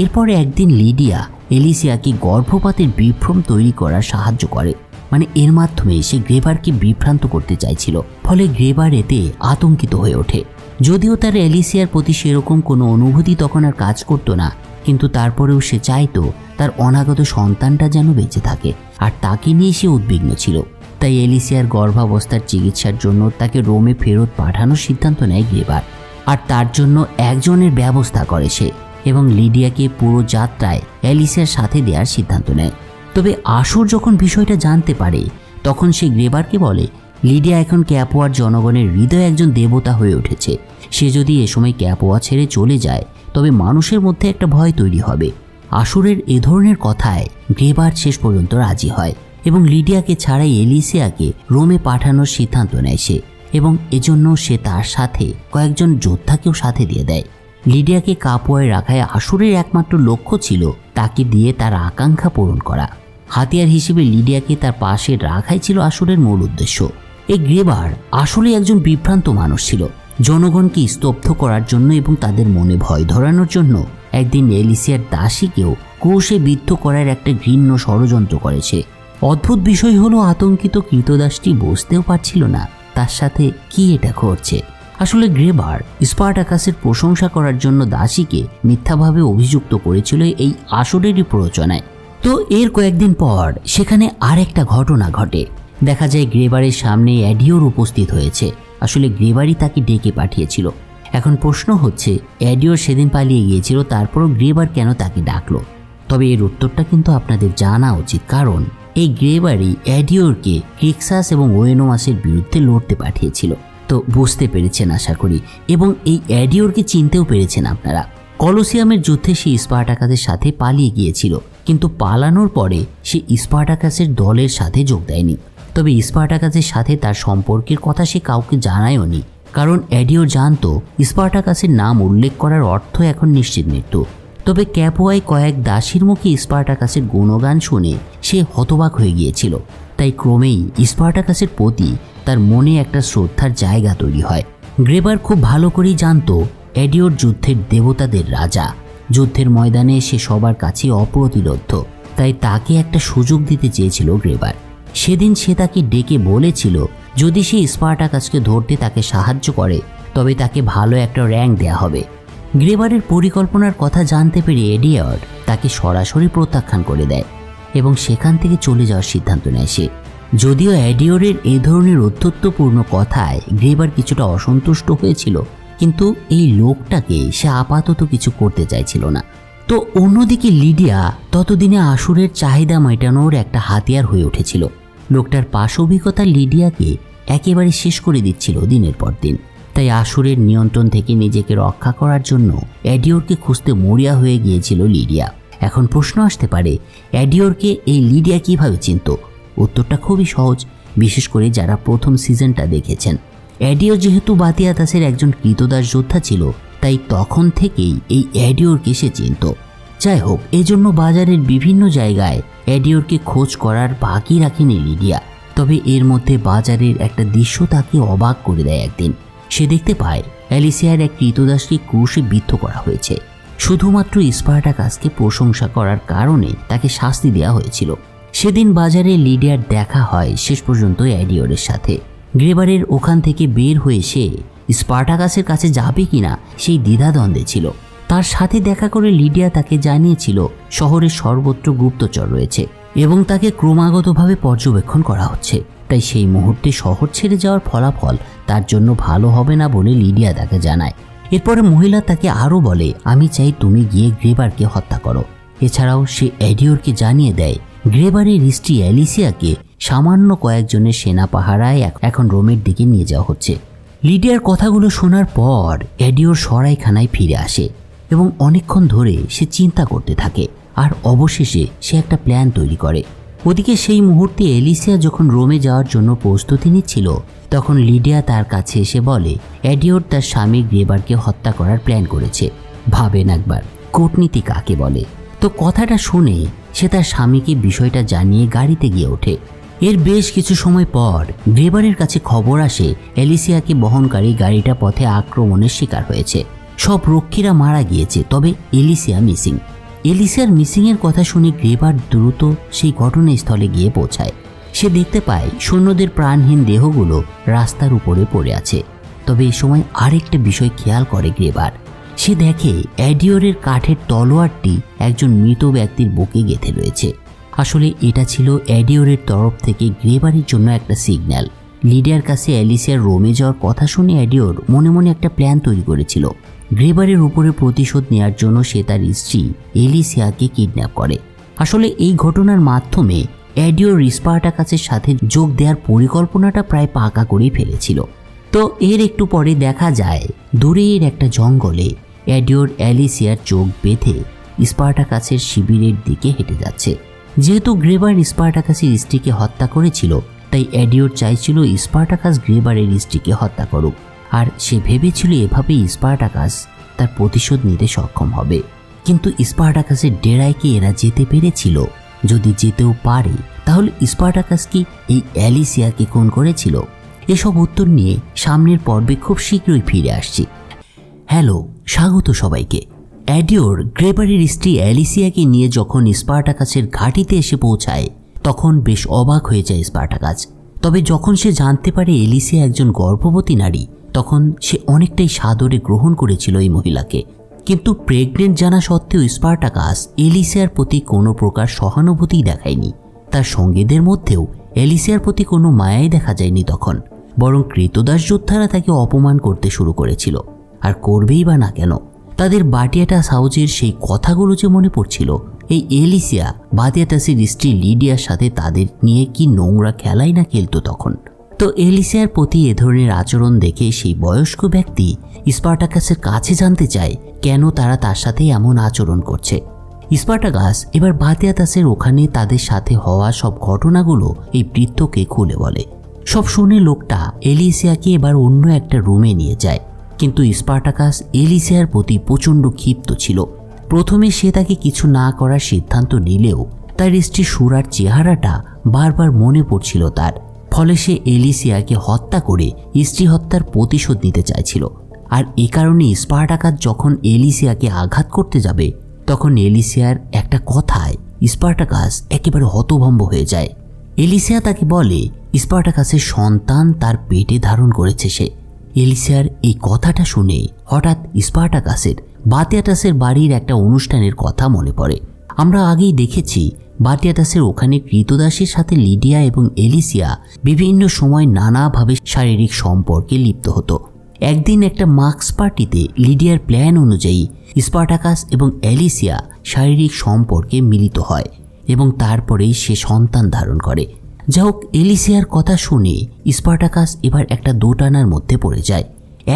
এরপরে একদিন লিডিয়া এলিসিয়াকে গর্ভপাতের বিভ্রম তৈরি করার সাহায্য করে, মানে এর মাধ্যমে সে গ্রেবারকে বিভ্রান্ত করতে চাইছিল। ফলে গ্রেবার এতে আতঙ্কিত হয়ে ওঠে। যদিও তার এলিসিয়ার প্রতি সেরকম কোনো অনুভূতি তখন আর কাজ করতো না, কিন্তু তারপরেও সে চাইতো তার অনাগত সন্তানটা যেন বেঁচে থাকে, আর তাকে নিয়ে সে উদ্বিগ্ন ছিল। তাই এলিসিয়ার গর্ভাবস্থার চিকিৎসার জন্য তাকে রোমে ফেরত পাঠানোর সিদ্ধান্ত নেয় গ্রেবার, আর তার জন্য একজনের ব্যবস্থা করে সে এবং লিডিয়াকে পুরো যাত্রায় এলিসিয়ার সাথে দেওয়ার সিদ্ধান্ত নেয়। তবে আসুর যখন বিষয়টা জানতে পারে তখন সে গ্রেবারকে বলে লিডিয়া এখন ক্যাপোয়ার জনগণের হৃদয়ে একজন দেবতা হয়ে উঠেছে। সে যদি এ সময় ক্যাপোয়া ছেড়ে চলে যায় তবে মানুষের মধ্যে একটা ভয় তৈরি হবে। আসুরের এ ধরনের কথায় গ্রেবার শেষ পর্যন্ত রাজি হয় এবং লিডিয়াকে ছাড়াই এলিসিয়াকে রোমে পাঠানোর সিদ্ধান্ত নেয় সে, এবং এজন্য সে তার সাথে কয়েকজন যোদ্ধাকেও সাথে দিয়ে দেয়। লিডিয়াকে কাপোয়ায় রাখায় আসুরের একমাত্র লক্ষ্য ছিল তাকে দিয়ে তার আকাঙ্ক্ষা পূরণ করা। হাতিয়ার হিসেবে লিডিয়াকে তার পাশে রাখাই ছিল আসুরের মূল উদ্দেশ্য। এই গ্রেবার আসলে একজন বিভ্রান্ত মানুষ ছিল। জনগণকে স্তব্ধ করার জন্য এবং তাদের মনে ভয় ধরানোর জন্য একদিন এলিসিয়ার দাসীকেও ক্রুশে বিদ্ধ করার একটা ঘৃণ্য ষড়যন্ত্র করেছে। অদ্ভুত বিষয় হলো আতঙ্কিত কৃতদাসটি বুঝতেও পারছিল না তার সাথে কি এটা ঘটছে। আসলে গ্রেবার স্পার্টাকাসের প্রশংসা করার জন্য দাসীকে মিথ্যাভাবে অভিযুক্ত করেছিল এই আসরেরই প্ররোচনায়। তো এর কয়েকদিন পর সেখানে আরেকটা ঘটনা ঘটে। দেখা যায় গ্রেবারের সামনে অ্যাডিওর উপস্থিত হয়েছে। আসলে গ্রেবারই তাকে ডেকে পাঠিয়েছিল। এখন প্রশ্ন হচ্ছে অ্যাডিওর সেদিন পালিয়ে গিয়েছিল, তারপরও গ্রেবার কেন তাকে ডাকলো? তবে এর উত্তরটা কিন্তু আপনাদের জানা উচিত, কারণ এই গ্রেবারই অ্যাডিওরকে ক্রিক্সাস এবং ওয়েনোমাসের বিরুদ্ধে লড়তে পাঠিয়েছিল। তো বুঝতে পেরেছেন আশা করি, এবং এই অ্যাডিওরকে চিনতেও পেরেছেন আপনারা। কলোসিয়ামের যুদ্ধে সে স্পার্টাকাসের সাথে পালিয়ে গিয়েছিল, কিন্তু পালানোর পরে সে স্পার্টাকাসের দলের সাথে যোগ দেয়নি। তবে স্পার্টাকাসের সাথে তার সম্পর্কের কথা সে কাউকে জানায়ওনি, কারণ অ্যাডিওর জানতো স্পার্টাকাসের নাম উল্লেখ করার অর্থ এখন নিশ্চিত মৃত্যু। তবে ক্যাপোয়ায় কয়েক দাসীর মুখে স্পার্টাকাসের গুণগান শুনে সে হতবাক হয়ে গিয়েছিল। তাই ক্রমেই স্পার্টাকাসের প্রতি তার মনে একটা শ্রদ্ধার জায়গা তৈরি হয়। গ্রেবার খুব ভালো করেই জানতো অ্যাডিওর যুদ্ধের দেবতাদের রাজা। যুদ্ধের ময়দানে সে সবার কাছে অপ্রতিরোধ্য, তাই তাকে একটা সুযোগ দিতে চেয়েছিল গ্রেবার। সেদিন সে তাকে ডেকে বলেছিল যদি সে স্পার্টাকাসকে ধরতে তাকে সাহায্য করে তবে তাকে ভালো একটা র্যাঙ্ক দেয়া হবে। গ্রেবারের পরিকল্পনার কথা জানতে পেরে এডিওর তাকে সরাসরি প্রত্যাখ্যান করে দেয় এবং সেখান থেকে চলে যাওয়ার সিদ্ধান্ত নেয় সে। যদিও এডিওরের এ ধরনের অত্যত্বপূর্ণ কথায় গ্রেবার কিছুটা অসন্তুষ্ট হয়েছিল, কিন্তু এই লোকটাকে সে আপাতত কিছু করতে চাইছিল না। তো অন্যদিকে লিডিয়া ততদিনে আসুরের চাহিদা মেটানোর একটা হাতিয়ার হয়ে উঠেছিল। লোকটার পাশবিকতা লিডিয়াকে একেবারে শেষ করে দিচ্ছিল দিনের পর দিন। তাই আসুরের নিয়ন্ত্রণ থেকে নিজেকে রক্ষা করার জন্য এডিওরকে খুঁজতে মরিয়া হয়ে গিয়েছিল লিডিয়া। এখন প্রশ্ন আসতে পারে, এডিওরকে এই লিডিয়া কিভাবে চিনত? উত্তরটা খুবই সহজ, বিশেষ করে যারা প্রথম সিজনটা দেখেছেন। এডিওর যেহেতু বাতিয়াতাসের একজন কৃতদাস যোদ্ধা ছিল, তাই তখন থেকেই এই এডিওরকে সে চিনত। যাই হোক, এজন্য বাজারের বিভিন্ন জায়গায় এডিওরকে খোঁজ করার বাকি রাখেনি লিডিয়া। তবে এর মধ্যে বাজারের একটা দৃশ্য তাকে অবাক করে দেয়। একদিন সে দেখতে পায় অ্যালিসিয়ার এক কৃতদাসকে ক্রুশে বিদ্ধ করা হয়েছে। শুধুমাত্র স্পার্টাকাসকে প্রশংসা করার কারণে তাকে শাস্তি দেওয়া হয়েছিল। সেদিন বাজারে লিডিয়ার দেখা হয় শেষ পর্যন্ত এডিওরের সাথে। গ্রেবারের ওখান থেকে বের হয়ে সে স্পার্টাকাসের কাছে যাবে কিনা সেই দ্বিধাদ্বন্দ্বে ছিল। তার সাথে দেখা করে লিডিয়া তাকে জানিয়েছিল শহরের সর্বত্র গুপ্তচর রয়েছে এবং তাকে ক্রমাগতভাবে পর্যবেক্ষণ করা হচ্ছে। তাই সেই মুহূর্তে শহর ছেড়ে যাওয়ার ফলাফল তার জন্য ভালো হবে না বলে লিডিয়া তাকে জানায়। এরপরে মহিলা তাকে আরও বলে, আমি চাই তুমি গিয়ে গ্রেবারকে হত্যা করো। এছাড়াও সে এডিওরকে জানিয়ে দেয় গ্রেবারের স্ত্রী অ্যালিসিয়াকে সামান্য কয়েকজনের সেনা পাহারায় এখন রোমের দিকে নিয়ে যাওয়া হচ্ছে। লিডিয়ার কথাগুলো শোনার পর এডিওর সরাইখানায় ফিরে আসে এবং অনেকক্ষণ ধরে সে চিন্তা করতে থাকে, আর অবশেষে সে একটা প্ল্যান তৈরি করে। ওদিকে সেই মুহূর্তে এলিসিয়া যখন রোমে যাওয়ার জন্য প্রস্তুতি নিচ্ছিল, তখন লিডিয়া তার কাছে এসে বলে এডিওর তার স্বামী গ্রেবারকে হত্যা করার প্ল্যান করেছে। ভাবেন একবার, কূটনীতি কাকে বলে। তো কথাটা শুনে সে তার স্বামীকে বিষয়টা জানিয়ে গাড়িতে গিয়ে ওঠে। এর বেশ কিছু সময় পর গ্রেবারের কাছে খবর আসে এলিসিয়াকে বহনকারী গাড়িটা পথে আক্রমণের শিকার হয়েছে। সব রক্ষীরা মারা গিয়েছে, তবে এলিসিয়া মিসিং। এলিসিয়ার মিসিংয়ের কথা শুনে গ্রেবার দ্রুত সেই ঘটনাস্থলে গিয়ে পৌঁছায়। সে দেখতে পায় সৈন্যদের প্রাণহীন দেহগুলো রাস্তার উপরে পড়ে আছে। তবে এই সময় আরেকটা বিষয় খেয়াল করে গ্রেবার। সে দেখে এডিওরের কাঠের তলোয়ারটি একজন মৃত ব্যক্তির বুকে গেঁথে রয়েছে। আসলে এটা ছিল এডিওরের তরফ থেকে গ্রেবারের জন্য একটা সিগন্যাল। লিডিয়ার কাছে এলিসিয়ার রোমে যাওয়ার কথা শুনে এডিওর মনে মনে একটা প্ল্যান তৈরি করেছিল। গ্রেবারের উপরে প্রতিশোধ নেওয়ার জন্য সে তার স্ত্রী এলিসিয়াকে কিডন্যাপ করে। আসলে এই ঘটনার মাধ্যমে এডিওর স্পার্টাকাসের সাথে যোগ দেওয়ার পরিকল্পনাটা প্রায় পাকা করেই ফেলেছিল। তো এর একটু পরে দেখা যায় দূরের একটা জঙ্গলে এডিওর এলিসিয়ার চোখ বেঁধে স্পার্টাকাসের শিবিরের দিকে হেঁটে যাচ্ছে। যেহেতু গ্রেবার স্পার্টাকাসের স্ত্রীকে হত্যা করেছিল, তাই এডিওর চাইছিল স্পার্টাকাস গ্রেবারের স্ত্রীকে হত্যা করুক, আর সে ভেবেছিল এভাবেই স্পার্টাকাস তার প্রতিশোধ নিতে সক্ষম হবে। কিন্তু স্পার্টাকাসের ডেরায় কি এরা যেতে পেরেছিল? যদি যেতেও পারে, তাহলে স্পার্টাকাস কি এই অ্যালিসিয়াকে খুন করেছিল? এসব উত্তর নিয়ে সামনের পর্বে খুব শীঘ্রই ফিরে আসছি। হ্যালো, স্বাগত সবাইকে। এডিওর গ্রেবারের স্ত্রী অ্যালিসিয়াকে নিয়ে যখন স্পার্টাকাসের ঘাঁটিতে এসে পৌঁছায়, তখন বেশ অবাক হয়ে যায় স্পার্টাকাস। তবে যখন সে জানতে পারে এলিসিয়া একজন গর্ভবতী নারী, তখন সে অনেকটাই সাদরে গ্রহণ করেছিল এই মহিলাকে। কিন্তু প্রেগনেন্ট জানা সত্ত্বেও স্পার্টাকাস এলিসিয়ার প্রতি কোনো প্রকার সহানুভূতি দেখায়নি। তার সঙ্গীদের মধ্যেও এলিসিয়ার প্রতি কোনো মায়াই দেখা যায়নি তখন, বরং কৃতদাস যোদ্ধারা তাকে অপমান করতে শুরু করেছিল। আর করবেই বা না কেন? তাদের বাটিয়াটাস হাউজের সেই কথাগুলো যে মনে পড়ছিল। এই এলিসিয়া বাটিয়াটাসের স্ত্রী লিডিয়ার সাথে তাদের নিয়ে কি নোংরা খেলাই না খেলতো তখন। তো এলিসিয়ার প্রতি এ ধরনের আচরণ দেখে সেই বয়স্ক ব্যক্তি স্পার্টাকাসের কাছে জানতে চায় কেন তারা তার সাথে এমন আচরণ করছে। স্পার্টাকাস এবার বাটিয়াটাসের ওখানে তাদের সাথে হওয়া সব ঘটনাগুলো এই বৃদ্ধকে খুলে বলে। সব শুনে লোকটা এলিসিয়াকে এবার অন্য একটা রুমে নিয়ে যায়। কিন্তু স্পার্টাকাস এলিসিয়ার প্রতি প্রচণ্ড ক্ষিপ্ত ছিল। প্রথমে সে তাকে কিছু না করার সিদ্ধান্ত নিলেও তার স্ত্রী সুরার চেহারাটা বারবার মনে পড়ছিল তার। ফলে সে এলিসিয়াকে হত্যা করে স্ত্রী হত্যার প্রতিশোধ নিতে চাইছিল। আর এ কারণে স্পার্টাকাস যখন এলিসিয়াকে আঘাত করতে যাবে, তখন এলিসিয়ার একটা কথায় স্পার্টাকাস একেবারে হতভম্ব হয়ে যায়। এলিসিয়া তাকে বলে স্পার্টাকাসের সন্তান তার পেটে ধারণ করেছে সে। এলিসিয়ার এই কথাটা শুনে হঠাৎ স্পার্টাকাসের বাটিয়াটাসের বাড়ির একটা অনুষ্ঠানের কথা মনে পড়ে। আমরা আগেই দেখেছি বাটিয়াটাসের ওখানে কৃতদাসের সাথে লিডিয়া এবং এলিসিয়া বিভিন্ন সময় নানাভাবে শারীরিক সম্পর্কে লিপ্ত হতো। একদিন একটা মার্কস পার্টিতে লিডিয়ার প্ল্যান অনুযায়ী স্পার্টাকাস এবং এলিসিয়া শারীরিক সম্পর্কে মিলিত হয় এবং তারপরেই সে সন্তান ধারণ করে। যা হোক, এলিসিয়ার কথা শুনে স্পার্টাকাস এবার একটা দোটানার মধ্যে পড়ে যায়।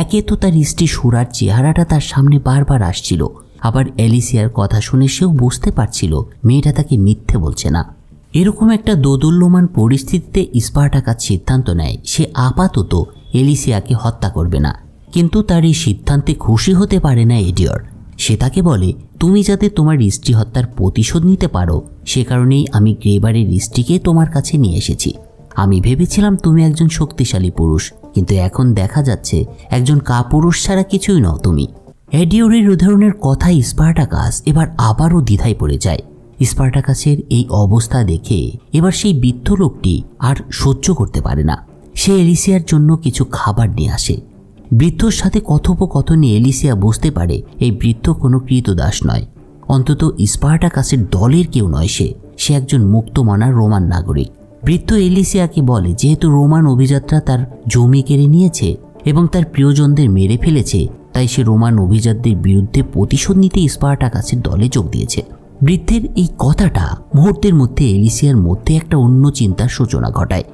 একে তো তার স্ত্রী সুরার চেহারাটা তার সামনে বারবার আসছিল, আবার এলিসিয়ার কথা শুনে সেও বুঝতে পারছিল মেয়েটা তাকে মিথ্যে বলছে না। এরকম একটা দোদুল্যমান পরিস্থিতিতে স্পার্টাকাস সিদ্ধান্ত নেয় সে আপাতত এলিসিয়াকে হত্যা করবে না। কিন্তু তার এই সিদ্ধান্তে খুশি হতে পারে না এডিওর। সে তাকে বলে, তুমি যাতে তোমার স্ত্রী হত্যার প্রতিশোধ নিতে পারো, সে কারণেই আমি গ্রেবারের স্ত্রীকে তোমার কাছে নিয়ে এসেছি। আমি ভেবেছিলাম তুমি একজন শক্তিশালী পুরুষ, কিন্তু এখন দেখা যাচ্ছে একজন কাপুরুষ ছাড়া কিছুই নও তুমি। এডিওরের উদাহরণের কথায় স্পার্টাকাস এবার আবারও দ্বিধায় পড়ে যায়। স্পার্টাকাসের এই অবস্থা দেখে এবার সেই বৃদ্ধ লোকটি আর সহ্য করতে পারে না। সে এলিসিয়ার জন্য কিছু খাবার নিয়ে আসে। বৃদ্ধর সাথে কথোপকথনে এলিসিয়া বুঝতে পারে এই বৃদ্ধ কোনো কৃতদাস নয়, অন্তত স্পার্টাকাসের দলের কেউ নয়। সে একজন মুক্তমনা রোমান নাগরিক। বৃদ্ধ এলিসিয়াকে বলে যেহেতু রোমান অভিযাত্রা তার জমি কেড়ে নিয়েছে, এবং তার প্রিয়জনদের মেরে ফেলেছে, তাই সে রোমান অভিজাতদের বিরুদ্ধে প্রতিশোধ নিতে স্পার্টাকাসের দলে যোগ দিয়েছে। বৃদ্ধের এই কথাটা মুহূর্তের মধ্যে এলিসিয়ার মধ্যে একটা অন্য চিন্তার সূচনা ঘটায়।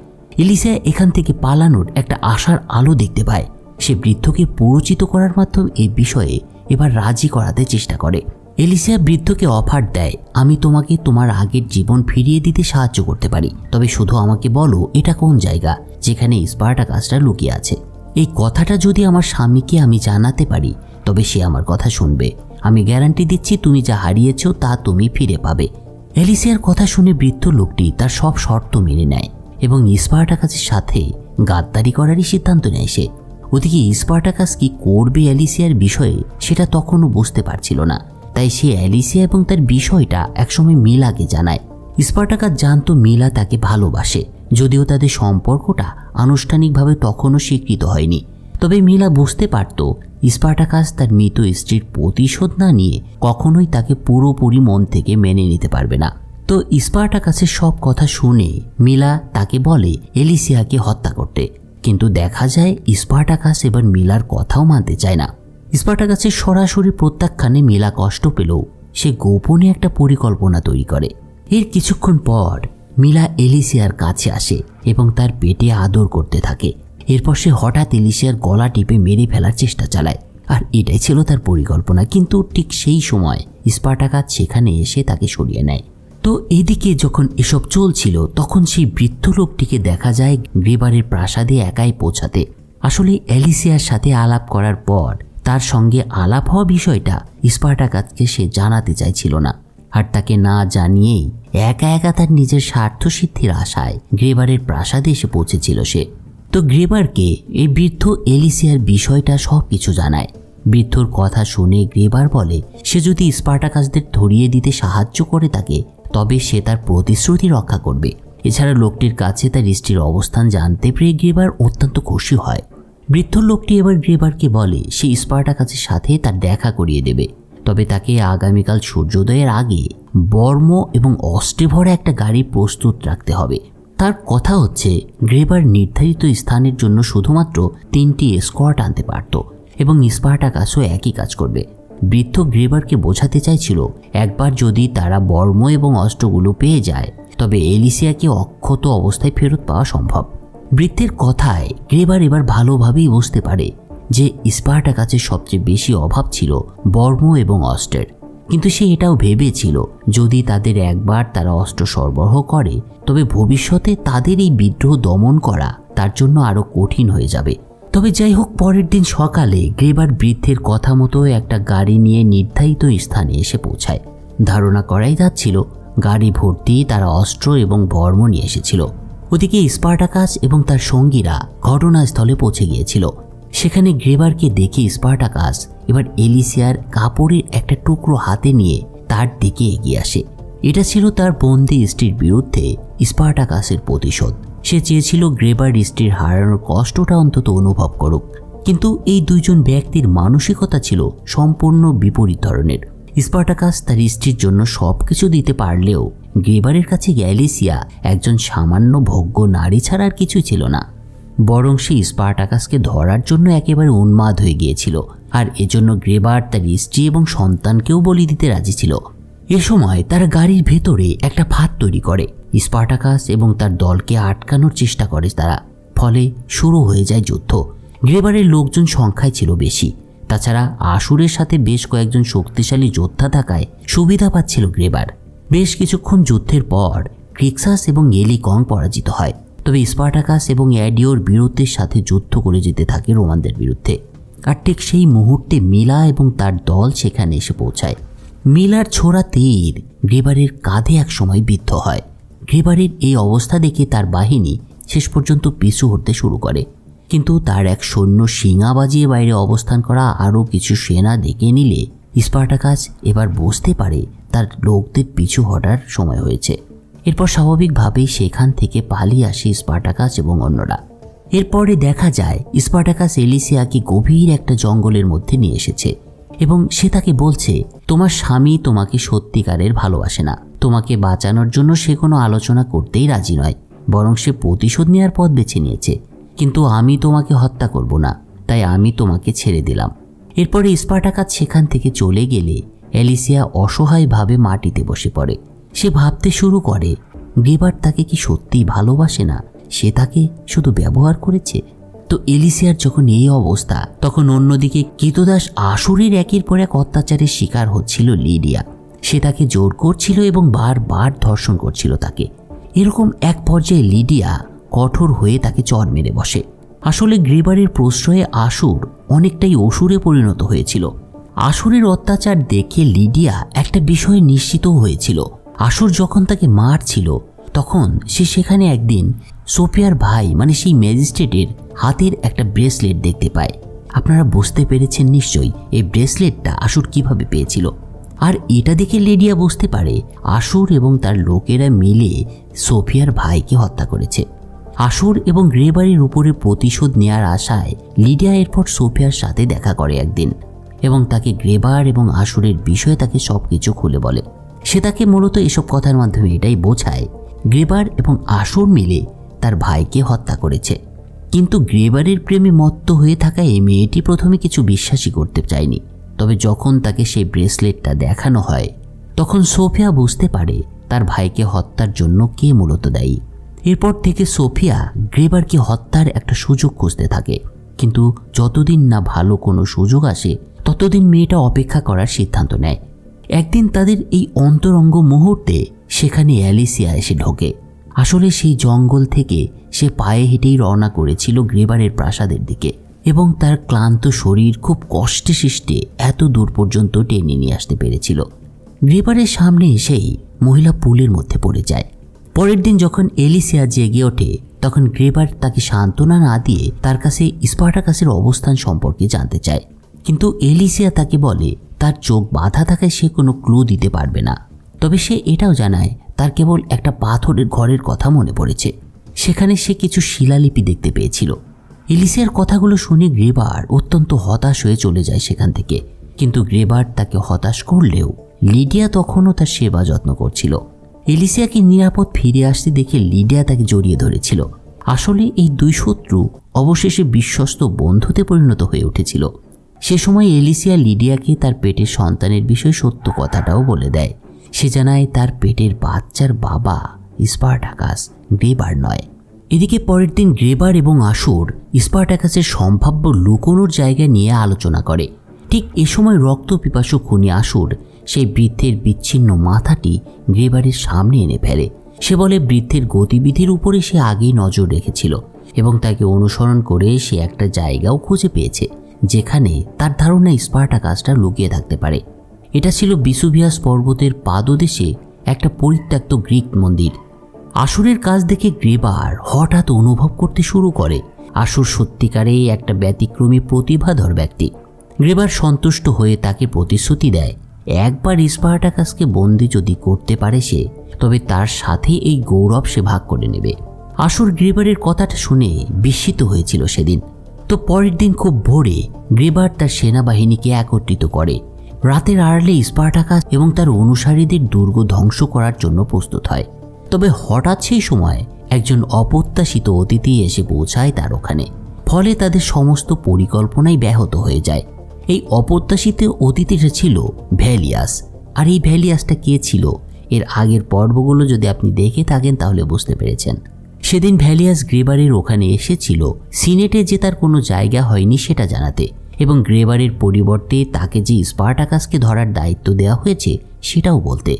এলিসিয়া এখান থেকে পালানোর একটা আশার আলো দেখতে পায়। সে বৃদ্ধকে প্ররোচিত করার মাধ্যমে এই বিষয়ে এবার রাজি করাতে চেষ্টা করে। এলিসিয়া বৃদ্ধকে অফার দেয়, আমি তোমাকে তোমার আগের জীবন ফিরিয়ে দিতে সাহায্য করতে পারি, তবে শুধু আমাকে বলো এটা কোন জায়গা যেখানে স্পার্টাকাসটা লুকিয়ে আছে। এই কথাটা যদি আমার স্বামীকে আমি জানাতে পারি তবে সে আমার কথা শুনবে। আমি গ্যারান্টি দিচ্ছি তুমি যা হারিয়েছ তা তুমি ফিরে পাবে। এলিসিয়ার কথা শুনে বৃদ্ধ লোকটি তার সব শর্ত মেনে নেয় এবং স্পার্টাকাসের সাথে গাদ্দারি করারই সিদ্ধান্ত নেয় সে। ওদিকে স্পার্টাকাস কি করবে এলিসিয়ার বিষয়ে সেটা তখনও বুঝতে পারছিল না, তাই সে এলিসিয়া এবং তার বিষয়টা একসময় মিলাকে জানায়। স্পার্টাকাস জানতো মিলা তাকে ভালোবাসে, যদিও তাদের সম্পর্কটা আনুষ্ঠানিকভাবে তখনও স্বীকৃত হয়নি। তবে মিলা বুঝতে পারত স্পার্টাকাস তার মৃত স্ত্রীর প্রতিশোধ না নিয়ে কখনোই তাকে পুরোপুরি মন থেকে মেনে নিতে পারবে না। তো স্পার্টাকাসের সব কথা শুনে মিলা তাকে বলে এলিসিয়াকে হত্যা করতে, কিন্তু দেখা যায় স্পার্টাকাস এবার মিলার কথাও মানতে চায় না। স্পার্টাকাসের সরাসরি প্রত্যাখ্যানে মিলা কষ্ট পেলেও সে গোপনে একটা পরিকল্পনা তৈরি করে। এর কিছুক্ষণ পর মিলা এলিসিয়ার কাছে আসে এবং তার পেটে আদর করতে থাকে। এরপর সে হঠাৎ এলিসিয়ার গলা টিপে মেরে ফেলার চেষ্টা চালায়, আর এটাই ছিল তার পরিকল্পনা। কিন্তু ঠিক সেই সময় স্পার্টাকাস সেখানে এসে তাকে সরিয়ে নেয়। তো এদিকে যখন এসব চলছিল তখন সেই বৃদ্ধ লোকটিকে দেখা যায় গ্রেবারের প্রাসাদে একাই পৌঁছাতে। আসলে এলিসিয়ার সাথে আলাপ করার পর তার সঙ্গে আলাপ হওয়া বিষয়টা স্পার্টাকাসকে সে জানাতে চাইছিল না, আর তাকে না জানিয়েই একা একা তার নিজের স্বার্থ সিদ্ধির আশায় গ্রেবারের প্রাসাদে এসে পৌঁছেছিল সে। তো গ্রেবারকে এই বৃদ্ধ এলিসিয়ার বিষয়টা সব কিছু জানায়। বৃদ্ধর কথা শুনে গ্রেবার বলে সে যদি স্পার্টাকাসদের ধরিয়ে দিতে সাহায্য করে তাকে তবে সে তার প্রতিশ্রুতি রক্ষা করবে। এছাড়া লোকটির কাছে তার স্ত্রীর অবস্থান জানতে পেরে গ্রেবার অত্যন্ত খুশি হয়। বৃদ্ধ লোকটি এবার গ্রেবারকে বলে সে স্পার্টাকাসের সাথে তার দেখা করিয়ে দেবে, তবে তাকে আগামীকাল সূর্যোদয়ের আগে বর্ম এবং অস্ত্রে ভরা একটা গাড়ি প্রস্তুত রাখতে হবে। তার কথা হচ্ছে গ্রেবার নির্ধারিত স্থানের জন্য শুধুমাত্র 3টি এসকর্ট আনতে পারত এবং স্পার্টাকাসও একই কাজ করবে। বৃদ্ধ গ্রেবারকে বোঝাতে চাইছিল একবার যদি তারা বর্ম এবং অস্ত্রগুলো পেয়ে যায় তবে এলিসিয়াকে অক্ষত অবস্থায় ফেরত পাওয়া সম্ভব। বৃদ্ধের কথায় গ্রেবার এবার ভালোভাবেই বুঝতে পারে যে স্পার্টাকাসের সবচেয়ে বেশি অভাব ছিল বর্ম এবং অস্ত্রের, কিন্তু সে এটাও ভেবেছিল যদি তাদের একবার তারা অস্ত্র সরবরাহ করে তবে ভবিষ্যতে তাদের এই বিদ্রোহ দমন করা তার জন্য আরও কঠিন হয়ে যাবে। তবে যাই হোক, পরের দিন সকালে গ্রেবার বৃদ্ধের কথা মতো একটা গাড়ি নিয়ে নির্ধারিত স্থানে এসে পৌঁছায়। ধারণা করাই যাচ্ছিল গাড়ি ভর্তি তারা অস্ত্র এবং বর্ম নিয়ে এসেছিল। ওদিকে স্পার্টাকাস এবং তার সঙ্গীরা ঘটনাস্থলে পৌঁছে গিয়েছিল। সেখানে গ্রেবারকে দেখে স্পার্টাকাস এবার এলিসিয়ার কাপড়ের একটা টুকরো হাতে নিয়ে তার দিকে এগিয়ে আসে। এটা ছিল তার বন্দি স্ত্রীর বিরুদ্ধে স্পার্টাকাসের প্রতিশোধ। সে চেয়েছিল গ্রেবার স্ত্রীর হারানোর কষ্টটা অন্তত অনুভব করুক, কিন্তু এই দুইজন ব্যক্তির মানসিকতা ছিল সম্পূর্ণ বিপরীত ধরনের। স্পার্টাকাস তার স্ত্রীর জন্য সবকিছু দিতে পারলেও গ্রেবারের কাছে এলিসিয়া একজন সামান্য ভোগ্য নারী ছাড়া আর কিছুই ছিল না। বরং সে স্পার্টাকাসকে ধরার জন্য একেবারে উন্মাদ হয়ে গিয়েছিল, আর এজন্য গ্রেবার তার স্ত্রী এবং সন্তানকেও বলি দিতে রাজি ছিল। এ সময় তারা গাড়ির ভেতরে একটা ফাঁদ তৈরি করে। স্পার্টাকাস এবং তার দলকে আটকানোর চেষ্টা করে তারা, ফলে শুরু হয়ে যায় যুদ্ধ। গ্রেবারের লোকজন সংখ্যায় ছিল বেশি, তাছাড়া আসুরের সাথে বেশ কয়েকজন শক্তিশালী যোদ্ধা থাকায় সুবিধা পাচ্ছিল গ্রেবার। বেশ কিছুক্ষণ যুদ্ধের পর ক্রিক্সাস এবং এলিকং পরাজিত হয়, তবে স্পার্টাকাস এবং অ্যাডিওর বীরত্বের সাথে যুদ্ধ করে যেতে থাকে রোমানদের বিরুদ্ধে। আর ঠিক সেই মুহূর্তে মিলা এবং তার দল সেখানে এসে পৌঁছায়। মিলার ছোড়া তীর গ্রেবারের কাঁধে এক সময় বিদ্ধ হয়। গ্রেবারের এই অবস্থা দেখে তার বাহিনী শেষ পর্যন্ত পিছু হটতে শুরু করে, কিন্তু তার এক সৈন্য শিঙা বাজিয়ে বাইরে অবস্থান করা আরও কিছু সেনা ডেকে নিলে স্পার্টাকাস এবার বুঝতে পারে তার লোকদের পিছু হটার সময় হয়েছে। এরপর স্বাভাবিকভাবেই সেখান থেকে পালিয়ে আসে স্পার্টাকাস এবং অন্যরা। এরপরে দেখা যায় স্পার্টাকাস এলিসিয়াকে গভীর একটা জঙ্গলের মধ্যে নিয়ে এসেছে এবং সে তাকে বলছে, তোমার স্বামী তোমাকে সত্যিকারের ভালোবাসে না। তোমাকে বাঁচানোর জন্য সে কোনো আলোচনা করতেই রাজি নয়, বরং সে প্রতিশোধ নেওয়ার পথ বেছে নিয়েছে। কিন্তু আমি তোমাকে হত্যা করব না, তাই আমি তোমাকে ছেড়ে দিলাম। এরপরে স্পার্টাকাস সেখান থেকে চলে গেলে অ্যালিসিয়া অসহায়ভাবে মাটিতে বসে পড়ে। সে ভাবতে শুরু করে গ্রেবার তাকে কি সত্যিই ভালোবাসে না, সে তাকে শুধু ব্যবহার করেছে। তো এলিসিয়ার যখন এই অবস্থা, তখন অন্যদিকে কৃতদাস আশুরের একের পর এক অত্যাচারের শিকার হচ্ছিল লিডিয়া। সে তাকে জোর করছিল এবং বারবার ধর্ষণ করছিল তাকে। এরকম এক পর্যায়ে লিডিয়া কঠোর হয়ে তাকে চড় মেরে বসে। আসলে গ্রেবারের প্রশ্রয়ে আশুর অনেকটাই অসুরে পরিণত হয়েছিল। আশুরের অত্যাচার দেখে লিডিয়া একটা বিষয়ে নিশ্চিত হয়েছিল। আশুর যখন তাকে মারছিল তখন সে সেখানে একদিন সোফিয়ার ভাই মানে সেই ম্যাজিস্ট্রেটের হাতের একটা ব্রেসলেট দেখতে পায়। আপনারা বুঝতে পেরেছেন নিশ্চয়ই এই ব্রেসলেটটা আশুর কিভাবে পেয়েছিল। আর এটা দেখে লিডিয়া বুঝতে পারে আশুর এবং তার লোকেরা মিলে সোফিয়ার ভাইকে হত্যা করেছে। আশুর এবং গ্রেবারের উপরে প্রতিশোধ নেওয়ার আশায় লিডিয়া এরপর সোফিয়ার সাথে দেখা করে একদিন এবং তাকে গ্রেবার এবং আশুরের বিষয়ে তাকে সবকিছু খুলে বলে। সে তাকে মূলত এসব কথার মাধ্যমে এটাই বোঝায় গ্রেবার এবং আশুর মিলে তার ভাইকে হত্যা করেছে। কিন্তু গ্রেবারের প্রেমে মত্ত হয়ে থাকা এই মেয়েটি প্রথমে কিছু বিশ্বাসই করতে চায়নি। তবে যখন তাকে সেই ব্রেসলেটটা দেখানো হয় তখন সোফিয়া বুঝতে পারে তার ভাইকে হত্যার জন্য কে মূলত দায়ী। এরপর থেকে সোফিয়া গ্রেবারকে হত্যার একটা সুযোগ খুঁজতে থাকে, কিন্তু যতদিন না ভালো কোনো সুযোগ আসে ততদিন মেয়েটা অপেক্ষা করার সিদ্ধান্ত নেয়। একদিন তাদের এই অন্তরঙ্গ মুহূর্তে সেখানে অ্যালিসিয়া এসে ঢোকে। আসলে সেই জঙ্গল থেকে সে পায়ে হেঁটেই রওনা করেছিল গ্রেবারের প্রাসাদের দিকে এবং তার ক্লান্ত শরীর খুব কষ্টে সৃষ্টে এত দূর পর্যন্ত টেনে নিয়ে আসতে পেরেছিল। গ্রেবারের সামনে এসেই মহিলা পুলের মধ্যে পড়ে যায়। পরের দিন যখন এলিসিয়া জেগে ওঠে তখন গ্রেবার তাকে সান্ত্বনা না দিয়ে তার কাছে স্পার্টাকাসের অবস্থান সম্পর্কে জানতে চায়, কিন্তু এলিসিয়া তাকে বলে তার চোখ বাঁধা থাকায় সে কোনো ক্লু দিতে পারবে না। তবে সে এটাও জানায় তার কেবল একটা পাথরের ঘরের কথা মনে পড়েছে, সেখানে সে কিছু শিলালিপি দেখতে পেয়েছিল। এলিসিয়ার কথাগুলো শুনে গ্রেবার অত্যন্ত হতাশ হয়ে চলে যায় সেখান থেকে, কিন্তু গ্রেবার তাকে হতাশ করলেও লিডিয়া তখনও তার সেবা যত্ন করছিল। এলিসিয়াকে নিরাপদ ফিরে আসতে দেখে লিডিয়া তাকে জড়িয়ে ধরেছিল। আসলে এই দুই শত্রু অবশেষে বিশ্বস্ত বন্ধুতে পরিণত হয়ে উঠেছিল। সে সময় এলিসিয়া লিডিয়াকে তার পেটের সন্তানের বিষয়ে সত্য কথাটাও বলে দেয়। সে জানায় তার পেটের বাচ্চার বাবা স্পার্টাকাস, গ্রেবার নয়। এদিকে পরের দিন গ্রেবার এবং আশুর স্পার্টাকাসের সম্ভাব্য লুকোনোর জায়গা নিয়ে আলোচনা করে। ঠিক এ সময় রক্ত পিপাসু খুনি আশুর সেই বৃদ্ধের বিচ্ছিন্ন মাথাটি গ্রেবারের সামনে এনে ফেলে। সে বলে বৃদ্ধের গতিবিধির উপরে সে আগেই নজর রেখেছিল এবং তাকে অনুসরণ করে সে একটা জায়গাও খুঁজে পেয়েছে যেখানে তার ধারণা স্পার্টাকাসটা লুকিয়ে থাকতে পারে। এটা ছিল ভিসুভিয়াস পর্বতের পাদদেশে একটা পরিত্যক্ত গ্রিক মন্দির। আশুরের কাজ দেখে গ্রেবার হঠাৎ অনুভব করতে শুরু করে আশুর সত্যিকারেই একটা ব্যতিক্রমী প্রতিভাধর ব্যক্তি। গ্রেবার সন্তুষ্ট হয়ে তাকে প্রতিশ্রুতি দেয় একবার স্পার্টাকাসকে বন্দি যদি করতে পারে সে, তবে তার সাথে এই গৌরব সে ভাগ করে নেবে। আশুর গ্রেবারের কথাটা শুনে বিস্মিত হয়েছিল সেদিন। তো পরের দিন খুব ভোরে গ্রেবার তার সেনাবাহিনীকে একত্রিত করে। রাতের আড়ালে স্পার্টাকাস এবং তার অনুসারীদের দুর্গ ধ্বংস করার জন্য প্রস্তুত হয়। তবে হঠাৎ সেই সময় একজন অপ্রত্যাশিত অতিথি এসে পৌঁছায় তার ওখানে, ফলে তাদের সমস্ত পরিকল্পনাই ব্যাহত হয়ে যায়। এই অপ্রত্যাশিত অতিথিটা ছিল ভ্যালিয়াস। আর এই ভ্যালিয়াসটা কে ছিল এর আগের পর্বগুলো যদি আপনি দেখে থাকেন তাহলে বুঝতে পেরেছেন। সেদিন ভ্যালিয়াস গ্রেবারের ওখানে এসেছিল সিনেটে যে তার কোনো জায়গা হয়নি সেটা জানাতে, এবং গ্রেবারের পরিবর্তে তাকে যে স্পার্টাকাসকে ধরার দায়িত্ব দেওয়া হয়েছে সেটাও বলতে।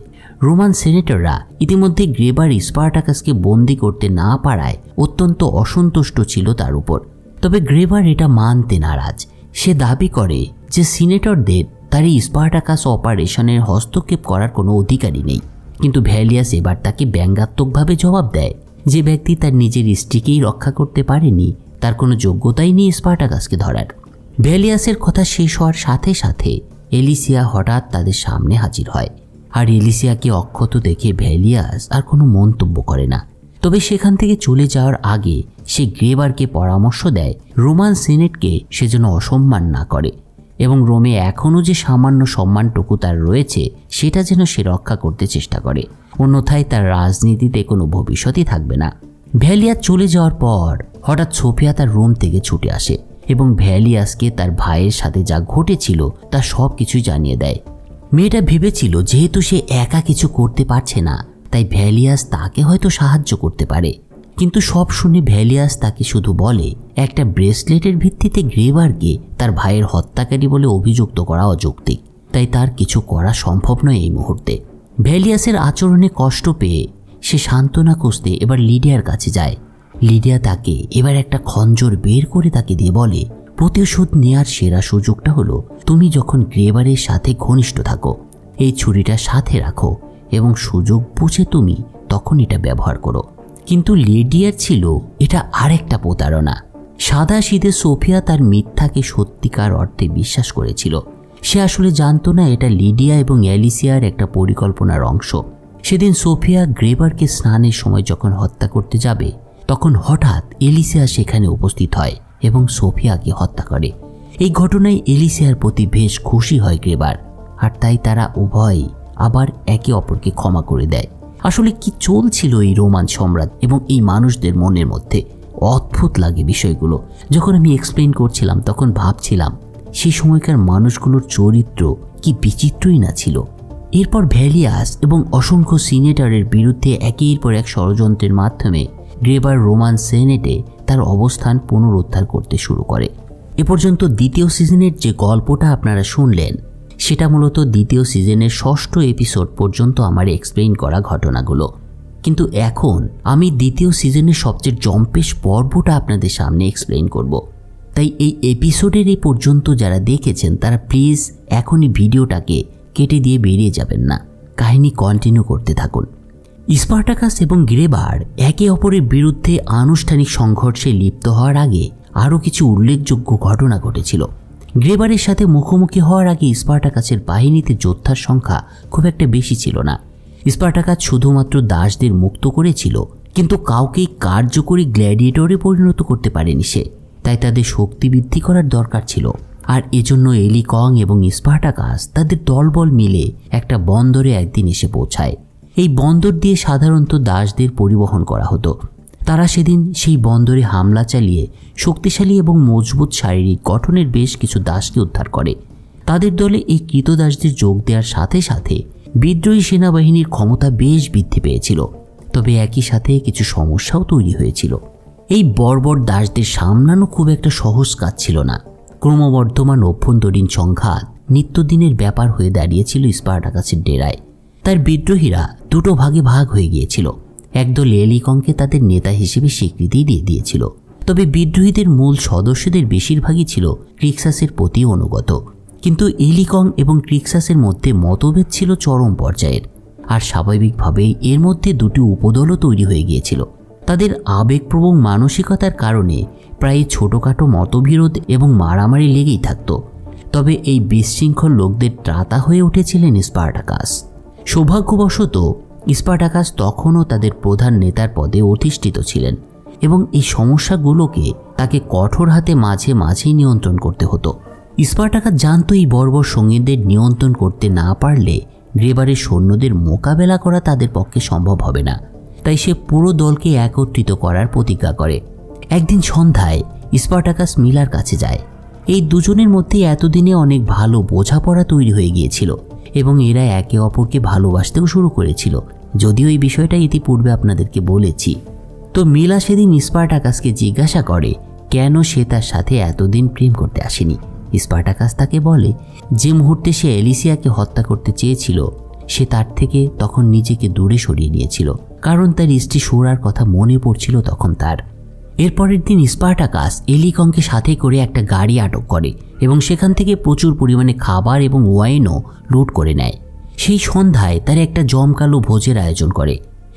রোমান সেনেটররা ইতিমধ্যে গ্রেবার স্পার্টাকাসকে বন্দি করতে না পারায় অত্যন্ত অসন্তুষ্ট ছিল তার উপর। তবে গ্রেবার এটা মানতে নারাজ। সে দাবি করে যে সিনেটরদের তার এই স্পার্টাকাস অপারেশনের হস্তক্ষেপ করার কোনো অধিকারই নেই। কিন্তু ভ্যালিয়াস এবার তাকে ব্যঙ্গাত্মকভাবে জবাব দেয় যে ব্যক্তি তার নিজের স্ত্রীকেই রক্ষা করতে পারেনি তার কোনো যোগ্যতাই নেই স্পার্টাকাসকে ধরার। ভ্যালিয়াসের কথা শেষ হওয়ার সাথে সাথে এলিসিয়া হঠাৎ তাদের সামনে হাজির হয়। আর এলিসিয়াকে অক্ষত দেখে ভ্যালিয়াস আর কোনো মন্তব্য করে না। তবে সেখান থেকে চলে যাওয়ার আগে সে গ্রেবারকে পরামর্শ দেয় রোমান সিনেটকে সে যেন অসম্মান না করে এবং রোমে এখনও যে সামান্য সম্মানটুকু তার রয়েছে সেটা যেন সে রক্ষা করতে চেষ্টা করে, অন্যথায় তার রাজনীতিতে কোনো ভবিষ্যৎই থাকবে না। ভ্যালিয়াস চলে যাওয়ার পর হঠাৎ সোফিয়া তার রুম থেকে ছুটে আসে এবং ভ্যালিয়াসকে তার ভাইয়ের সাথে যা ঘটেছিল তা সব কিছুই জানিয়ে দেয়। মেয়েটা ভেবেছিল যেহেতু সে একা কিছু করতে পারছে না, তাই ভ্যালিয়াস তাকে হয়তো সাহায্য করতে পারে। কিন্তু সব শুনে ভ্যালিয়াস তাকে শুধু বলে একটা ব্রেসলেটের ভিত্তিতে গ্রেবারকে তার ভাইয়ের হত্যাকারী বলে অভিযুক্ত করা অযৌক্তিক, তাই তার কিছু করা সম্ভব নয় এই মুহূর্তে। ভ্যালিয়াসের আচরণে কষ্ট পেয়ে সে সান্ত্বনা খুঁজতে এবার লিডিয়ার কাছে যায়। লিডিয়া তাকে এবার একটা খঞ্জর বের করে তাকে দিয়ে বলে, প্রতিশোধ নেয়ার সেরা সুযোগটা হলো তুমি যখন গ্রেবারের সাথে ঘনিষ্ঠ থাকো, এই ছুরিটা সাথে রাখো এবং সুযোগ বুঝে তুমি তখন এটা ব্যবহার করো। কিন্তু লিডিয়ার ছিল এটা আরেকটা প্রতারণা। সাদা সিধে সোফিয়া তার মিথ্যাকে সত্যিকার অর্থে বিশ্বাস করেছিল। সে আসলে জানতো না এটা লিডিয়া এবং অ্যালিসিয়ার একটা পরিকল্পনার অংশ। সেদিন সোফিয়া গ্রেবারকে স্নানের সময় যখন হত্যা করতে যাবে, তখন হঠাৎ এলিসিয়া সেখানে উপস্থিত হয় এবং সোফিয়াকে হত্যা করে। এই ঘটনায় এলিসিয়ার প্রতি বেশ খুশি হয় গ্রেবার, আর তাই তারা উভয়ই আবার একে অপরকে ক্ষমা করে দেয়। আসলে কি চলছিল এই রোমান সম্রাট এবং এই মানুষদের মনের মধ্যে? অদ্ভুত লাগে বিষয়গুলো। যখন আমি এক্সপ্লেইন করছিলাম তখন ভাবছিলাম সেই সময়কার মানুষগুলোর চরিত্র কি বিচিত্রই না ছিল। এরপর ভ্যালিয়াস এবং অসংখ্য সিনেটরের বিরুদ্ধে একের পর এক ষড়যন্ত্রের মাধ্যমে গ্রেবার রোমান সেনেটে তার অবস্থান পুনরুদ্ধার করতে শুরু করে। এ পর্যন্ত দ্বিতীয় সিজনের যে গল্পটা আপনারা শুনলেন সেটা মূলত দ্বিতীয় সিজনের 6ষ্ঠ এপিসোড পর্যন্ত আমার এক্সপ্লেইন করা ঘটনাগুলো। কিন্তু এখন আমি দ্বিতীয় সিজনের সবচেয়ে জম্পেশ পর্বটা আপনাদের সামনে এক্সপ্লেইন করব। তাই এই এপিসোডের এই পর্যন্ত যারা দেখেছেন তারা প্লিজ এখনই ভিডিওটাকে কেটে দিয়ে বেরিয়ে যাবেন না, কাহিনী কন্টিনিউ করতে থাকুন। স্পার্টাকাস এবং গ্রেবার একে অপরের বিরুদ্ধে আনুষ্ঠানিক সংঘর্ষে লিপ্ত হওয়ার আগে আরও কিছু উল্লেখযোগ্য ঘটনা ঘটেছিল। গ্রেবারের সাথে মুখোমুখি হওয়ার আগে স্পার্টাকাসের বাহিনীতে যোদ্ধার সংখ্যা খুব একটা বেশি ছিল না। স্পার্টাকাস শুধুমাত্র দাসদের মুক্ত করেছিল, কিন্তু কাউকেই কার্যকরী গ্ল্যাডিয়েটরে পরিণত করতে পারেনি সে। তাই তাদের শক্তি বৃদ্ধি করার দরকার ছিল, আর এজন্য এলিকং এবং স্পার্টাকাস তাদের দলবল মিলে একটা বন্দরে একদিন এসে পৌঁছায়। এই বন্দর দিয়ে সাধারণত দাসদের পরিবহন করা হতো। তারা সেদিন সেই বন্দরে হামলা চালিয়ে শক্তিশালী এবং মজবুত শারীরিক গঠনের বেশ কিছু দাসকে উদ্ধার করে। তাদের দলে এই কৃতদাসদের যোগ দেওয়ার সাথে সাথে বিদ্রোহী সেনাবাহিনীর ক্ষমতা বেশ বৃদ্ধি পেয়েছিল। তবে একই সাথে কিছু সমস্যাও তৈরি হয়েছিল। এই বর্বর দাসদের সামলানো খুব একটা সহজ কাজ ছিল না। ক্রমবর্ধমান অভ্যন্তরীণ সংঘাত নিত্যদিনের ব্যাপার হয়ে দাঁড়িয়েছিল স্পার্টাকাসের ডেরায়। তার বিদ্রোহীরা দুটো ভাগে ভাগ হয়ে গিয়েছিল। একদল এলিকংকে তাদের নেতা হিসেবে স্বীকৃতি দিয়ে দিয়েছিল, তবে বিদ্রোহীদের মূল সদস্যদের বেশিরভাগই ছিল ক্রিক্সাসের প্রতি অনুগত। কিন্তু এলিকং এবং ক্রিক্সাসের মধ্যে মতভেদ ছিল চরম পর্যায়ের, আর স্বাভাবিকভাবেই এর মধ্যে দুটি উপদলও তৈরি হয়ে গিয়েছিল। তাদের আবেগপ্রবণ মানসিকতার কারণে প্রায় ছোটোখাটো মতবিরোধ এবং মারামারি লেগেই থাকত। তবে এই বিশৃঙ্খল লোকদের ত্রাতা হয়ে উঠেছিলেন স্পার্টাকাস। সৌভাগ্যবশত স্পার্টাকাস তখনও তাদের প্রধান নেতার পদে অধিষ্ঠিত ছিলেন এবং এই সমস্যাগুলোকে তাকে কঠোর হাতে মাঝে মাঝেই নিয়ন্ত্রণ করতে হতো। স্পার্টাকাস জানতো এই বর্বর সঙ্গীদের নিয়ন্ত্রণ করতে না পারলে গ্রেবারের সৈন্যদের মোকাবেলা করা তাদের পক্ষে সম্ভব হবে না। তাই সে পুরো দলকে একত্রিত করার প্রতিজ্ঞা করে। একদিন সন্ধ্যায় স্পার্টাকাস মিলার কাছে যায়। এই দুজনের মধ্যে এতদিনে অনেক ভালো বোঝাপড়া তৈরি হয়ে গিয়েছিল এবং এরা একে অপরকে ভালোবাসতেও শুরু করেছিল, যদিও এই বিষয়টা ইতিপূর্বে আপনাদেরকে বলেছি। তো মিলা সেদিন স্পার্টাকাসকে জিজ্ঞাসা করে কেন সে তার সাথে এতদিন প্রেম করতে আসেনি। স্পার্টাকাস তাকে বলে যে মুহূর্তে সে এলিসিয়াকে হত্যা করতে চেয়েছিল সে তার থেকে তখন নিজেকে দূরে সরিয়ে নিয়েছিল, কারণ তার স্ত্রী সোরার কথা মনে পড়ছিল তখন তার। এরপরের দিন স্পার্টাকাস এলিকংকে সাথে করে একটা গাড়ি আটক করে এবং সেখান থেকে প্রচুর পরিমাণে খাবার এবং ওয়াইনও লুট করে নেয়। সেই সন্ধ্যায় তার একটা জমকালো ভোজের আয়োজন করে।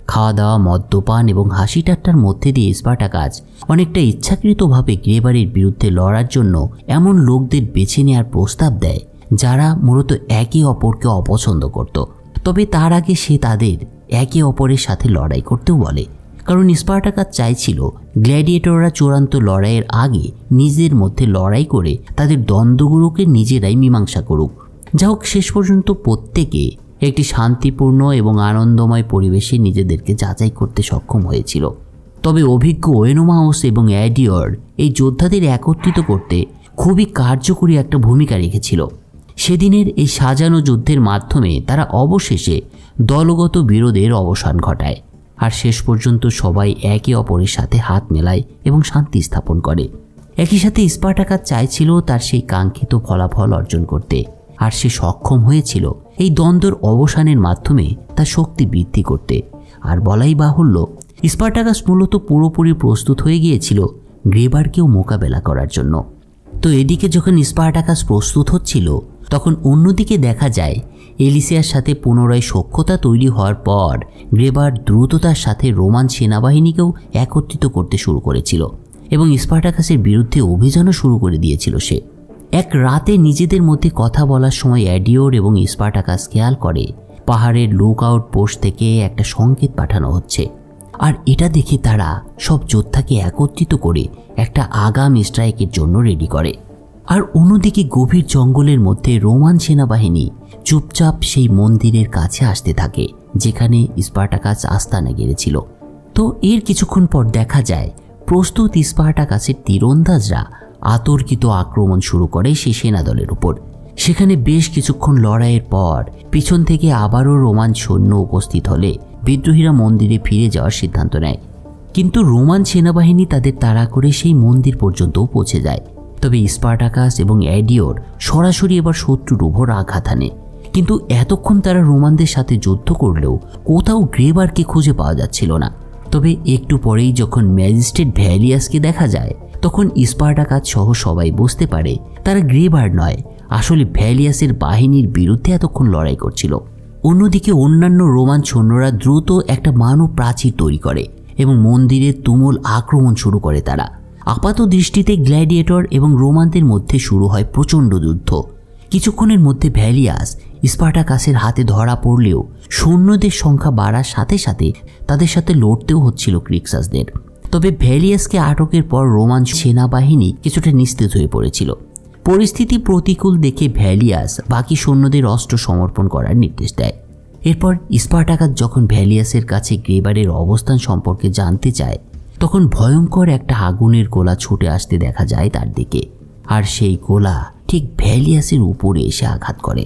খাওয়া দাওয়া, মদ্যপান এবং হাসি ঠাট্টার মধ্যে দিয়ে স্পার্টাকাস অনেকটা ইচ্ছাকৃতভাবে গ্রেবারের বিরুদ্ধে লড়ার জন্য এমন লোকদের বেছে নেওয়ার প্রস্তাব দেয় যারা মূলত একে অপরকে অপছন্দ করত। তবে তার আগে সে তাদের একে অপরের সাথে লড়াই করতেও বলে, কারণ স্পার্টাকাস চাইছিল গ্ল্যাডিয়েটররা চূড়ান্ত লড়াইয়ের আগে নিজের মধ্যে লড়াই করে তাদের দ্বন্দ্বগুলোকে নিজেরাই মীমাংসা করুক। যা হোক, শেষ পর্যন্ত প্রত্যেকে একটি শান্তিপূর্ণ এবং আনন্দময় পরিবেশে নিজেদেরকে যাচাই করতে সক্ষম হয়েছিল। তবে অভিজ্ঞ ওয়েনোমাউস এবং অ্যাডিওর এই যোদ্ধাদের একত্রিত করতে খুবই কার্যকরী একটা ভূমিকা রেখেছিল। সেদিনের এই সাজানো যুদ্ধের মাধ্যমে তারা অবশেষে দলগত বিরোধের অবসান ঘটায়, আর শেষ পর্যন্ত সবাই একে অপরের সাথে হাত মেলায় এবং শান্তি স্থাপন করে। একই সাথে স্পার্টাকাস চাইছিল তার সেই কাঙ্ক্ষিত ফলাফল অর্জন করতে, আর সে সক্ষম হয়েছিল এই দ্বন্দ্বের অবসানের মাধ্যমে তার শক্তি বৃদ্ধি করতে। আর বলাই বাহুল্য, স্পার্টাকাস মূলত পুরোপুরি প্রস্তুত হয়ে গিয়েছিল গ্রেবারকেও মোকাবেলা করার জন্য। তো এদিকে যখন স্পার্টাকাস প্রস্তুত হচ্ছিল, তখন অন্যদিকে দেখা যায় এলিসিয়ার সাথে পুনরায় সখ্যতা তৈরি হওয়ার পর গ্রেবার দ্রুততার সাথে রোমান সেনাবাহিনীকেও একত্রিত করতে শুরু করেছিল এবং স্পার্টাকাসের বিরুদ্ধে অভিযানও শুরু করে দিয়েছিল সে। এক রাতে নিজেদের মধ্যে কথা বলার সময় অ্যাডিওর এবং স্পার্টাকাস খেয়াল করে পাহাড়ের লুক আউট পোস্ট থেকে একটা সংকেত পাঠানো হচ্ছে, আর এটা দেখে তারা সব যোদ্ধাকে একত্রিত করে একটা আগাম স্ট্রাইকের জন্য রেডি করে। আর অন্যদিকে গভীর জঙ্গলের মধ্যে রোমান সেনাবাহিনী চুপচাপ সেই মন্দিরের কাছে আসতে থাকে যেখানে স্পার্টাকাস আস্তানা গেড়েছিল। তো এর কিছুক্ষণ পর দেখা যায় প্রস্তুত স্পার্টাকাসের তীরন্দাজরা আতর্কিত আক্রমণ শুরু করে সেই সেনাদলের উপর। সেখানে বেশ কিছুক্ষণ লড়াইয়ের পর পিছন থেকে আবারও রোমান সৈন্য উপস্থিত হলে বিদ্রোহীরা মন্দিরে ফিরে যাওয়ার সিদ্ধান্ত নেয়, কিন্তু রোমান সেনাবাহিনী তাদের তাড়া করে সেই মন্দির পর্যন্তও পৌঁছে যায়। তবে স্পার্টাকাস এবং অ্যাডিওর সরাসরি এবার শত্রুর উপর আঘাত আনে, কিন্তু এতক্ষণ তারা রোমানদের সাথে যুদ্ধ করলেও কোথাও গ্রেবারকে খুঁজে পাওয়া যাচ্ছিল না। তবে একটু পরেই যখন ম্যাজিস্ট্রেট ভ্যালিয়াসকে দেখা যায়, তখন স্পার্টাকাস সহ সবাই বুঝতে পারে তারা গ্রেবার নয়, আসলে ভ্যালিয়াসের বাহিনীর বিরুদ্ধে এতক্ষণ লড়াই করছিল। অন্যদিকে অন্যান্য রোমান সৈন্যরা দ্রুত একটা মানব প্রাচীর তৈরি করে এবং মন্দিরে তুমুল আক্রমণ শুরু করে তারা। আপাত দৃষ্টিতে গ্ল্যাডিয়েটর এবং রোমানদের মধ্যে শুরু হয় প্রচণ্ড যুদ্ধ। কিছুক্ষণের মধ্যে ভ্যালিয়াস স্পার্টাকাসের হাতে ধরা পড়লেও সৈন্যদের সংখ্যা বাড়ার সাথে সাথে তাদের সাথে লড়তেও হচ্ছিল ক্রিক্সাসদের। তবে ভ্যালিয়াসকে আটকের পর রোমান সেনাবাহিনী কিছুটা নিস্তেজ হয়ে পড়েছিল। পরিস্থিতি প্রতিকূল দেখে ভ্যালিয়াস বাকি সৈন্যদের অস্ত্র সমর্পণ করার নির্দেশ দেয়। এরপর স্পার্টাকাস যখন ভ্যালিয়াসের কাছে গ্রেবারের অবস্থান সম্পর্কে জানতে চায়, তখন ভয়ঙ্কর একটা আগুনের গোলা ছুটে আসতে দেখা যায় তার দিকে, আর সেই গোলা ঠিক ভ্যালিয়াসের উপরে এসে আঘাত করে।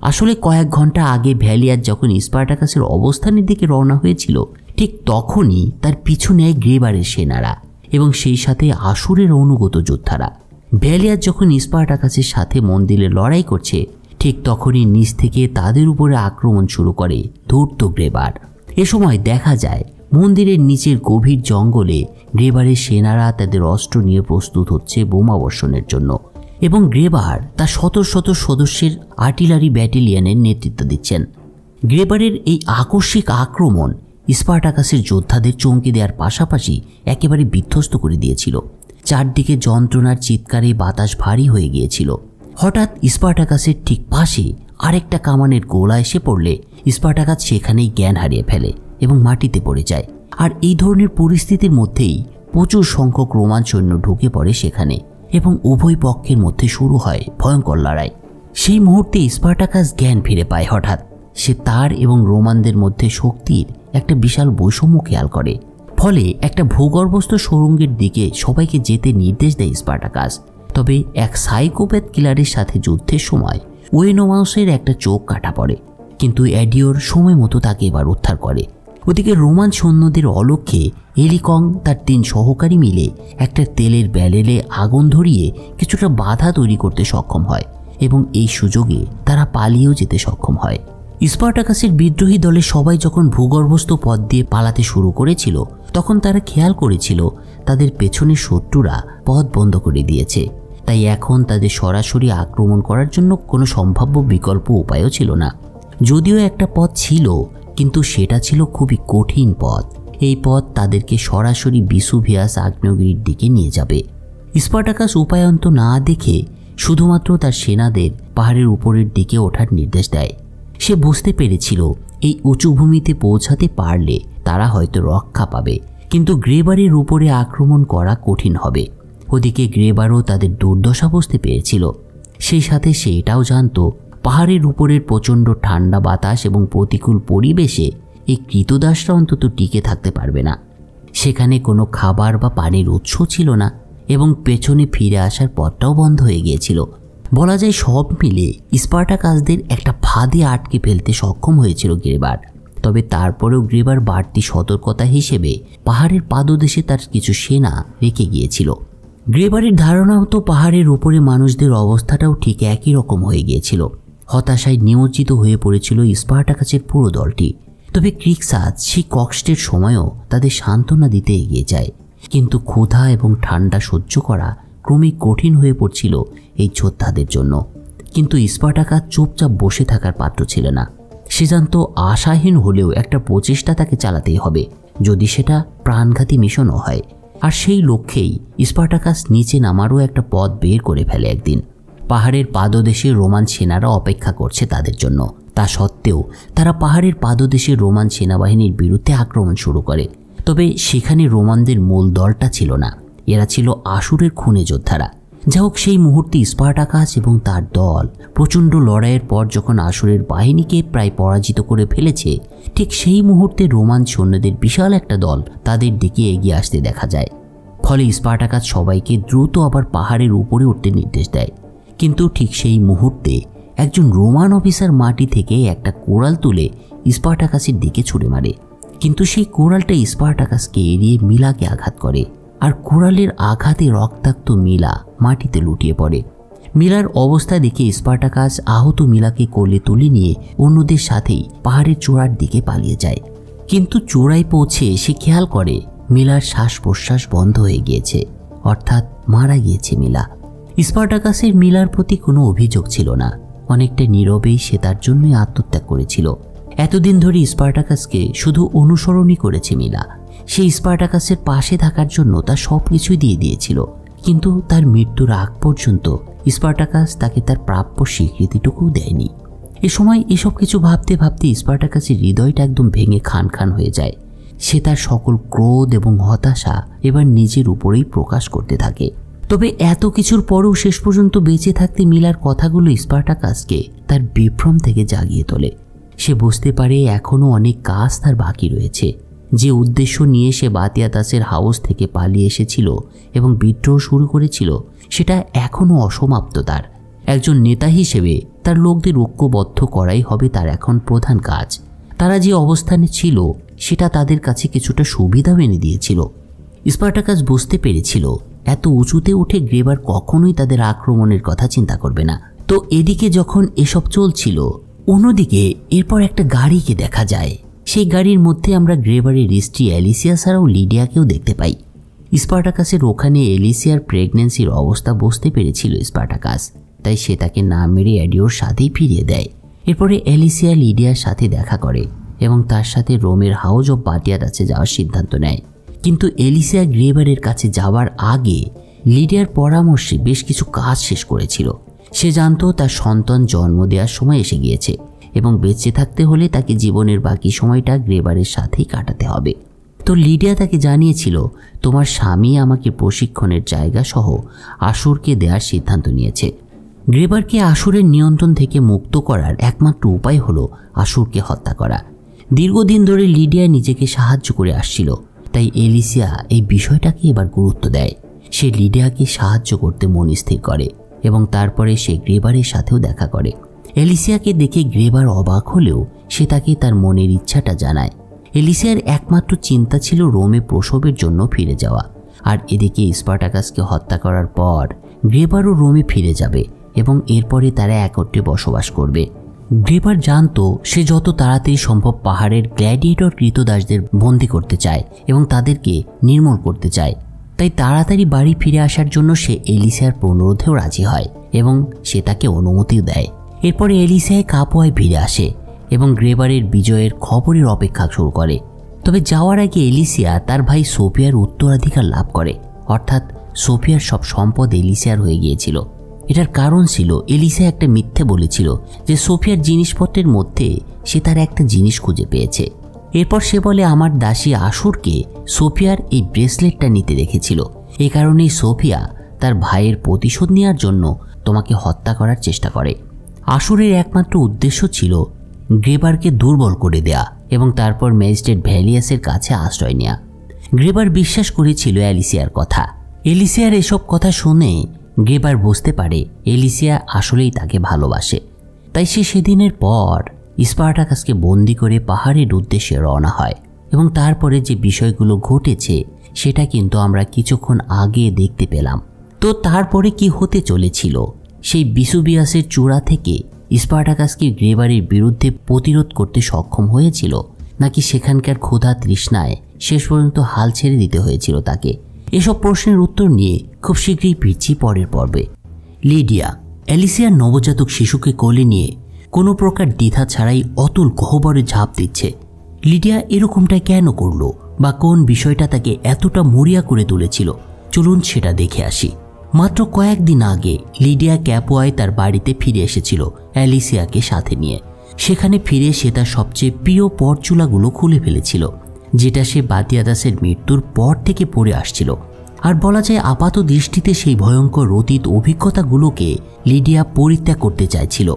আসলে কয়েক ঘন্টা আগে ভ্যালিয়াস যখন স্পার্টাকাসের অবস্থানের দিকে রওনা হয়েছিল, ঠিক তখনই তার পিছু নেয় গ্রেবারের সেনারা এবং সেই সাথে আসুরের অনুগত যোদ্ধারা। ভ্যালিয়াস যখন স্পার্টাকাসের সাথে মন্দিরে লড়াই করছে, ঠিক তখনই নিচ থেকে তাদের উপরে আক্রমণ শুরু করে ধূর্ত গ্রেবার। এ সময় দেখা যায় মন্দিরের নিচের গভীর জঙ্গলে গ্রেবারের সেনারা তাদের অস্ত্র নিয়ে প্রস্তুত হচ্ছে বোমা বর্ষণের জন্য, এবং গ্রেবার তার শত শত সদস্যের আর্টিলারি ব্যাটালিয়নের নেতৃত্ব দিচ্ছেন। গ্রেবারের এই আকস্মিক আক্রমণ স্পার্টাকাসের যোদ্ধাদের চমকে দেওয়ার পাশাপাশি একেবারে বিধ্বস্ত করে দিয়েছিল। চারদিকে যন্ত্রণার চিৎকারে বাতাস ভারী হয়ে গিয়েছিল। হঠাৎ স্পার্টাকাসের ঠিক পাশে আরেকটা কামানের গোলা এসে পড়লে স্পার্টাকাস সেখানেই জ্ঞান হারিয়ে ফেলে এবং মাটিতে পড়ে যায়। আর এই ধরনের পরিস্থিতির মধ্যেই প্রচুর সংখ্যক রোমান সৈন্য ঢুকে পড়ে সেখানে এবং উভয় পক্ষের মধ্যে শুরু হয় ভয়ঙ্কর লড়াই। সেই মুহূর্তে স্পার্টাকাস জ্ঞান ফিরে পায়। হঠাৎ সে তার এবং রোমানদের মধ্যে শক্তির একটা বিশাল বৈষম্য খেয়াল করে, ফলে একটা ভূগর্ভস্থ সুড়ঙ্গের দিকে সবাইকে যেতে নির্দেশ দেয় স্পার্টাকাস। তবে এক সাইকোপ্যাথ কিলারের সাথে যুদ্ধের সময় ওয়েনোমাউসের একটা চোখ কাটা পড়ে, কিন্তু অ্যাডিওর সময় মতো তাকে এবার উদ্ধার করে। ওদিকে রোমান সৈন্যদের অলক্ষ্যে এলিকং তার 3 সহকারী মিলে একটা তেলের ব্যারেলে আগুন ধরিয়ে কিছুটা বাধা তৈরি করতে সক্ষম হয় এবং এই সুযোগে তারা পালিয়েও যেতে সক্ষম হয়। স্পার্টাকাসের বিদ্রোহী দলের সবাই যখন ভূগর্ভস্থ পথ দিয়ে পালাতে শুরু করেছিল, তখন তারা খেয়াল করেছিল তাদের পেছনের শত্রুরা পথ বন্ধ করে দিয়েছে। তাই এখন তাদের সরাসরি আক্রমণ করার জন্য কোনো সম্ভাব্য বিকল্প উপায়ও ছিল না। যদিও একটা পথ ছিল, কিন্তু সেটা ছিল খুবই কঠিন পথ। এই পথ তাদেরকে সরাসরি ভিসুভিয়াস আগ্নেয়গিরির দিকে নিয়ে যাবে। স্পার্টাকাস উপায়ন্ত না দেখে শুধুমাত্র তার সেনাদের পাহাড়ের উপরের দিকে ওঠার নির্দেশ দেয়। সে বুঝতে পেরেছিল এই উঁচু ভূমিতে পৌঁছাতে পারলে তারা হয়তো রক্ষা পাবে, কিন্তু গ্রেবারের উপরে আক্রমণ করা কঠিন হবে। ওদিকে গ্রেবারও তাদের দুর্দশা বুঝতে পেরেছিল। সেই সাথে সে এটাও জানত পাহাড়ের উপরের প্রচণ্ড ঠান্ডা বাতাস এবং প্রতিকূল পরিবেশে এই কৃতদাসরা অন্তত টিকে থাকতে পারবে না। সেখানে কোনো খাবার বা পানির উৎস ছিল না এবং পেছনে ফিরে আসার পথটাও বন্ধ হয়ে গিয়েছিল। বলা যায় সব মিলে স্পার্টাকাসদের একটা ফাঁদে আটকে ফেলতে সক্ষম হয়েছিল গ্রেবার। তবে তারপরেও গ্রেবার বাড়তি সতর্কতা হিসেবে পাহাড়ের পাদদেশে তার কিছু সেনা রেখে গিয়েছিল। গ্রেবারের ধারণা হতো পাহাড়ের উপরে মানুষদের অবস্থাটাও ঠিক একই রকম হয়ে গিয়েছিল। হতাশায় নিমজ্জিত হয়ে পড়েছিল স্পার্টাকাসের পুরো দলটি। তবে ক্রিক্সাস সেই কষ্টের সময়ও তাদের সান্ত্বনা দিতে এগিয়ে যায়। কিন্তু ক্ষুধা এবং ঠান্ডা সহ্য করা ক্রমেই কঠিন হয়ে পড়ছিল এই যোদ্ধাদের জন্য। কিন্তু স্পার্টাকাস চুপচাপ বসে থাকার পাত্র ছিল না। সে জানত আশাহীন হলেও একটা প্রচেষ্টা তাকে চালাতেই হবে, যদি সেটা প্রাণঘাতী মিশনও হয়। আর সেই লক্ষ্যেই স্পার্টাকাস নিচে নামারও একটা পথ বের করে ফেলে একদিন। পাহাড়ের পাদদেশে রোমান সেনারা অপেক্ষা করছে তাদের জন্য। তা সত্ত্বেও তারা পাহাড়ের পাদদেশে রোমান সেনাবাহিনীর বিরুদ্ধে আক্রমণ শুরু করে। তবে সেখানে রোমানদের মূল দলটা ছিল না, এরা ছিল আশুরের খুনে যোদ্ধারা। যা হোক, সেই মুহূর্তে স্পার্টাকাস এবং তার দল প্রচণ্ড লড়াইয়ের পর যখন আশুরের বাহিনীকে প্রায় পরাজিত করে ফেলেছে, ঠিক সেই মুহূর্তে রোমান সৈন্যদের বিশাল একটা দল তাদের দিকে এগিয়ে আসতে দেখা যায়। ফলে স্পার্টাকাস সবাইকে দ্রুত আবার পাহাড়ের উপরে উঠতে নির্দেশ দেয়। কিন্তু ঠিক সেই মুহূর্তে একজন রোমান অফিসার মাটি থেকে একটা কোড়াল তুলে স্পার্টাকাসের দিকে ছুড়ে মারে। কিন্তু সেই কোড়ালটা স্পার্টাকাসকে এড়িয়ে মিলাকে আঘাত করে, আর কোড়ালের আঘাতে রক্তাক্ত মিলা মাটিতে লুটিয়ে পড়ে। মিলার অবস্থা দেখে স্পার্টাকাস আহত মিলাকে কোলে তুলে নিয়ে অন্যদের সাথেই পাহাড়ের চূড়ার দিকে পালিয়ে যায়। কিন্তু চূড়ায় পৌঁছে সে খেয়াল করে মিলার শ্বাস প্রশ্বাস বন্ধ হয়ে গিয়েছে, অর্থাৎ মারা গিয়েছে মিলা। স্পার্টাকাসের মিলার প্রতি কোনো অভিযোগ ছিল না, অনেকটা নীরবেই সে তার জন্যই আত্মত্যাগ করেছিল। এতদিন ধরে স্পার্টাকাসকে শুধু অনুসরণই করেছে মিলা। সে স্পার্টাকাসের পাশে থাকার জন্য তার সব কিছুই দিয়ে দিয়েছিল। কিন্তু তার মৃত্যুর আগ পর্যন্ত স্পার্টাকাস তাকে তার প্রাপ্য স্বীকৃতিটুকুও দেয়নি। এ সময় এসব কিছু ভাবতে ভাবতে স্পার্টাকাসের হৃদয়টা একদম ভেঙে খান খান হয়ে যায়। সে তার সকল ক্রোধ এবং হতাশা এবার নিজের উপরেই প্রকাশ করতে থাকে। তবে এত কিছুর পরেও শেষ পর্যন্ত বেঁচে থাকতে মিলার কথাগুলো স্পার্টাকাসকে তার বিভ্রম থেকে জাগিয়ে তোলে। সে বুঝতে পারে এখনও অনেক কাজ তার বাকি রয়েছে। যে উদ্দেশ্য নিয়ে সে বাতিয়াতাসের হাউস থেকে পালিয়ে এসেছিল এবং বিদ্রোহ শুরু করেছিল, সেটা এখনও অসমাপ্ত। তার একজন নেতা হিসেবে তার লোকদের ঐক্যবদ্ধ করাই হবে তার এখন প্রধান কাজ। তারা যে অবস্থানে ছিল সেটা তাদের কাছে কিছুটা সুবিধা এনে দিয়েছিল। স্পার্টাকাস বুঝতে পেরেছিল এত উঁচুতে উঠে গ্রেবার কখনোই তাদের আক্রমণের কথা চিন্তা করবে না। তো এদিকে যখন এসব চলছিল, অন্যদিকে এরপর একটা গাড়িকে দেখা যায়। সেই গাড়ির মধ্যে আমরা গ্রেবারের স্ত্রী অ্যালিসিয়া ছাড়াও লিডিয়াকেও দেখতে পাই। স্পার্টাকাসের ওখানে অ্যালিসিয়ার প্রেগন্যান্সির অবস্থা বুঝতে পেরেছিল স্পার্টাকাস, তাই সে তাকে না মেরে অ্যাডিওর সাথেই ফিরিয়ে দেয়। এরপরে অ্যালিসিয়া লিডিয়ার সাথে দেখা করে এবং তার সাথে রোমের হাউস অব বাতিয়াতাসে যাওয়ার সিদ্ধান্ত নেয়। কিন্তু অ্যালিসিয়া গ্রেবারের কাছে যাওয়ার আগে লিডিয়ার পরামর্শে বেশ কিছু কাজ শেষ করেছিল। সে জানত তার সন্তান জন্ম দেওয়ার সময় এসে গিয়েছে এবং বেঁচে থাকতে হলে তাকে জীবনের বাকি সময়টা গ্রেবারের সাথেই কাটাতে হবে। তো লিডিয়া তাকে জানিয়েছিল, তোমার স্বামী আমাকে প্রশিক্ষণের জায়গা সহ আশুরকে দেওয়ার সিদ্ধান্ত নিয়েছে। গ্রেবারকে আশুরের নিয়ন্ত্রণ থেকে মুক্ত করার একমাত্র উপায় হলো আশুরকে হত্যা করা। দীর্ঘদিন ধরে লিডিয়া নিজেকে সাহায্য করে আসছিল, তাই অ্যালিসিয়া এই বিষয়টাকে এবার গুরুত্ব দেয়। সে লিডিয়াকে সাহায্য করতে মন স্থির করে এবং তারপরে সে গ্রেবারের সাথেও দেখা করে। অ্যালিসিয়াকে দেখে গ্রেবার অবাক হলেও সে তাকে তার মনের ইচ্ছাটা জানায়। অ্যালিসিয়ার একমাত্র চিন্তা ছিল রোমে প্রসবের জন্য ফিরে যাওয়া। আর এদিকে স্পার্টাকাসকে হত্যা করার পর গ্রেবারও রোমে ফিরে যাবে এবং এরপরে তারা একত্রে বসবাস করবে। গ্রেবার জানতো সে যত তাড়াতাড়ি সম্ভব পাহাড়ের গ্ল্যাডিয়েটর কৃতদাসদের বন্দি করতে চায় এবং তাদেরকে নির্মূল করতে চায়। তাই তাড়াতাড়ি বাড়ি ফিরে আসার জন্য সে অ্যালিসিয়ার অনুরোধেও রাজি হয় এবং সে তাকে অনুমতিও দেয়। এরপরে অ্যালিসিয়া কাপুয়ায় ফিরে আসে এবং গ্রেবারের বিজয়ের খবরের অপেক্ষা শুরু করে। তবে যাওয়ার আগে অ্যালিসিয়া তার ভাই সোফিয়ার উত্তরাধিকার লাভ করে, অর্থাৎ সোফিয়ার সব সম্পদ অ্যালিসিয়ার হয়ে গিয়েছিল। এটার কারণ ছিল অ্যালিসিয়া একটা মিথ্যে বলেছিল যে সোফিয়ার জিনিসপত্রের মধ্যে সে তার একটা জিনিস খুঁজে পেয়েছে। এরপর সে বলে, আমার দাসী আশুরকে সোফিয়ার এই ব্রেসলেটটা নিতে রেখেছিল, এ কারণেই সোফিয়া তার ভাইয়ের প্রতিশোধ নেওয়ার জন্য তোমাকে হত্যা করার চেষ্টা করে। আশুরের একমাত্র উদ্দেশ্য ছিল গ্রেবারকে দুর্বল করে দেয়া এবং তারপর ম্যাজিস্ট্রেট ভ্যালিয়াসের কাছে আশ্রয় নেওয়া। গ্রেবার বিশ্বাস করেছিল অ্যালিসিয়ার কথা। এলিসিয়ার এসব কথা শুনে গ্রেবার বুঝতে পারে এলিসিয়া আসলেই তাকে ভালোবাসে। তাই সে সেদিনের পর স্পার্টাকাসকে বন্দি করে পাহাড়ের উদ্দেশ্যে রওনা হয় এবং তারপরে যে বিষয়গুলো ঘটেছে সেটা কিন্তু আমরা কিছুক্ষণ আগে দেখতে পেলাম। তো তারপরে কি হতে চলেছিল? সেই বিসুবিয়াসের চূড়া থেকে স্পার্টাকাসকে গ্রেবারের বিরুদ্ধে প্রতিরোধ করতে সক্ষম হয়েছিল, নাকি সেখানকার ক্ষুধা তৃষ্ণায় শেষ পর্যন্ত হাল ছেড়ে দিতে হয়েছিল তাকে? এসব প্রশ্নের উত্তর নিয়ে খুব শীঘ্রই ফিরছি পরের পর্বে। লিডিয়া অ্যালিসিয়ার নবজাতক শিশুকে কোলে নিয়ে কোনো প্রকার দ্বিধা ছাড়াই অতুল গহ্বরে ঝাঁপ দিচ্ছে। লিডিয়া এরকমটা কেন করলো বা কোন বিষয়টা তাকে এতটা মরিয়া করে তুলেছিল, চলুন সেটা দেখে আসি। মাত্র কয়েকদিন আগে লিডিয়া ক্যাপোয়ায় তার বাড়িতে ফিরে এসেছিল অ্যালিসিয়াকে সাথে নিয়ে। সেখানে ফিরে সে তার সবচেয়ে প্রিয় পরচুলাগুলো খুলে ফেলেছিল, যেটা সে বাতিয়াদাসের মৃত্যুর পর থেকে পড়ে আসছিল। আর বলা যায় আপাত দৃষ্টিতে সেই ভয়ঙ্কর অতীত অভিজ্ঞতাগুলোকে লিডিয়া পরিত্যাগ করতে চাইছিল।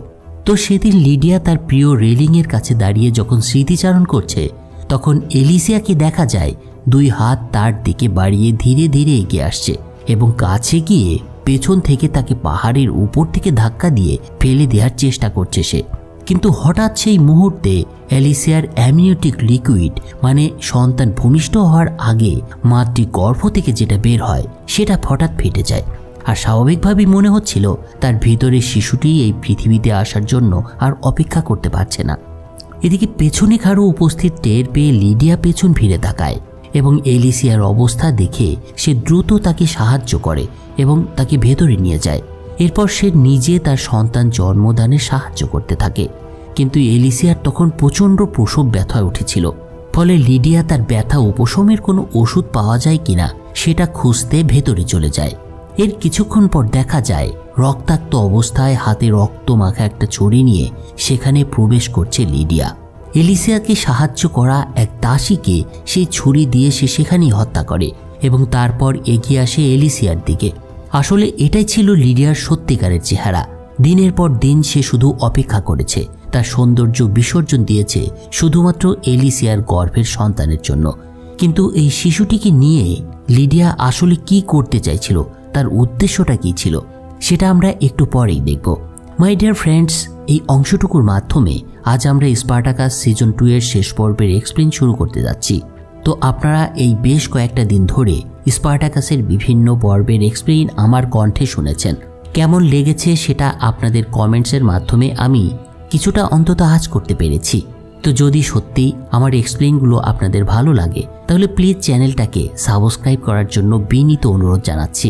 তো সেদিন লিডিয়া তার প্রিয় রেলিংয়ের কাছে দাঁড়িয়ে যখন স্মৃতিচারণ করছে, তখন এলিসিয়াকে দেখা যায় দুই হাত তার দিকে বাড়িয়ে ধীরে ধীরে এগিয়ে আসছে এবং কাছে গিয়ে পেছন থেকে তাকে পাহাড়ের উপর থেকে ধাক্কা দিয়ে ফেলে দেওয়ার চেষ্টা করছে সে। কিন্তু হঠাৎ সেই মুহূর্তে অ্যালিসিয়ার অ্যামনিওটিক লিকুইড মানে সন্তান ভূমিষ্ঠ হওয়ার আগে মাতৃ গর্ভ থেকে যেটা বের হয় সেটা হঠাৎ ফেটে যায়। আর স্বাভাবিকভাবেই মনে হচ্ছিল তার ভিতরে শিশুটি এই পৃথিবীতে আসার জন্য আর অপেক্ষা করতে পারছে না। এদিকে পেছনে কারো উপস্থিত টের পেয়ে লিডিয়া পেছন ফিরে তাকায় এবং এলিসিয়ার অবস্থা দেখে সে দ্রুত তাকে সাহায্য করে এবং তাকে ভেতরে নিয়ে যায়। এরপর সে নিজে তার সন্তান জন্মদানে সাহায্য করতে থাকে। কিন্তু এলিসিয়ার তখন প্রচণ্ড প্রসব ব্যথায় উঠেছিল, ফলে লিডিয়া তার ব্যথা উপশমের কোনো ওষুধ পাওয়া যায় কিনা সেটা খুঁজতে ভেতরে চলে যায়। এর কিছুক্ষণ পর দেখা যায় রক্তাক্ত অবস্থায় হাতে রক্ত মাখা একটা ছুরি নিয়ে সেখানে প্রবেশ করছে লিডিয়া। এলিসিয়াকে সাহায্য করা এক দাসীকে সেই ছুরি দিয়ে সে সেখানেই হত্যা করে এবং তারপর এগিয়ে আসে এলিসিয়ার দিকে। আসলে এটাই ছিল লিডিয়ার সত্যিকারের চেহারা। দিনের পর দিন সে শুধু অপেক্ষা করেছে, তার সৌন্দর্য বিসর্জন দিয়েছে শুধুমাত্র এলিসিয়ার গর্ভের সন্তানের জন্য। কিন্তু এই শিশুটিকে নিয়ে লিডিয়া আসলে কি করতে চাইছিল, তার উদ্দেশ্যটা কি ছিল, সেটা আমরা একটু পরেই দেখব। মাই ডিয়ার ফ্রেন্ডস, এই অংশটুকুর মাধ্যমে আজ আমরা স্পার্টাকাস সিজন 2 এর শেষ পর্বের এক্সপ্লেন শুরু করতে যাচ্ছি। তো আপনারা এই বেশ কয়েকটা দিন ধরে স্পার্টাকাসের বিভিন্ন পর্বের এক্সপ্লেন আমার কণ্ঠে শুনেছেন। কেমন লেগেছে সেটা আপনাদের কমেন্টসের মাধ্যমে আমি কিছুটা অন্তত আজ করতে পেরেছি। তো যদি সত্যি আমার এক্সপ্লেনগুলো আপনাদের ভালো লাগে তাহলে প্লিজ চ্যানেলটাকে সাবস্ক্রাইব করার জন্য বিনীত অনুরোধ জানাচ্ছি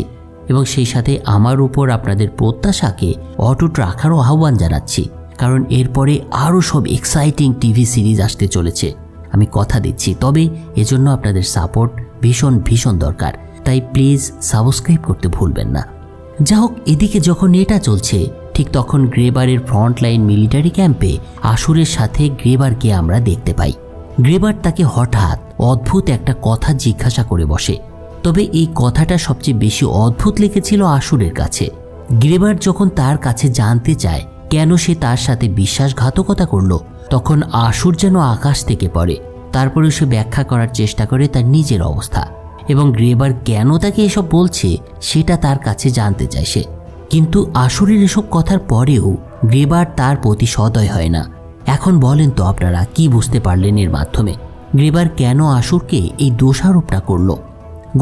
এবং সেই সাথে আমার উপর আপনাদের প্রত্যাশাকে অটুট রাখারও আহ্বান জানাচ্ছি, কারণ এরপরে আরও সব এক্সাইটিং টিভি সিরিজ আসতে চলেছে, আমি কথা দিচ্ছি। তবে এজন্য আপনাদের সাপোর্ট ভীষণ ভীষণ দরকার, তাই প্লিজ সাবস্ক্রাইব করতে ভুলবেন না। যা হোক, এদিকে যখন এটা চলছে ঠিক তখন গ্রেবারের ফ্রন্টলাইন মিলিটারি ক্যাম্পে আশুরের সাথে গ্রেবারকে আমরা দেখতে পাই। গ্রেবার তাকে হঠাৎ অদ্ভুত একটা কথা জিজ্ঞাসা করে বসে, তবে এই কথাটা সবচেয়ে বেশি অদ্ভুত লেগেছিল আশুরের কাছে। গ্রেবার যখন তার কাছে জানতে চায় কেন সে তার সাথে বিশ্বাসঘাতকতা করলো, তখন আশুর যেন আকাশ থেকে পড়ে। তারপরে সে ব্যাখ্যা করার চেষ্টা করে তার নিজের অবস্থা এবং গ্রেবার কেন তাকে এসব বলছে সেটা তার কাছে জানতে চায় সে। কিন্তু আশুরের এসব কথার পরেও গ্রেবার তার প্রতি সদয় হয় না। এখন বলেন তো আপনারা কি বুঝতে পারলেন এর মাধ্যমে? গ্রেবার কেন আশুরকে এই দোষারোপটা করলো?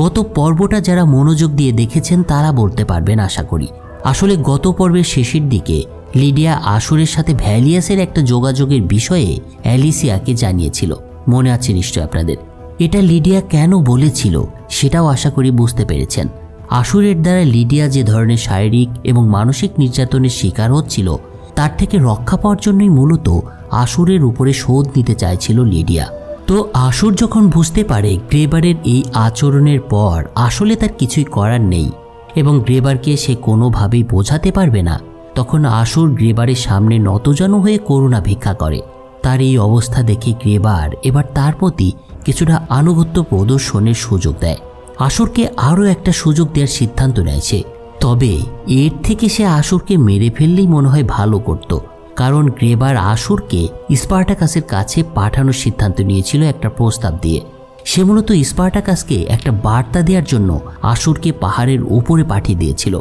গত পর্বটা যারা মনোযোগ দিয়ে দেখেছেন তারা বলতে পারবেন আশা করি। আসলে গত পর্বের শেষের দিকে লিডিয়া আশুরের সাথে ভ্যালিয়াসের একটা যোগাযোগের বিষয়ে অ্যালিসিয়াকে জানিয়েছিল, মনে আছে নিশ্চয় আপনাদের। এটা লিডিয়া কেন বলেছিল সেটাও আশা করি বুঝতে পেরেছেন। আশুরের দ্বারা লিডিয়া যে ধরনের শারীরিক এবং মানসিক নির্যাতনের শিকার হচ্ছিল তার থেকে রক্ষা পাওয়ার জন্যই মূলত আশুরের উপরে শোধ নিতে চাইছিল লিডিয়া। তো আশুর যখন বুঝতে পারে গ্রেবারের এই আচরণের পর আসলে তার কিছুই করার নেই এবং গ্রেবারকে সে কোনোভাবেই বোঝাতে পারবে না, তখন আশুর গ্রেবারের সামনে নতজানু হয়ে করুণা ভিক্ষা করে। তার এই অবস্থা দেখে গ্রেবার এবার তার প্রতি কিছুটা আনুগত্য প্রদর্শনের সুযোগ দেয়। আশুরকে আরও একটা সুযোগ দেওয়ার সিদ্ধান্ত নেয়, তবে এর থেকে সে আশুরকে মেরে ফেললেই মনে হয় ভালো করত, কারণ গ্রেবার আশুরকে স্পার্টাকাসের কাছে পাঠানোর সিদ্ধান্ত নিয়েছিল একটা প্রস্তাব দিয়ে। সে মূলত স্পার্টাকাসকে একটা বার্তা দেওয়ার জন্য আসুরকে পাহাড়ের উপরে পাঠিয়ে দিয়েছিল।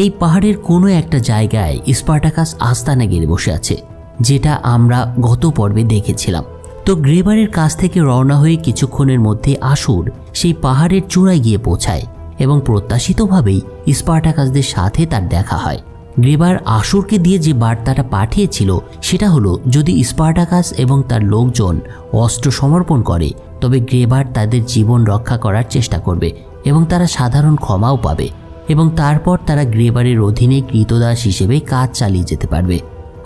এই পাহাড়ের কোনো একটা জায়গায় স্পার্টাকাস আস্তানা গেড়ে বসে আছে, যেটা আমরা গত পর্বে দেখেছিলাম। তো গ্রেবারের কাছ থেকে রওনা হয়ে কিছুক্ষণের মধ্যে আসুর সেই পাহাড়ের চূড়ায় গিয়ে পৌঁছায় এবং প্রত্যাশিতভাবেই স্পার্টাকাসদের সাথে তার দেখা হয়। গ্রেবার আসুরকে দিয়ে যে বার্তাটা পাঠিয়েছিল সেটা হলো, যদি স্পার্টাকাস এবং তার লোকজন অস্ত্র সমর্পণ করে তবে গ্রেবার তাদের জীবন রক্ষা করার চেষ্টা করবে এবং তারা সাধারণ ক্ষমাও পাবে এবং তারপর তারা গ্রেবারের অধীনে কৃতদাস হিসেবে কাজ চালিয়ে যেতে পারবে।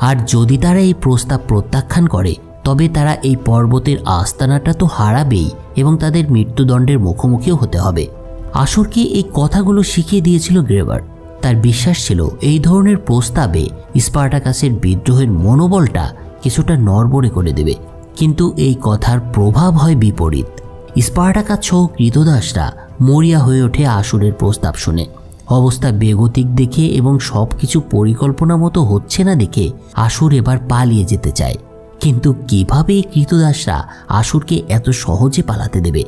আর যদি তারা এই প্রস্তাব প্রত্যাখ্যান করে তবে তারা এই পর্বতের আস্তানাটা তো হারাবেই এবং তাদের মৃত্যুদণ্ডের মুখোমুখিও হতে হবে। আসুরকে এই কথাগুলো শিখিয়ে দিয়েছিল গ্রেবার। তার বিশ্বাস ছিল এই ধরনের প্রস্তাবে স্পার্টাকাসের বিদ্রোহের মনোবলটা কিছুটা নড়বড়ে করে দেবে, কিন্তু এই কথার প্রভাব হয় বিপরীত। স্পার্টাকাস সহ কৃতদাসরা মরিয়া হয়ে ওঠে আসুরের প্রস্তাব শুনে। অবস্থা বেগতিক দেখে এবং সবকিছু পরিকল্পনা মতো হচ্ছে না দেখে আসুর এবার পালিয়ে যেতে চায়। কিন্তু কিভাবে এই কৃতদাসরা আসুরকে এত সহজে পালাতে দেবে?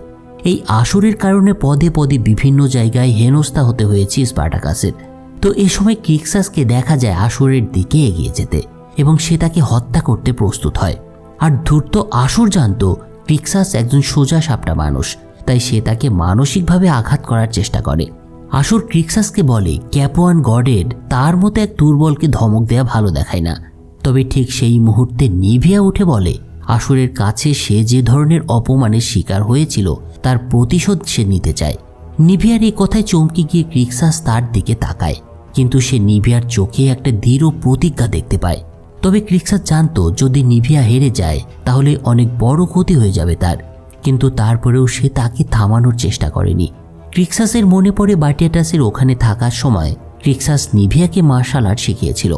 এই আসুরের কারণে পদে পদে বিভিন্ন জায়গায় হেনস্থা হতে হয়েছে স্পার্টাকাসের। তো এ সময় ক্রিক্সাসকে দেখা যায় আসুরের দিকে এগিয়ে যেতে এবং সে তাকে হত্যা করতে প্রস্তুত হয়। আর ধূর্ত আসুর জানত ক্রিক্সাস একজন সোজা সাপটা মানুষ, তাই সে তাকে মানসিকভাবে আঘাত করার চেষ্টা করে। আসুর ক্রিক্সাসকে বলে ক্যাপোয়ান গডের তার মতো এক দুর্বলকে ধমক দেয়া ভালো দেখায় না। তবে ঠিক সেই মুহূর্তে নিভিয়া উঠে বলে আসুরের কাছে সে যে ধরনের অপমানের শিকার হয়েছিল তার প্রতিশোধ সে নিতে চায়। নিভিয়ার এই কথায় চমকে গিয়ে ক্রিক্সাস তার দিকে তাকায়, কিন্তু সে নিভিয়ার চোখে একটা দৃঢ় প্রতিজ্ঞা দেখতে পায়। তবে ক্রিক্সাস জানত যদি নিভিয়া হেরে যায় তাহলে অনেক বড় ক্ষতি হয়ে যাবে তার, কিন্তু তারপরেও সে তাকে থামানোর চেষ্টা করেনি। ক্রিক্সাসের মনে পড়ে বার্টিয়াটাসের ওখানে থাকার সময় ক্রিক্সাস নিভিয়াকে মার্শাল আর্ট শিখিয়েছিল।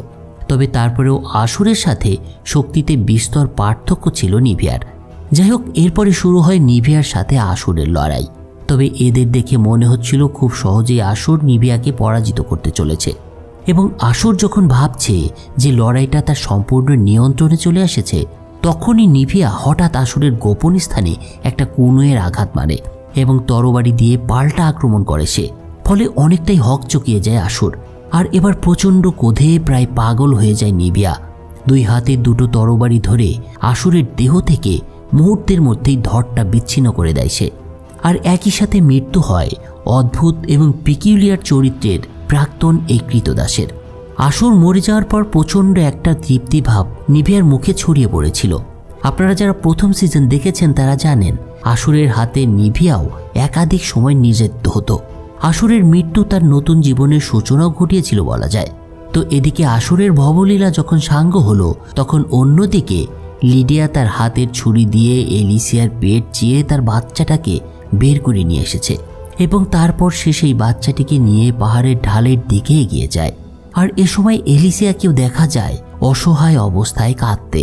তবে তারপরেও আসুরের সাথে শক্তিতে বিস্তর পার্থক্য ছিল নিভিয়ার। যাই হোক, এরপরে শুরু হয় নিভিয়ার সাথে আসুরের লড়াই। তবে এদের দেখে মনে হচ্ছিল খুব সহজেই আসুর নিভিয়াকে পরাজিত করতে চলেছে এবং আসুর যখন ভাবছে যে লড়াইটা তার সম্পূর্ণ নিয়ন্ত্রণে চলে এসেছে, তখনই নিভিয়া হঠাৎ আসুরের গোপন স্থানে একটা কনুইয়ের আঘাত মারে এবং তরবারি দিয়ে পাল্টা আক্রমণ করে সে। ফলে অনেকটাই হকচকিয়ে যায় আসুর। আর এবার প্রচণ্ড ক্রোধে প্রায় পাগল হয়ে যায় নিভিয়া। দুই হাতে দুটো তরবারি ধরে আসুরের দেহ থেকে মুহূর্তের মধ্যেই ধড়টা বিচ্ছিন্ন করে দেয় সে। আর একই সাথে মৃত্যু হয় অদ্ভুত এবং পিকিউলিয়ার চরিত্রের প্রাক্তন এই কৃতদাসের। আসুর মরে যাওয়ার পর প্রচণ্ড একটা তৃপ্তিভাব নিভিয়ার মুখে ছড়িয়ে পড়েছিল। আপনারা যারা প্রথম সিজন দেখেছেন তারা জানেন আসুরের হাতে নিভিয়াও একাধিক সময় নির্যাতিত হতো। আসুরের মৃত্যু তার নতুন জীবনের সূচনাও ঘটিয়েছিল বলা যায়। তো এদিকে আসুরের ভবলীলা যখন সাঙ্গ হলো, তখন অন্যদিকে লিডিয়া তার হাতের ছুরি দিয়ে এলিসিয়ার পেট চিরে তার বাচ্চাটাকে বের করে নিয়ে এসেছে এবং তারপর সে সেই বাচ্চাটিকে নিয়ে পাহাড়ের ঢালের দিকে এগিয়ে যায়। আর এ সময় এলিসিয়াকেও দেখা যায় অসহায় অবস্থায় কাঁদতে।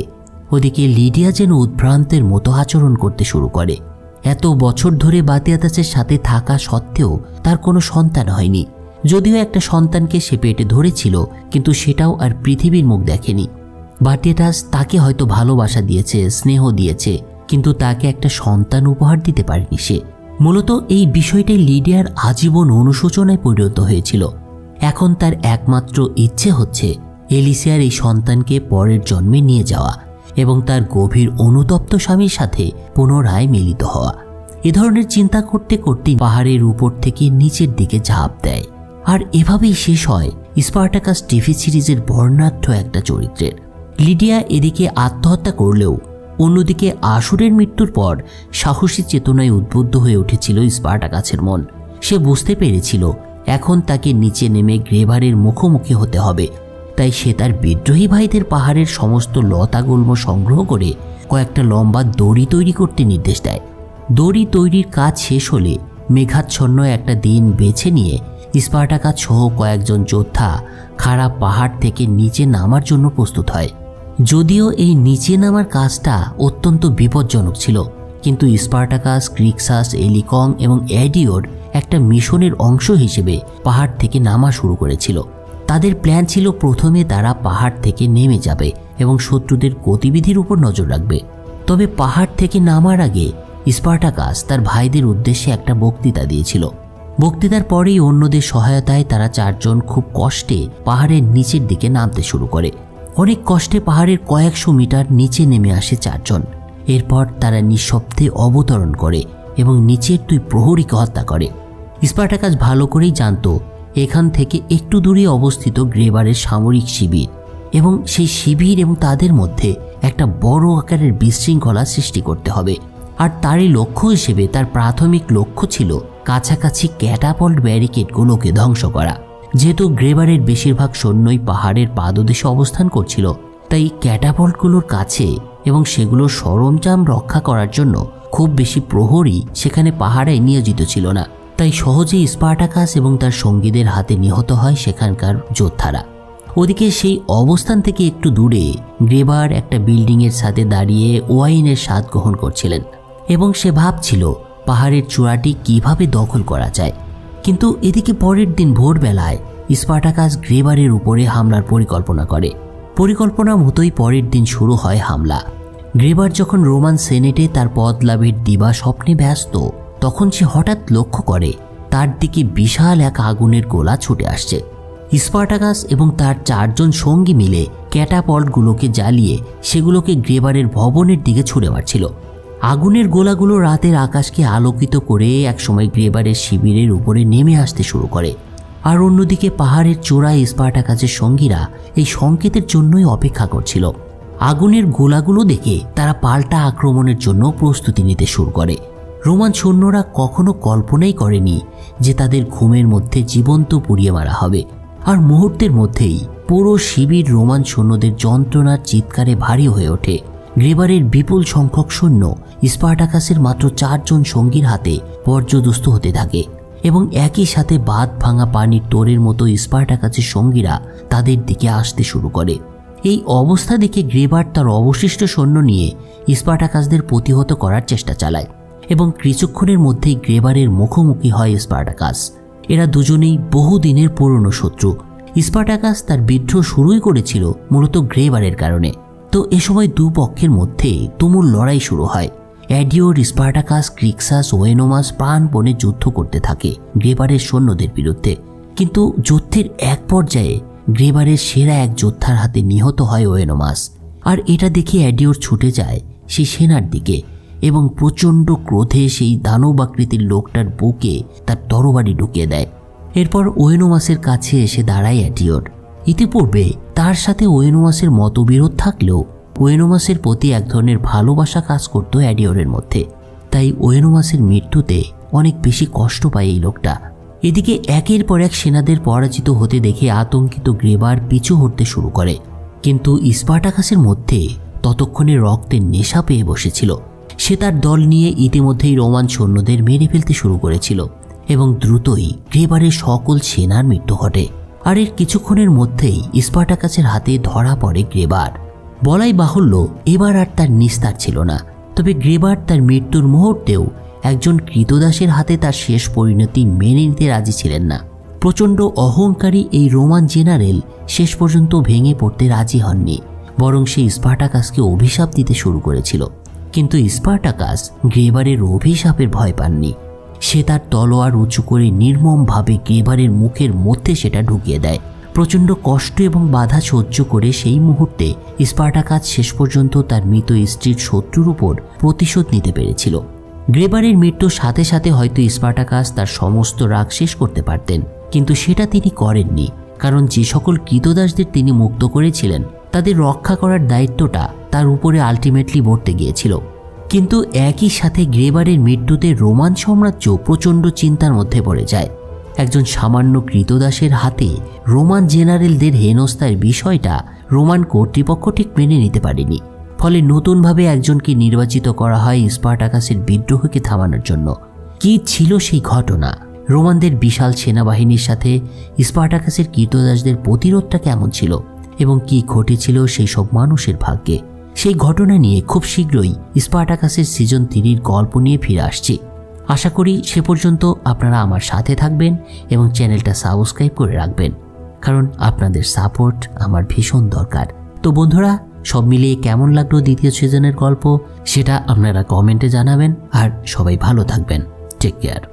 ওদিকে লিডিয়া যেন উদ্ভ্রান্তের মতো আচরণ করতে শুরু করে। এত বছর ধরে বার্টিয়াটাসের সাথে থাকা সত্ত্বেও তার কোনো সন্তান হয়নি। যদিও একটা সন্তানকে সে পেটে ধরেছিল, কিন্তু সেটাও আর পৃথিবীর মুখ দেখেনি। বার্টিয়াটাস তাকে হয়তো ভালোবাসা দিয়েছে, স্নেহ দিয়েছে, কিন্তু তাকে একটা সন্তান উপহার দিতে পারেনি সে। মূলত এই বিষয়টাই লিডিয়ার আজীবন অনুশোচনায় পরিণত হয়েছিল। এখন তার একমাত্র ইচ্ছে হচ্ছে এলিসিয়ার এই সন্তানকে পরের জন্মে নিয়ে যাওয়া এবং তার গভীর অনুতপ্ত স্বামীর সাথে পুনরায় মিলিত হওয়া। এ ধরনের চিন্তা করতে করতে পাহাড়ের উপর থেকে নিচের দিকে ঝাঁপ দেয়। আর এভাবেই শেষ হয় স্পার্টাকাস টিভি সিরিজের বর্ণাঢ্য একটা চরিত্রের। লিডিয়া এদিকে আত্মহত্যা করলেও অন্যদিকে আসুরের মৃত্যুর পর সাহসী চেতনায় উদ্বুদ্ধ হয়ে উঠেছিল স্পার্টাকাসের মন। সে বুঝতে পেরেছিল এখন তাকে নিচে নেমে গ্রেবারের মুখোমুখি হতে হবে। তাই সে তার বিদ্রোহী ভাইদের পাহাড়ের সমস্ত লতাগুল্ম সংগ্রহ করে কয়েকটা লম্বা দড়ি তৈরি করতে নির্দেশ দেয়। দড়ি তৈরির কাজ শেষ হলে মেঘাচ্ছন্ন একটা দিন বেছে নিয়ে স্পার্টাকাস সহ কয়েকজন যোদ্ধা খারাপ পাহাড় থেকে নিচে নামার জন্য প্রস্তুত হয়। যদিও এই নিচে নামার কাজটা অত্যন্ত বিপজ্জনক ছিল, কিন্তু স্পার্টাকাস, ক্রিক্সাস, এলিকং এবং অ্যাডিওর একটা মিশনের অংশ হিসেবে পাহাড় থেকে নামা শুরু করেছিল। তাদের প্ল্যান ছিল প্রথমে তারা পাহাড় থেকে নেমে যাবে এবং শত্রুদের গতিবিধির উপর নজর রাখবে। তবে পাহাড় থেকে নামার আগে স্পার্টাকাস তার ভাইদের উদ্দেশ্যে একটা বক্তৃতা দিয়েছিল। বক্তৃতার পরেই অন্যদের সহায়তায় তারা চারজন খুব কষ্টে পাহাড়ের নিচের দিকে নামতে শুরু করে। অনেক কষ্টে পাহাড়ের কয়েকশো মিটার নিচে নেমে আসে চারজন। এরপর তারা নিঃশব্দে অবতরণ করে এবং নিচের 2 প্রহরীকে হত্যা করে। স্পার্টাকাস ভালো করেই জানত এখান থেকে একটু দূরে অবস্থিত গ্রেবারের সামরিক শিবির এবং সেই শিবির এবং তাদের মধ্যে একটা বড় আকারের বিশৃঙ্খলা সৃষ্টি করতে হবে। আর তারই লক্ষ্য হিসেবে তার প্রাথমিক লক্ষ্য ছিল কাছাকাছি ক্যাটাপল্ট ব্যারিকেডগুলোকে ধ্বংস করা। যেহেতু গ্রেবারের বেশিরভাগ সৈন্যই পাহাড়ের পাদদেশে অবস্থান করছিল, তাই ক্যাটাপল্টগুলোর কাছে এবং সেগুলোর সরঞ্জাম রক্ষা করার জন্য খুব বেশি প্রহরী সেখানে পাহাড়ে নিয়োজিত ছিল না। তাই সহজেই স্পার্টাকাস এবং তার সঙ্গীদের হাতে নিহত হয় সেখানকার যোদ্ধারা। ওদিকে সেই অবস্থান থেকে একটু দূরে গ্রেবার একটা বিল্ডিংয়ের সাথে দাঁড়িয়ে ওয়াইনের স্বাদ গ্রহণ করছিলেন এবং সে ভাবছিল পাহাড়ের চূড়াটি কিভাবে দখল করা যায়। কিন্তু এদিকে পরের দিন ভোরবেলায় স্পার্টাকাস গ্রেবারের উপরে হামলার পরিকল্পনা করে। পরিকল্পনা মতোই পরের দিন শুরু হয় হামলা। গ্রেবার যখন রোমান সেনেটে তার পদ লাভের দিবা স্বপ্নে ব্যস্ত, তখন সে হঠাৎ লক্ষ্য করে তার দিকে বিশাল এক আগুনের গোলা ছুটে আসছে। স্পার্টাকাস এবং তার 4 জন সঙ্গী মিলে ক্যাটাপল্টগুলোকে জ্বালিয়ে সেগুলোকে গ্রেবারের ভবনের দিকে ছুড়ে মারছিল। আগুনের গোলাগুলো রাতের আকাশকে আলোকিত করে একসময় গ্রেবারের শিবিরের উপরে নেমে আসতে শুরু করে। আর অন্যদিকে পাহাড়ের চূড়ায় স্পার্টাকাসের সঙ্গীরা এই সংকেতের জন্যই অপেক্ষা করছিল। আগুনের গোলাগুলো দেখে তারা পাল্টা আক্রমণের জন্য প্রস্তুতি নিতে শুরু করে। রোমান সৈন্যরা কখনো কল্পনাই করেনি যে তাদের ঘুমের মধ্যে জীবন্ত পুড়িয়ে মারা হবে। আর মুহূর্তের মধ্যেই পুরো শিবির রোমান সৈন্যদের যন্ত্রণার চিৎকারে ভারী হয়ে ওঠে। গ্রেবারের বিপুল সংখ্যক সৈন্য স্পার্টাকাসের মাত্র 4 জন সঙ্গীর হাতে পর্যদস্ত হতে থাকে এবং একই সাথে বাঁধ ভাঙা পানির তোরের মতো স্পার্টাকাসের সঙ্গীরা তাদের দিকে আসতে শুরু করে। এই অবস্থা দেখে গ্রেবার তার অবশিষ্ট সৈন্য নিয়ে স্পার্টাকাসদের প্রতিহত করার চেষ্টা চালায় এবং কিছুক্ষণের মধ্যেই গ্রেবারের মুখোমুখি হয় স্পার্টাকাস। এরা দুজনেই বহুদিনের পুরনো শত্রু। স্পার্টাকাস তার বিদ্রোহ শুরুই করেছিল মূলত গ্রেবারের কারণে। তো এ সময় 2 পক্ষের মধ্যে তুমুল লড়াই শুরু হয়। অ্যাডিওর, স্পার্টাকাস, ক্রিক্সাস, ওয়েনোমাস প্রাণপণে যুদ্ধ করতে থাকে গ্রেবারের সৈন্যদের বিরুদ্ধে। কিন্তু যুদ্ধের এক পর্যায়ে গ্রেবারের সেরা এক যোদ্ধার হাতে নিহত হয় ওয়েনোমাস। আর এটা দেখে অ্যাডিওর ছুটে যায় সেই সেনার দিকে এবং প্রচণ্ড ক্রোধে সেই দানবাকৃতির লোকটার বুকে তার তরবারি ঢুকিয়ে দেয়। এরপর ওয়েনোমাসের কাছে এসে দাঁড়ায় অ্যাডিওর। ইতিপূর্বে তার সাথে ওয়েনোমাসের মতবিরোধ থাকলেও ওয়েনোমাসের প্রতি এক ধরনের ভালোবাসা কাজ করত অ্যাডিওরের মধ্যে। তাই ওয়েনোমাসের মৃত্যুতে অনেক বেশি কষ্ট পায় এই লোকটা। এদিকে একের পর এক সেনাদের পরাজিত হতে দেখে আতঙ্কিত গ্রেবার পিছু হটতে শুরু করে। কিন্তু স্পার্টাকাসের মধ্যে ততক্ষণে রক্তের নেশা পেয়ে বসেছিল। সে তার দল নিয়ে ইতিমধ্যেই রোমান সৈন্যদের মেরে ফেলতে শুরু করেছিল এবং দ্রুতই গ্রেবারের সকল সেনার মৃত্যু ঘটে। আর এর কিছুক্ষণের মধ্যেই স্পার্টাকাসের হাতে ধরা পড়ে গ্রেবার। বলাই বাহুল্য এবার আর তার নিস্তার ছিল না। তবে গ্রেবার তার মৃত্যুর মুহূর্তেও একজন কৃতদাসের হাতে তার শেষ পরিণতি মেনে নিতে রাজি ছিলেন না। প্রচণ্ড অহংকারী এই রোমান জেনারেল শেষ পর্যন্ত ভেঙে পড়তে রাজি হননি, বরং সে স্পার্টাকাসকে অভিশাপ দিতে শুরু করেছিল। কিন্তু স্পার্টাকাস গ্রেবারের অভিশাপের ভয় পাননি। সে তার তলোয়ার উঁচু করে নির্মমভাবে গ্রেবারের মুখের মধ্যে সেটা ঢুকিয়ে দেয়। প্রচণ্ড কষ্ট এবং বাধা সহ্য করে সেই মুহূর্তে স্পার্টাকাস শেষ পর্যন্ত তার মৃত স্ত্রীর শত্রুর উপর প্রতিশোধ নিতে পেরেছিল। গ্রেবারের মৃত্যুর সাথে সাথে হয়তো স্পার্টাকাস তার সমস্ত রাগ শেষ করতে পারতেন, কিন্তু সেটা তিনি করেননি। কারণ যে সকল কৃতদাসদের তিনি মুক্ত করেছিলেন তাদের রক্ষা করার দায়িত্বটা তার উপরে আলটিমেটলি বর্তে গিয়েছিল। কিন্তু একই সাথে গ্রেবারের মৃত্যুতে রোমান সাম্রাজ্য প্রচণ্ড চিন্তার মধ্যে পড়ে যায়। একজন সামান্য কৃতদাসের হাতে রোমান জেনারেলদের হেনস্থার বিষয়টা রোমান কর্তৃপক্ষ ঠিক মেনে নিতে পারেনি। ফলে নতুনভাবে একজনকে নির্বাচিত করা হয় স্পার্টাকাসের বিদ্রোহকে থামানোর জন্য। কি ছিল সেই ঘটনা? রোমানদের বিশাল সেনাবাহিনীর সাথে স্পার্টাকাসের কৃতদাসদের প্রতিরোধটা কেমন ছিল এবং কি ঘটেছিল সেই সব মানুষের ভাগ্যে, সেই ঘটনা নিয়ে খুব শীঘ্রই স্পার্টাকাসের সিজন 3 গল্প নিয়ে ফিরে আসছি। আশা করি সে পর্যন্ত আপনারা আমার সাথে থাকবেন এবং চ্যানেলটা সাবস্ক্রাইব করে রাখবেন, কারণ আপনাদের সাপোর্ট আমার ভীষণ দরকার। তো বন্ধুরা, সব মিলিয়ে কেমন লাগলো দ্বিতীয় সিজনের গল্প সেটা আপনারা কমেন্টে জানাবেন। আর সবাই ভালো থাকবেন। Take care.